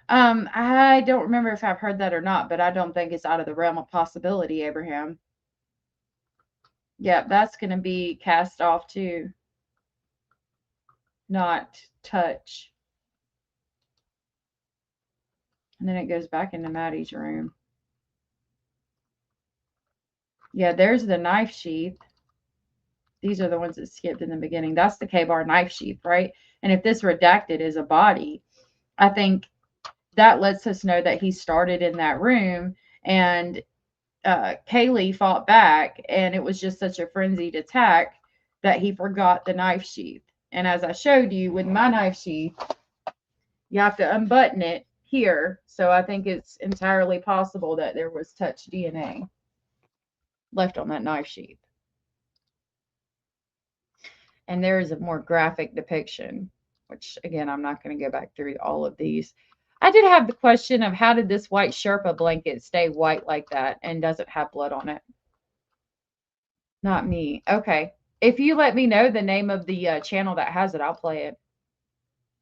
I don't remember if I've heard that or not, but I don't think it's out of the realm of possibility, Abraham. Yeah, that's going to be cast off too. Not touch. And then it goes back into Maddie's room. Yeah, there's the knife sheath. These are the ones that skipped in the beginning. That's the K-bar knife sheath, right? And if this redacted is a body, I think that lets us know that he started in that room and Kaylee fought back, and it was just such a frenzied attack that he forgot the knife sheath. And as I showed you with my knife sheath, you have to unbutton it here. So I think it's entirely possible that there was touch DNA left on that knife sheath. And there is a more graphic depiction, which again, I'm not going to go back through all of these. I did have the question of how did this white Sherpa blanket stay white like that and doesn't have blood on it? Not me. Okay. If you let me know the name of the channel that has it, I'll play it.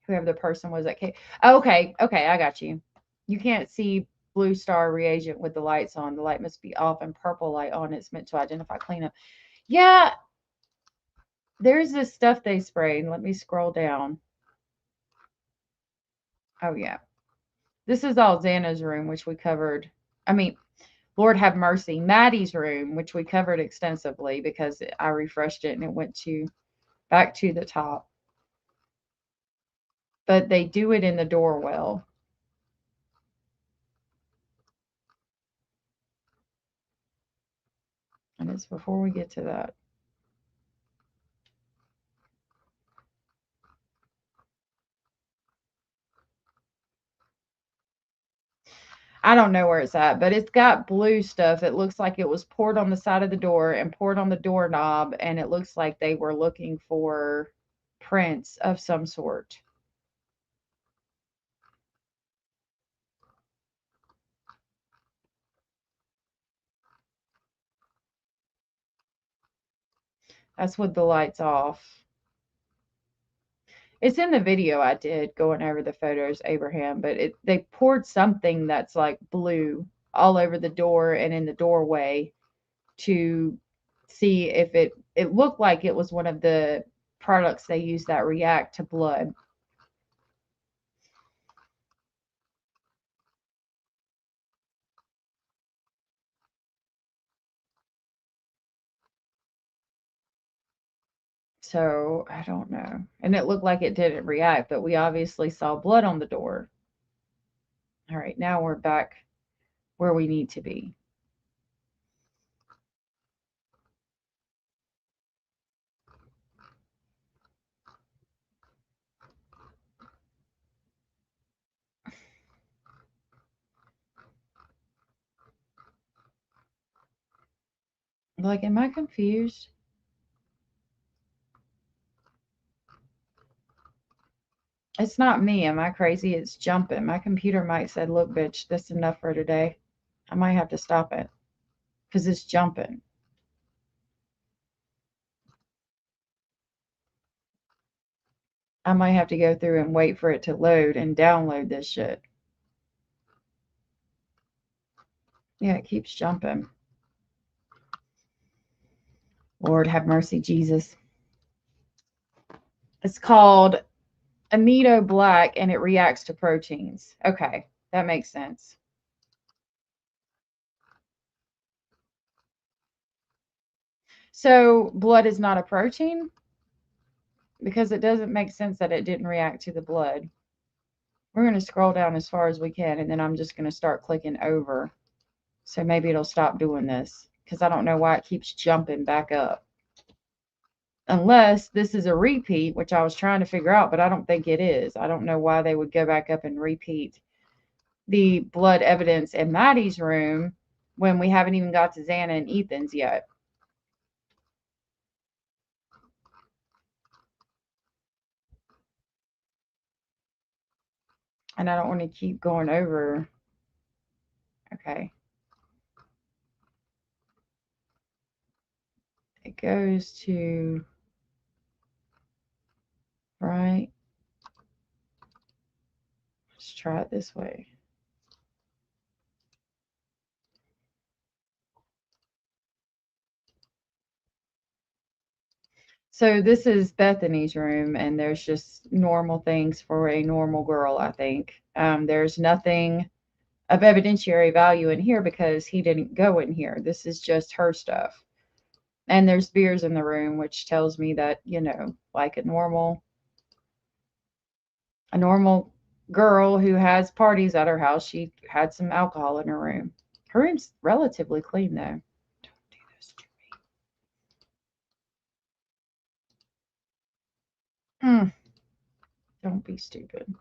Whoever the person was that came. Okay. Okay. I got you. You can't see blue star reagent with the lights on. The light must be off and purple light on. It's meant to identify cleanup. Yeah, there's this stuff they sprayed. Let me scroll down. Oh, yeah. This is all Xana's room, which we covered. I mean, Lord have mercy. Maddie's room, which we covered extensively because I refreshed it and it went back to the top. But they do it in the door well. And it's before we get to that. I don't know where it's at, but it's got blue stuff. It looks like it was poured on the side of the door and poured on the doorknob, and it looks like they were looking for prints of some sort. That's with the lights off. It's in the video I did going over the photos, Abraham, but they poured something that's like blue all over the door and in the doorway to see if it looked like it was one of the products they use that react to blood. So I don't know. And it looked like it didn't react, but we obviously saw blood on the door. All right, now we're back where we need to be. Like, am I confused? It's not me. Am I crazy? It's jumping. My computer might said, look, bitch, that's enough for today. I might have to stop it because it's jumping. I might have to go through and wait for it to load and download this shit. Yeah, it keeps jumping. Lord have mercy, Jesus. It's called Amido Black, and it reacts to proteins. Okay, that makes sense. So blood is not a protein? Because it doesn't make sense that it didn't react to the blood. We're going to scroll down as far as we can, and then I'm just going to start clicking over. So maybe it'll stop doing this, because I don't know why it keeps jumping back up. Unless this is a repeat, which I was trying to figure out, but I don't think it is. I don't know why they would go back up and repeat the blood evidence in Maddie's room when we haven't even got to Xana and Ethan's yet. And I don't want to keep going over. Okay. It goes to right. Let's try it this way. So this is Bethany's room, and there's just normal things for a normal girl, I think. There's nothing of evidentiary value in here because he didn't go in here. This is just her stuff. And there's beers in the room, which tells me that, you know, like a normal girl who has parties at her house, she had some alcohol in her room. Her room's relatively clean, though. Don't do this to me. Don't be stupid.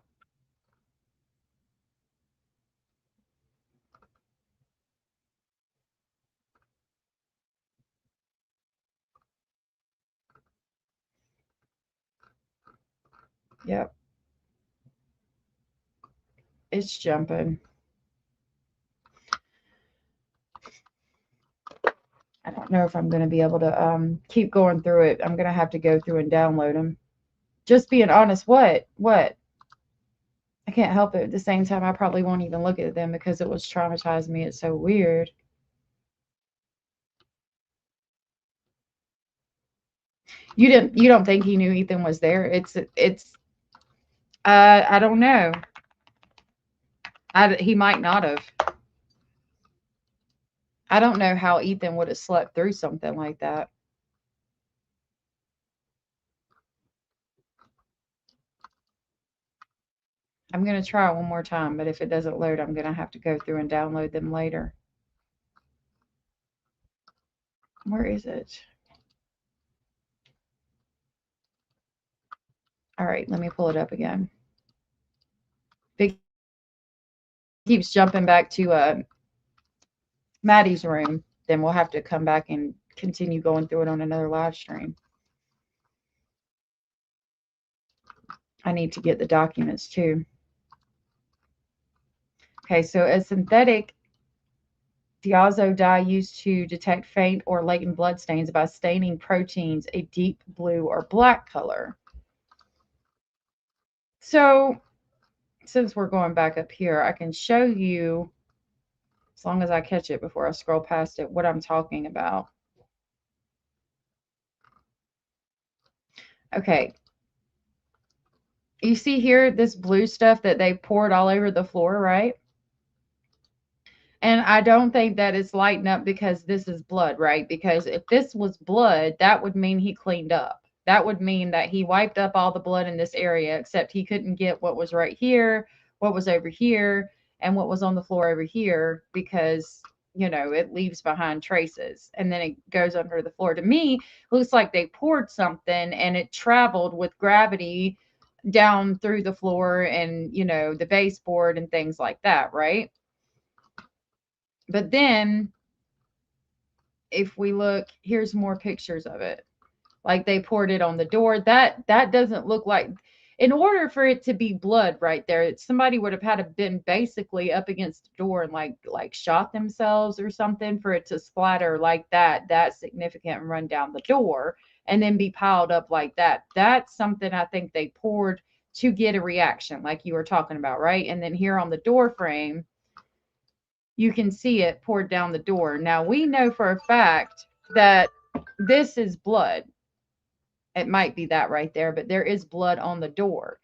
Yep. It's jumping. I don't know if I'm going to be able to keep going through it. I'm going to have to go through and download them. Just being honest. What? I can't help it. At the same time, I probably won't even look at them because it was traumatized me. It's so weird. You don't think he knew Ethan was there? I don't know. He might not have. I don't know how Ethan would have slept through something like that. I'm going to try one more time, but if it doesn't load, I'm going to have to go through and download them later. Where is it? All right, let me pull it up again. Big keeps jumping back to Maddie's room. Then we'll have to come back and continue going through it on another live stream. I need to get the documents too. Okay, so a synthetic diazo dye used to detect faint or latent blood stains by staining proteins a deep blue or black color. So since we're going back up here, I can show you, as long as I catch it before I scroll past it, what I'm talking about. Okay. You see here this blue stuff that they poured all over the floor, right? And I don't think that it's lighting up because this is blood, right? Because if this was blood, that would mean he cleaned up. That would mean that he wiped up all the blood in this area, except he couldn't get what was right here, what was over here, and what was on the floor over here because, you know, it leaves behind traces and then it goes under the floor. To me, it looks like they poured something and it traveled with gravity down through the floor and, you know, the baseboard and things like that, right? But then if we look, here's more pictures of it. Like they poured it on the door. That doesn't look like, in order for it to be blood right there, somebody would have had to been basically up against the door and like shot themselves or something for it to splatter like that significant and run down the door and then be piled up like that. That's something I think they poured to get a reaction like you were talking about, right? And then here on the door frame, you can see it poured down the door. Now we know for a fact that this is blood. It might be that right there, but there is blood on the door.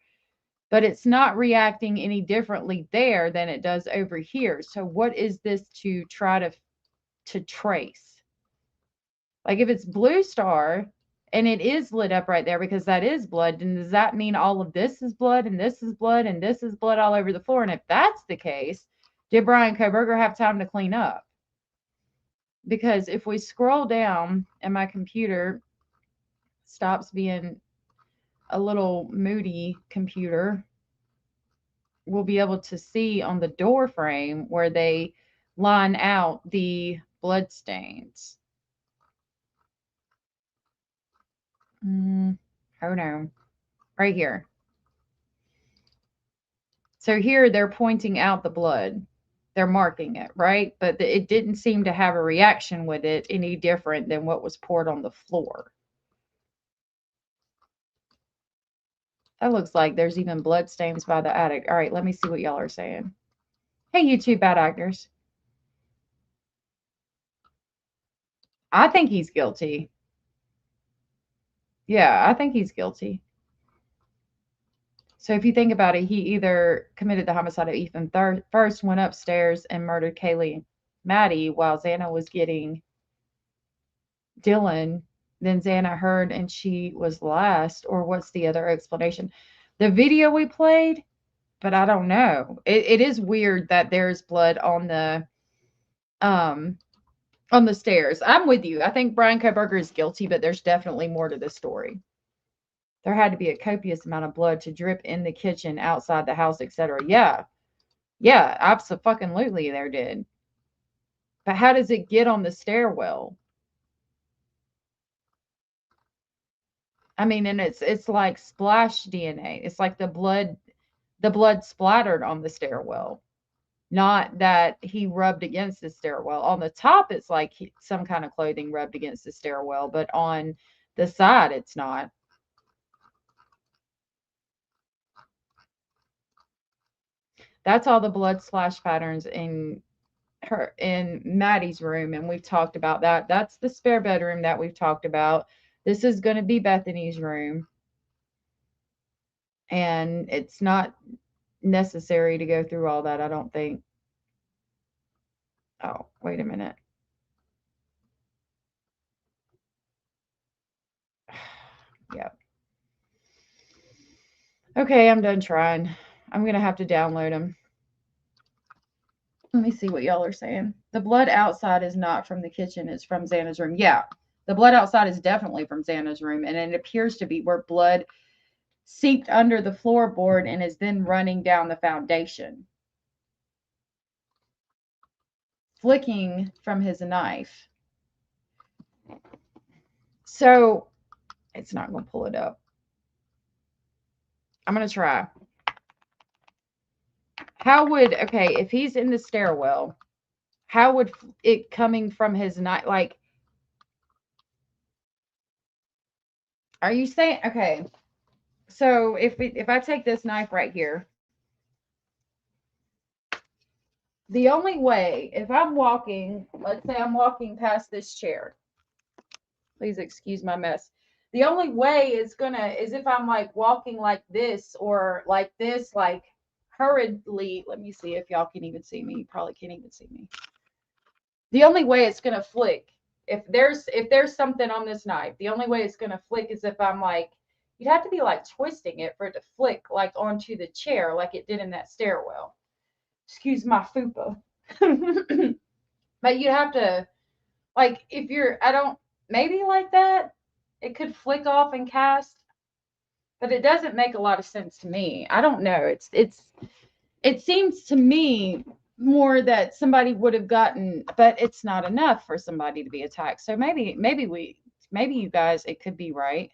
But it's not reacting any differently there than it does over here. So what is this to try to trace? Like if it's blue star and it is lit up right there because that is blood, then does that mean all of this is blood and this is blood and this is blood all over the floor? And if that's the case, did Brian Koberger have time to clean up? Because if we scroll down and my computer stops being a little moody computer, we'll be able to see on the door frame where they line out the blood stains. Hold on. Right here. So here they're pointing out the blood. They're marking it, right? But it didn't seem to have a reaction with it any different than what was poured on the floor. That looks like there's even blood stains by the attic. All right, let me see what y'all are saying. Hey, you two bad actors. I think he's guilty. Yeah, I think he's guilty. So if you think about it, he either committed the homicide of Ethan first, went upstairs and murdered Kaylee and Maddie while Xana was getting Dylan. Then Xana heard and she was last, or what's the other explanation? The video we played, but I don't know. It is weird that there's blood on the stairs. I'm with you. I think Brian Koberger is guilty, but there's definitely more to this story. There had to be a copious amount of blood to drip in the kitchen, outside the house, etc. Yeah, absolutely there did. But how does it get on the stairwell? I mean, and it's like splash DNA. It's like the blood splattered on the stairwell, not that he rubbed against the stairwell. On the top, it's like some kind of clothing rubbed against the stairwell, but on the side, it's not. That's all the blood splash patterns in Maddie's room, and we've talked about that. That's the spare bedroom that we've talked about. This is going to be Bethany's room, and it's not necessary to go through all that, I don't think. Oh, wait a minute. Yep. Okay, I'm done trying. I'm going to have to download them. Let me see what y'all are saying. The blood outside is not from the kitchen. It's from Xana's room. Yeah, the blood outside is definitely from Xana's room, and it appears to be where blood seeped under the floorboard and is then running down the foundation, flicking from his knife. So it's not going to pull it up. I'm going to try. How would, okay, if he's in the stairwell, how would it coming from his knife, like, are you saying, okay, so if I take this knife right here, the only way, if I'm walking, let's say I'm walking past this chair, please excuse my mess. The only way is if I'm like walking like this or like this, like hurriedly. Let me see if y'all can even see me. You probably can't even see me. The only way it's going to flick, if there's something on this knife, the only way it's going to flick is if I'm like, you'd have to be like twisting it for it to flick like onto the chair like it did in that stairwell. Excuse my fupa. But you'd have to, like, if you're, maybe like that, it could flick off and cast, but it doesn't make a lot of sense to me. I don't know. It seems to me more that somebody would have gotten, but it's not enough for somebody to be attacked. So maybe you guys, it could be right.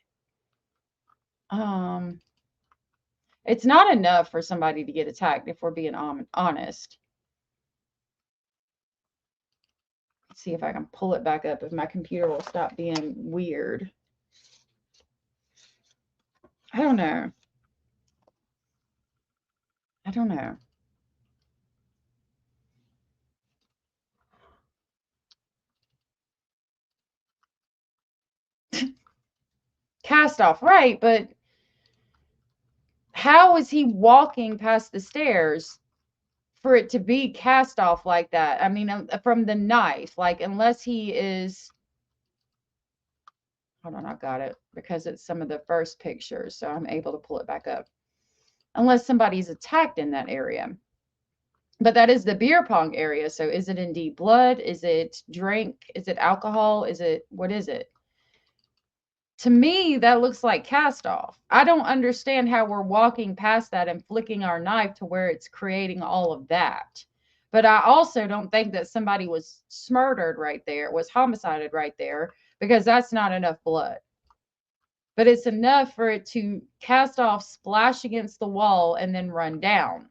It's not enough for somebody to get attacked if we're being honest. Let's see if I can pull it back up if my computer will stop being weird. I don't know. Cast off, right, but how is he walking past the stairs for it to be cast off like that? I mean, from the knife, like, unless he is, hold on, I've got it because it's some of the first pictures, so I'm able to pull it back up. Unless somebody's attacked in that area. But that is the beer pong area, so is it indeed blood? Is it drink? Is it alcohol? What is it? To me, that looks like cast off. I don't understand how we're walking past that and flicking our knife to where it's creating all of that. But I also don't think that somebody was murdered right there, was homicided right there, because that's not enough blood. But it's enough for it to cast off, splash against the wall, and then run down.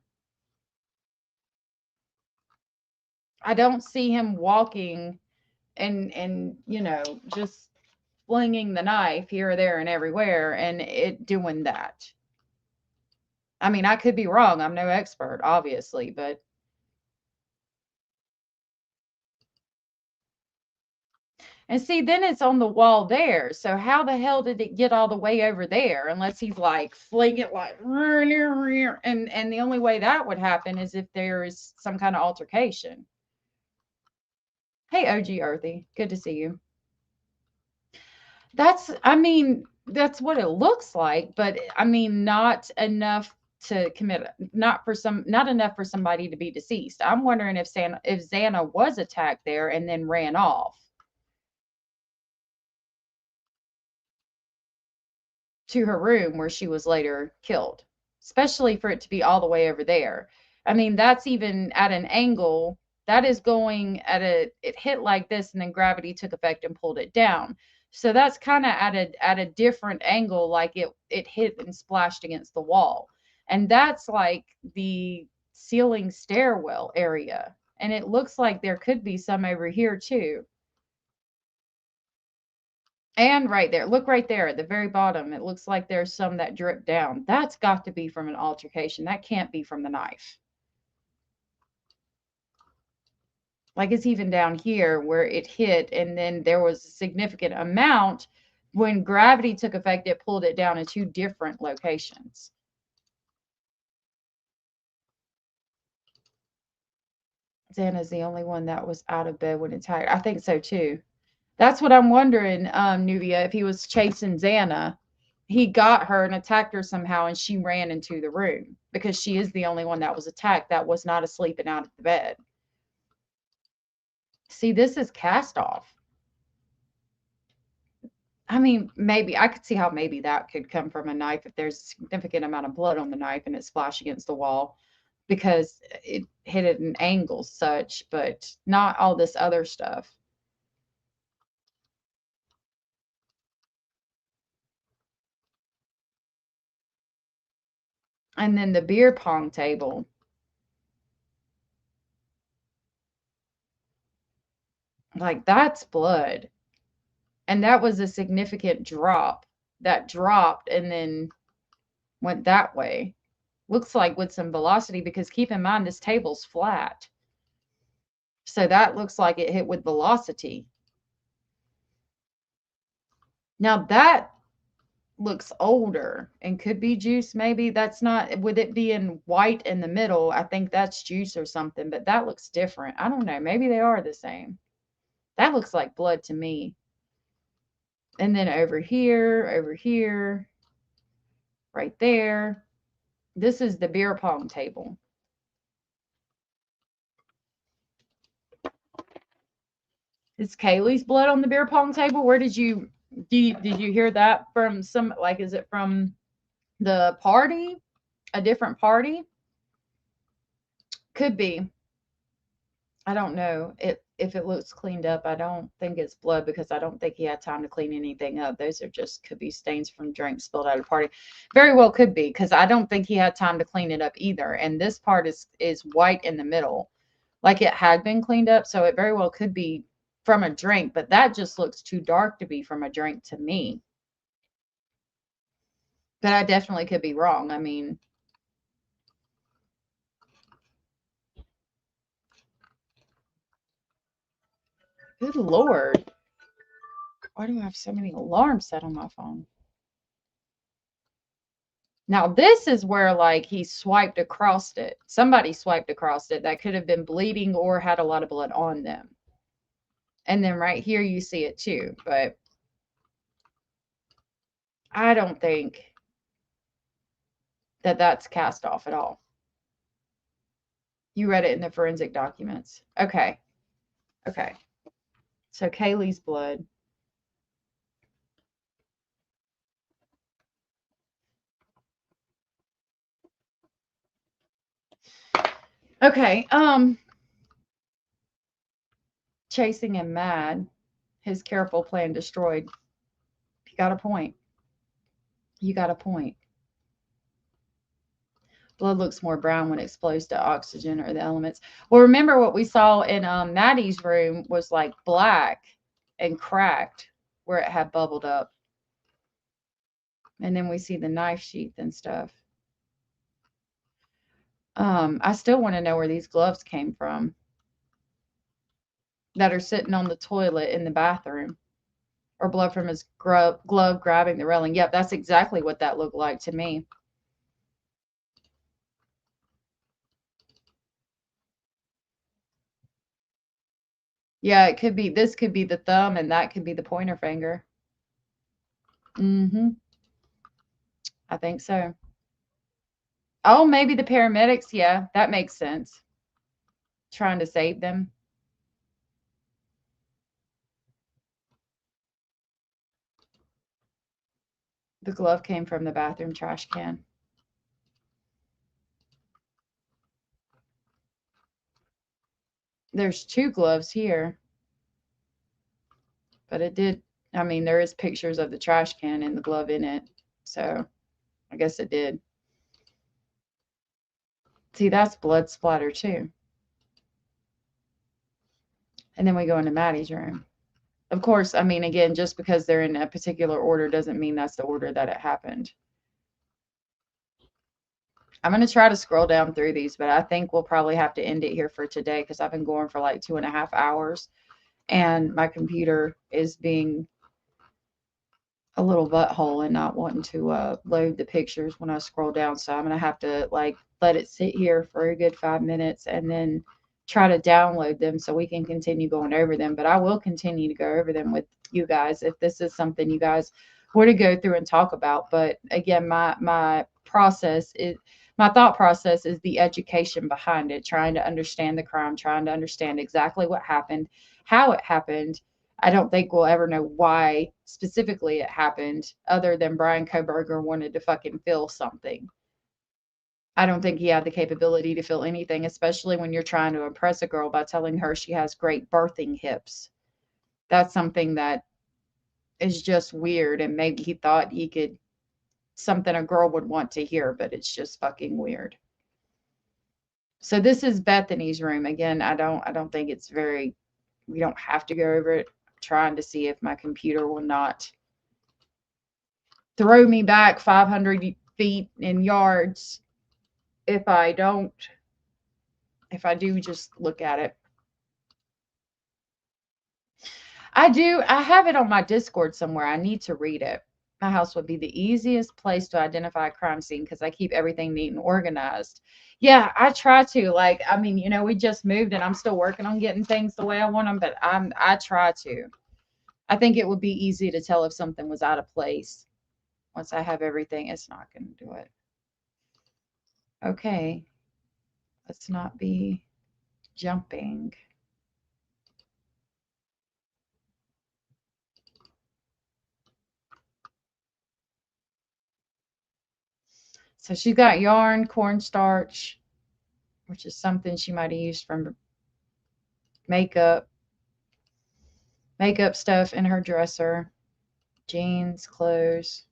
I don't see him walking and just flinging the knife here, there, and everywhere, and it doing that. I mean, I could be wrong. I'm no expert, obviously, but and see, then it's on the wall there. So how the hell did it get all the way over there? Unless he's like fling it like, and the only way that would happen is if there is some kind of altercation. Hey, OG Earthy, good to see you. That's what it looks like, but I mean, not enough to commit, not enough for somebody to be deceased. I'm wondering if Xana was attacked there and then ran off to her room where she was later killed, especially for it to be all the way over there. I mean, that's even at an angle that is going at it hit like this, and then gravity took effect and pulled it down. So that's kind of at a different angle, like it hit and splashed against the wall. And that's like the ceiling stairwell area. And it looks like there could be some over here too. And right there, look right there at the very bottom. It looks like there's some that drip down. That's got to be from an altercation. That can't be from the knife. Like it's even down here where it hit, and then there was a significant amount. When gravity took effect, it pulled it down in 2 different locations. Xana's the only one that was out of bed when attacked. I think so too. That's what I'm wondering, Nubia, if he was chasing Xana. He got her and attacked her somehow, and she ran into the room because she is the only one that was attacked that was not asleep and out of the bed. See, this is cast off. I mean, maybe I could see how maybe that could come from a knife if there's a significant amount of blood on the knife and it splashed against the wall because it hit at an angle such, but not all this other stuff. And then the beer pong table. Like that's blood. And that was a significant drop. That dropped and then went that way. Looks like with some velocity because keep in mind this table's flat. So that looks like it hit with velocity. Now that looks older and could be juice maybe. That's not, with it being white in the middle, I think that's juice or something, but that looks different. I don't know. Maybe they are the same. That looks like blood to me. And then over here, right there. This is the beer pong table. Is Kaylee's blood on the beer pong table? Where did you hear that from? Some, like, is it from the party? A different party? Could be. I don't know if it looks cleaned up. I don't think it's blood because I don't think he had time to clean anything up. Those are just could be stains from drink spilled at a party. Very well could be because I don't think he had time to clean it up either. And this part is white in the middle, like it had been cleaned up. So it very well could be from a drink, but that just looks too dark to be from a drink to me. But I definitely could be wrong. I mean, good Lord. Why do I have so many alarms set on my phone? Now, this is where, like, he swiped across it. Somebody swiped across it that could have been bleeding or had a lot of blood on them. And then right here, you see it too. But I don't think that that's cast off at all. You read it in the forensic documents. Okay. Okay. So Kaylee's blood. Okay. Chasing him mad. His careful plan destroyed. You got a point. You got a point. Blood looks more brown when exposed to oxygen or the elements. Well, remember what we saw in Maddie's room was like black and cracked where it had bubbled up. And then we see the knife sheath and stuff. I still want to know where these gloves came from that are sitting on the toilet in the bathroom, or blood from his glove grabbing the railing. Yep, that's exactly what that looked like to me. Yeah, it could be, this could be the thumb and that could be the pointer finger. Mm-hmm. I think so. Oh, maybe the paramedics. Yeah, that makes sense. Trying to save them. The glove came from the bathroom trash can. There's 2 gloves here. But it did, I mean, there is pictures of the trash can and the glove in it. So I guess it did. See, that's blood splatter too. And then we go into Maddie's room. Of course, I mean, again, just because they're in a particular order doesn't mean that's the order that it happened. I'm going to try to scroll down through these, but I think we'll probably have to end it here for today because I've been going for like 2.5 hours and my computer is being a little butthole and not wanting to load the pictures when I scroll down. So I'm going to have to like let it sit here for a good 5 minutes and then try to download them so we can continue going over them. But I will continue to go over them with you guys if this is something you guys were to go through and talk about. But again, my thought process is the education behind it, trying to understand the crime, trying to understand exactly what happened, how it happened. I don't think we'll ever know why specifically it happened other than Brian Koberger wanted to fucking feel something. I don't think he had the capability to feel anything, especially when you're trying to impress a girl by telling her she has great birthing hips. That's something that is just weird, and maybe he thought he could, something a girl would want to hear, but it's just fucking weird. So this is Bethany's room. Again, I don't think it's very, we don't have to go over it. I'm trying to see if my computer will not throw me back 500 feet in yards if I do just look at it. I have it on my Discord somewhere. I need to read it. My house would be the easiest place to identify a crime scene because I keep everything neat and organized. Yeah, I try to. Like, I mean, you know, we just moved and I'm still working on getting things the way I want them, but I try to. I think it would be easy to tell if something was out of place. Once I have everything, it's not going to do it. Okay. Let's not be jumping. So she's got yarn, cornstarch, which is something she might have used from makeup stuff in her dresser, jeans, clothes.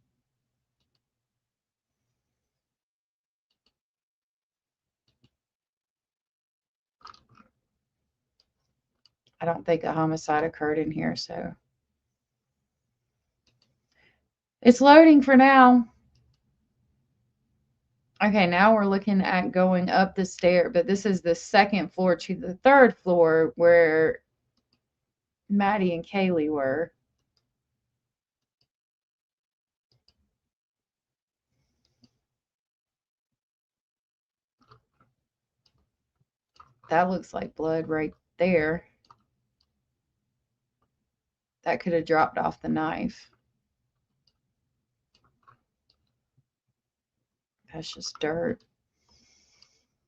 I don't think a homicide occurred in here, so it's loading for now. Okay, now we're looking at going up the stair, but this is the second floor to the third floor where Maddie and Kaylee were. That looks like blood right there. That could have dropped off the knife. That's just dirt.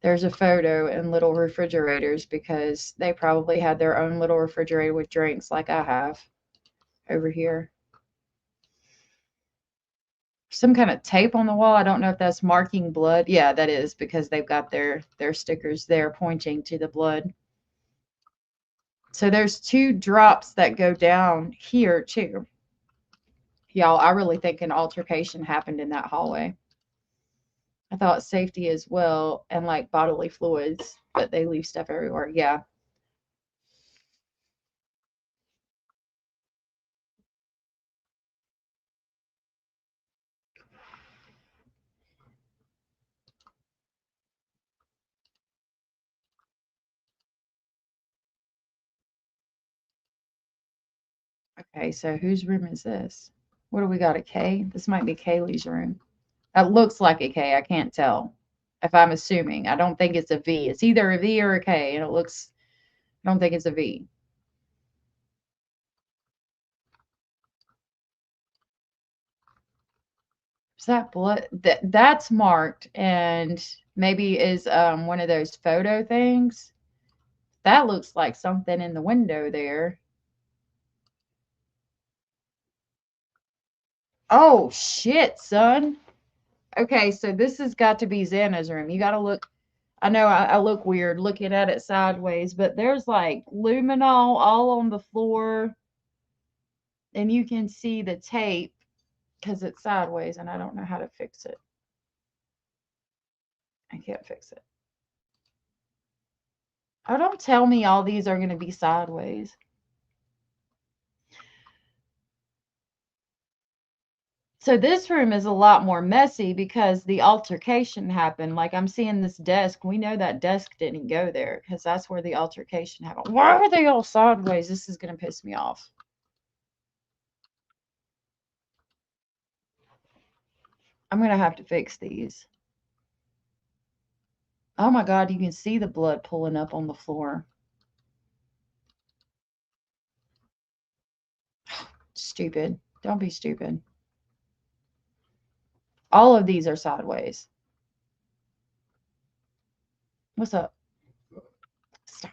There's a photo in little refrigerators because they probably had their own little refrigerator with drinks like I have over here. Some kind of tape on the wall. I don't know if that's marking blood. Yeah, that is because they've got their stickers there pointing to the blood. So there's 2 drops that go down here too. Y'all, I really think an altercation happened in that hallway. I thought safety as well and like bodily fluids, but they leave stuff everywhere. Yeah. Okay, so whose room is this? What do we got, a K? This might be Kaylee's room. That looks like a K. I can't tell if I'm assuming. I don't think it's a V. It's either a V or a K, and it looks, I don't think it's a V. Is that blood? That's marked and maybe is one of those photo things. That looks like something in the window there. Oh, shit, son. Okay, so this has got to be Xana's room. You got to look. I know I look weird looking at it sideways, but there's like luminol all on the floor. And you can see the tape because it's sideways and I don't know how to fix it. I can't fix it. Oh, don't tell me all these are going to be sideways. So this room is a lot more messy because the altercation happened. Like I'm seeing this desk. We know that desk didn't go there because that's where the altercation happened. Why are they all sideways? This is going to piss me off. I'm going to have to fix these. Oh my God, you can see the blood pulling up on the floor. Stupid. Don't be stupid. All of these are sideways. What's up? Stop.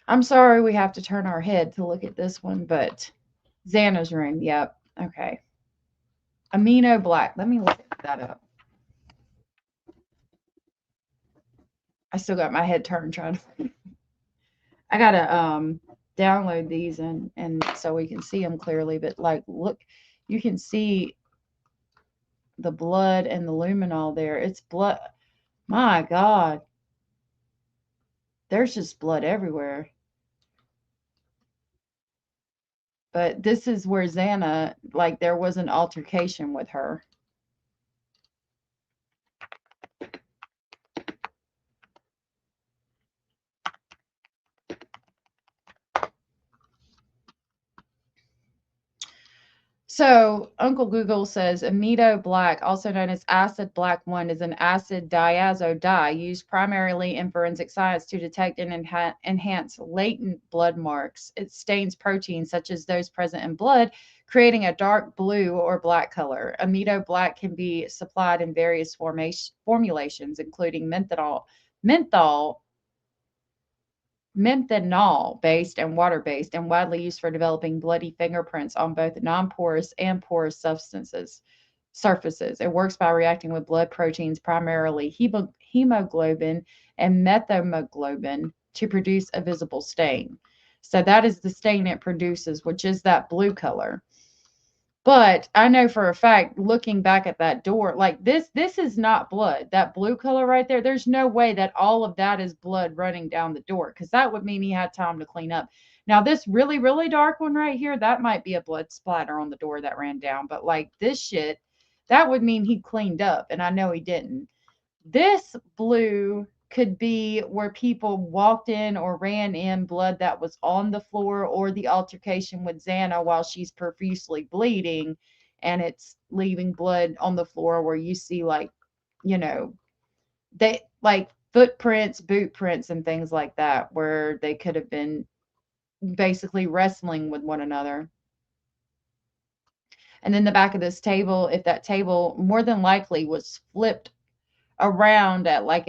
I'm sorry we have to turn our head to look at this one, but Xana's room. Yep. Okay. Amino black. Let me look that up. I still got my head turned trying to. I gotta download these and so we can see them clearly. But like, look, you can see the blood and the luminol there. It's blood. My God. There's just blood everywhere. But this is where Xana, like, there was an altercation with her. So Uncle Google says amido black, also known as acid black 1, is an acid diazo dye used primarily in forensic science to detect and enhance latent blood marks. It stains proteins such as those present in blood, creating a dark blue or black color. Amido black can be supplied in various formulations, including methanol-based and water-based, and widely used for developing bloody fingerprints on both non-porous and porous surfaces. It works by reacting with blood proteins, primarily hemoglobin and methemoglobin, to produce a visible stain. So that is the stain it produces, which is that blue color. But I know for a fact, looking back at that door, like this is not blood. That blue color right there, there's no way that all of that is blood running down the door, because that would mean he had time to clean up. Now, this really, really dark one right here, that might be a blood splatter on the door that ran down. But like this shit, that would mean he cleaned up, and I know he didn't. This blue could be where people walked in or ran in blood that was on the floor, or the altercation with Xana while she's profusely bleeding and it's leaving blood on the floor where you see, like, you know, they like footprints, boot prints, and things like that, where they could have been basically wrestling with one another. And then the back of this table, if that table more than likely was flipped around at like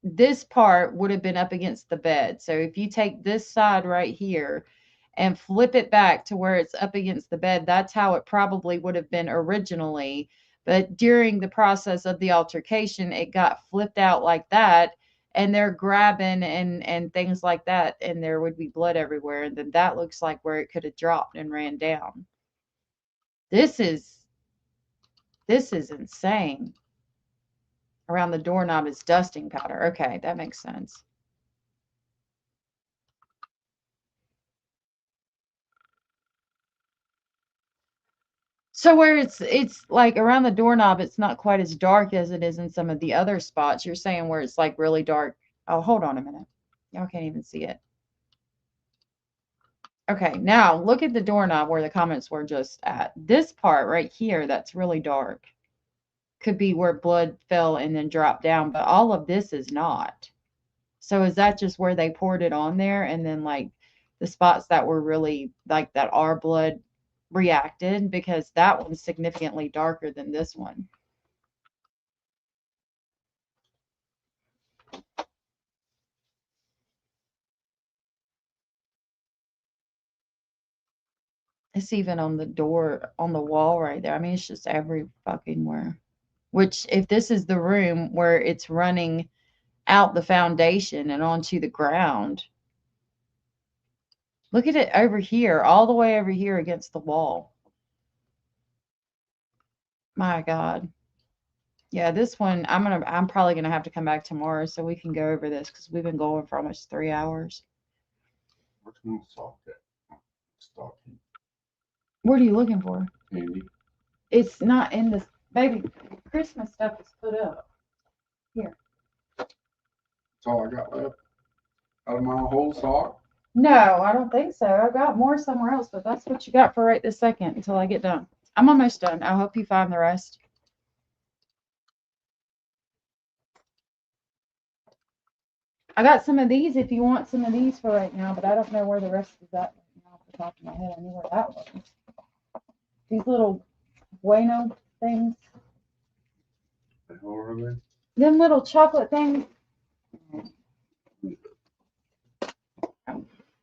this part would have been up against the bed. So if you take this side right here and flip it back to where it's up against the bed, that's how it probably would have been originally. But during the process of the altercation, it got flipped out like that, and they're grabbing and things like that, and there would be blood everywhere. And then that looks like where it could have dropped and ran down. This is insane. Around the doorknob is dusting powder. Okay, that makes sense. So where it's like around the doorknob, it's not quite as dark as it is in some of the other spots. You're saying where it's like really dark. Oh, hold on a minute. Y'all can't even see it. Okay, now look at the doorknob where the comments were just at. This part right here that's really dark could be where blood fell and then dropped down, but all of this is not. So is that just where they poured it on there, and then like the spots that were really like that our blood reacted? Because that one's significantly darker than this one. It's even on the door, on the wall right there. I mean, it's just every fucking where. Which, if this is the room where it's running out the foundation and onto the ground, look at it over here, all the way over here against the wall. My God. Yeah, this one I'm probably gonna have to come back tomorrow so we can go over this because we've been going for almost 3 hours. What are you looking for? Andy. It's not in this baby. Christmas stuff is put up. Here. That's all I got left. Out of my whole sock. No, I don't think so. I got more somewhere else, but that's what you got for right this second until I get done. I'm almost done. I'll help you find the rest. I got some of these if you want some of these for right now, but I don't know where the rest is at right now off the top of my head. I knew where that was. These little bueno things. The hell are they? Them little chocolate things.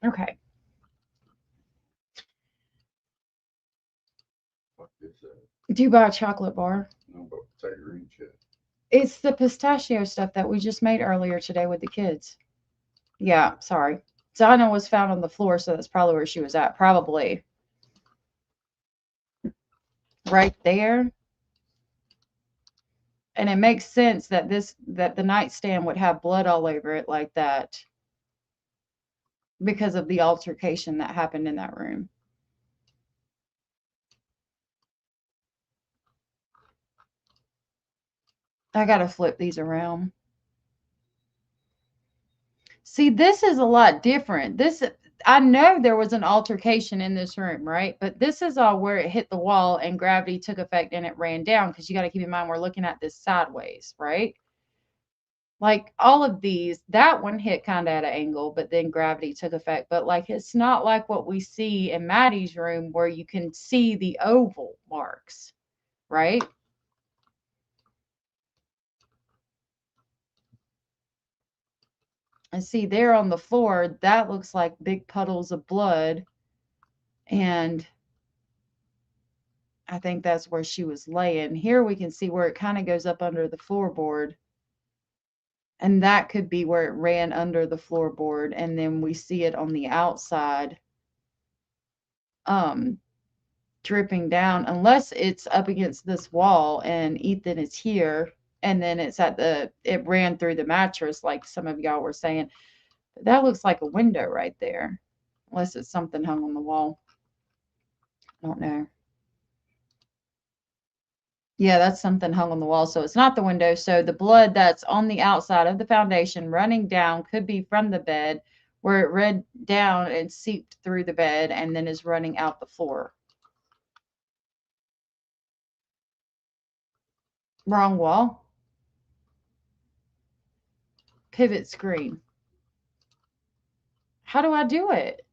Okay. What is that? Do you buy a chocolate bar? No, but say green shit. It's the pistachio stuff that we just made earlier today with the kids. Yeah, sorry. Xana was found on the floor, so that's probably where she was at. Probably. Right there. And it makes sense that the nightstand would have blood all over it like that because of the altercation that happened in that room. I gotta flip these around. See, this is a lot different. I know there was an altercation in this room, right? But this is all where it hit the wall and gravity took effect and it ran down, because you got to keep in mind we're looking at this sideways, right? Like all of these, that one hit kind of at an angle, but then gravity took effect. But like it's not like what we see in Maddie's room where you can see the oval marks, right? And see there on the floor, that looks like big puddles of blood. And I think that's where she was laying. Here we can see where it kind of goes up under the floorboard. And that could be where it ran under the floorboard. And then we see it on the outside dripping down, unless it's up against this wall and Ethan is here. And then it ran through the mattress like some of y'all were saying. But that looks like a window right there. Unless it's something hung on the wall. I don't know. Yeah, that's something hung on the wall. So it's not the window. So the blood that's on the outside of the foundation running down could be from the bed, where it ran down and seeped through the bed and then is running out the floor. Wrong wall. Pivot screen. How do I do it?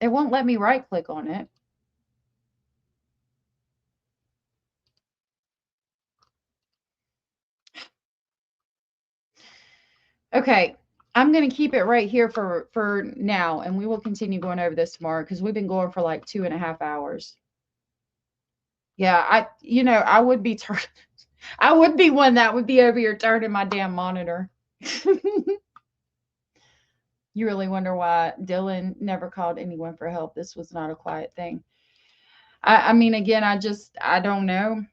It won't let me right click on it. Okay, I'm going to keep it right here for now, and we will continue going over this tomorrow because we've been going for like 2.5 hours. Yeah, I would be I would be one that would be over here turning my damn monitor. You really wonder why Dylan never called anyone for help. This was not a quiet thing. I mean, again, I don't know.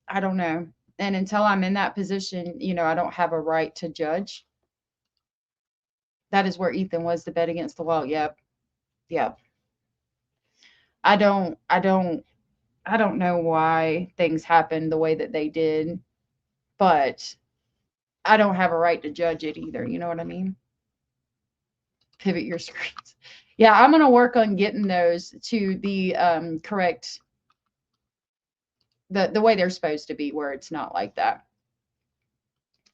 I don't know. And until I'm in that position, I don't have a right to judge. That is where Ethan was, the bed against the wall. Yep. Yep. I don't know why things happened the way that they did, but I don't have a right to judge it either. You know what I mean? Pivot your screens. Yeah, I'm going to work on getting those to the correct, the way they're supposed to be, where it's not like that.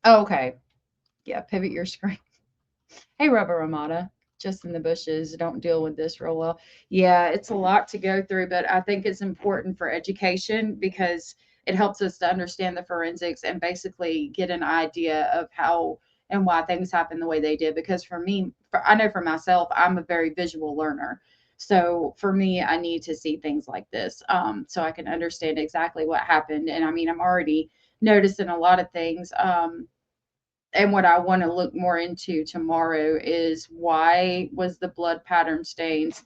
Okay. Yeah, pivot your screen. Hey, Rubber Ramada. Just in the bushes, don't deal with this real well. Yeah, it's a lot to go through, but I think it's important for education because it helps us to understand the forensics and basically get an idea of how and why things happen the way they did. Because for me, I know for myself, I'm a very visual learner. So for me, I need to see things like this so I can understand exactly what happened. And I mean, I'm already noticing a lot of things. And what I want to look more into tomorrow is why was the blood pattern stains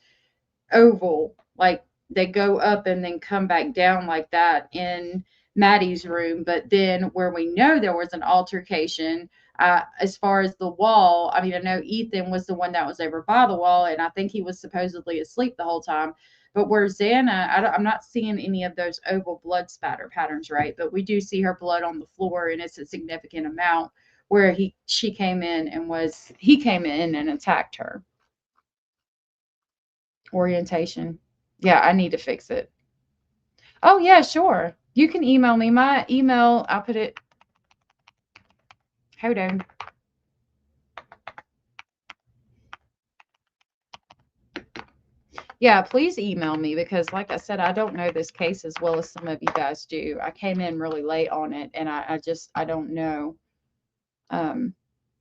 oval? Like they go up and then come back down like that in Maddie's room. But then where we know there was an altercation, as far as the wall, I mean, I know Ethan was the one that was over by the wall, and I think he was supposedly asleep the whole time. But where Xana, I'm not seeing any of those oval blood spatter patterns, right? But we do see her blood on the floor, and it's a significant amount where he came in and attacked her. Orientation. Yeah, I need to fix it. Oh, yeah, sure. You can email me. My email, I'll put it. Hold on. Yeah, please email me because, like I said, I don't know this case as well as some of you guys do. I came in really late on it, and I don't know.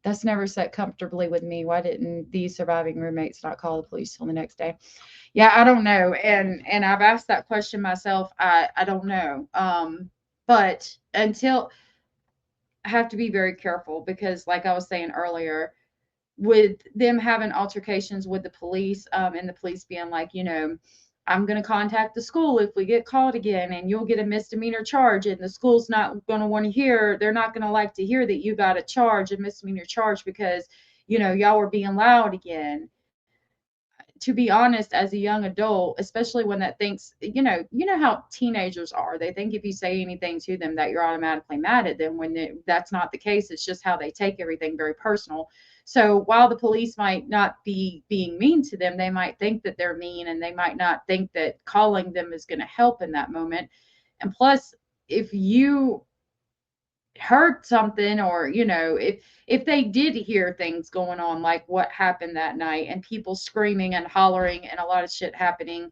That's never sat comfortably with me. Why didn't these surviving roommates not call the police till the next day? Yeah, I don't know. And I've asked that question myself. I don't know. But until I have to be very careful because, like I was saying earlier, with them having altercations with the police, and the police being like, I'm going to contact the school if we get called again, and you'll get a misdemeanor charge, and the school's not going to want to hear, they're not going to like to hear that you got a misdemeanor charge because, y'all were being loud again. To be honest, as a young adult, especially when that thinks, you know how teenagers are. They think if you say anything to them that you're automatically mad at them when that's not the case. It's just how they take everything very personal. So while the police might not be being mean to them, they might think that they're mean, and they might not think that calling them is going to help in that moment. And plus, if you heard something, or if they did hear things going on like what happened that night, and people screaming and hollering and a lot of shit happening,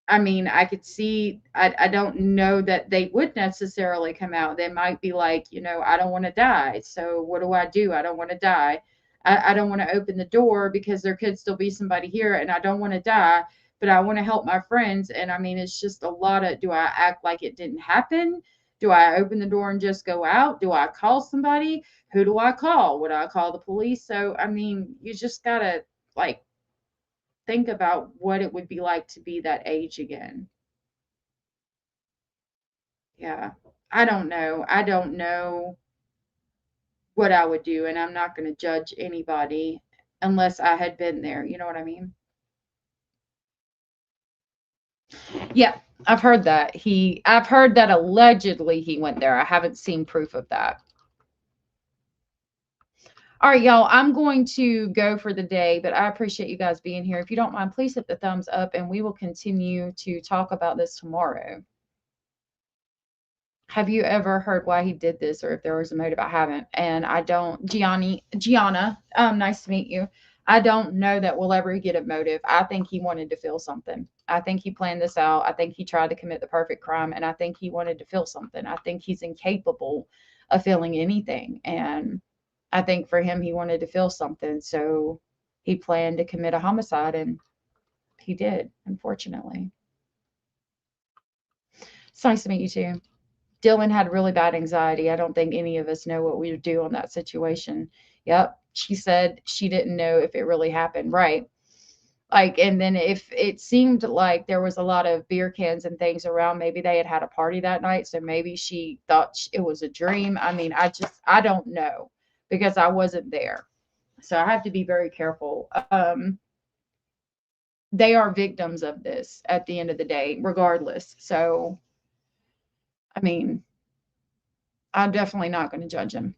I mean, I could see, I don't know that they would necessarily come out. They might be like, I don't want to die, so what do? I don't want to die. I don't want to open the door because there could still be somebody here, and I don't want to die, but I want to help my friends. And I mean, it's just a lot of, do I act like it didn't happen? Do I open the door and just go out? Do I call somebody? Who do I call? Would I call the police? So, I mean, you just got to think about what it would be like to be that age again. Yeah. I don't know. I don't know what I would do, and I'm not going to judge anybody unless I had been there. You know what I mean? Yeah, I've heard that. I've heard that allegedly he went there. I haven't seen proof of that. All right, y'all, I'm going to go for the day, but I appreciate you guys being here. If you don't mind, please hit the thumbs up, and we will continue to talk about this tomorrow. Have you ever heard why he did this, or if there was a motive? I haven't, and I don't. Gianna, nice to meet you. I don't know that we'll ever get a motive. I think he wanted to feel something. I think he planned this out. I think he tried to commit the perfect crime, and I think he wanted to feel something. I think he's incapable of feeling anything, and I think for him, he wanted to feel something, so he planned to commit a homicide, and he did, unfortunately. It's nice to meet you too. Dylan had really bad anxiety. I don't think any of us know what we would do on that situation. Yep. She said she didn't know if it really happened. Right. And then if it seemed like there was a lot of beer cans and things around, maybe they had a party that night. So maybe she thought it was a dream. I mean, I don't know because I wasn't there. So I have to be very careful. They are victims of this at the end of the day, regardless. So, I mean, I'm definitely not going to judge him.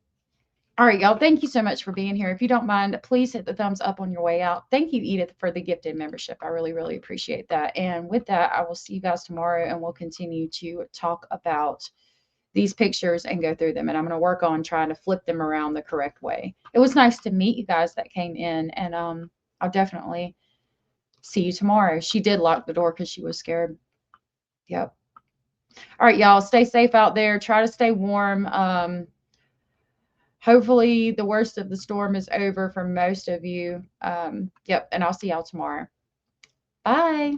All right, y'all. Thank you so much for being here. If you don't mind, please hit the thumbs up on your way out. Thank you, Edith, for the gifted membership. I really, really appreciate that. And with that, I will see you guys tomorrow, and we'll continue to talk about these pictures and go through them. And I'm going to work on trying to flip them around the correct way. It was nice to meet you guys that came in, and I'll definitely see you tomorrow. She did lock the door because she was scared. Yep. All right, y'all, stay safe out there. Try to stay warm. Hopefully the worst of the storm is over for most of you. Yep, and I'll see y'all tomorrow. Bye.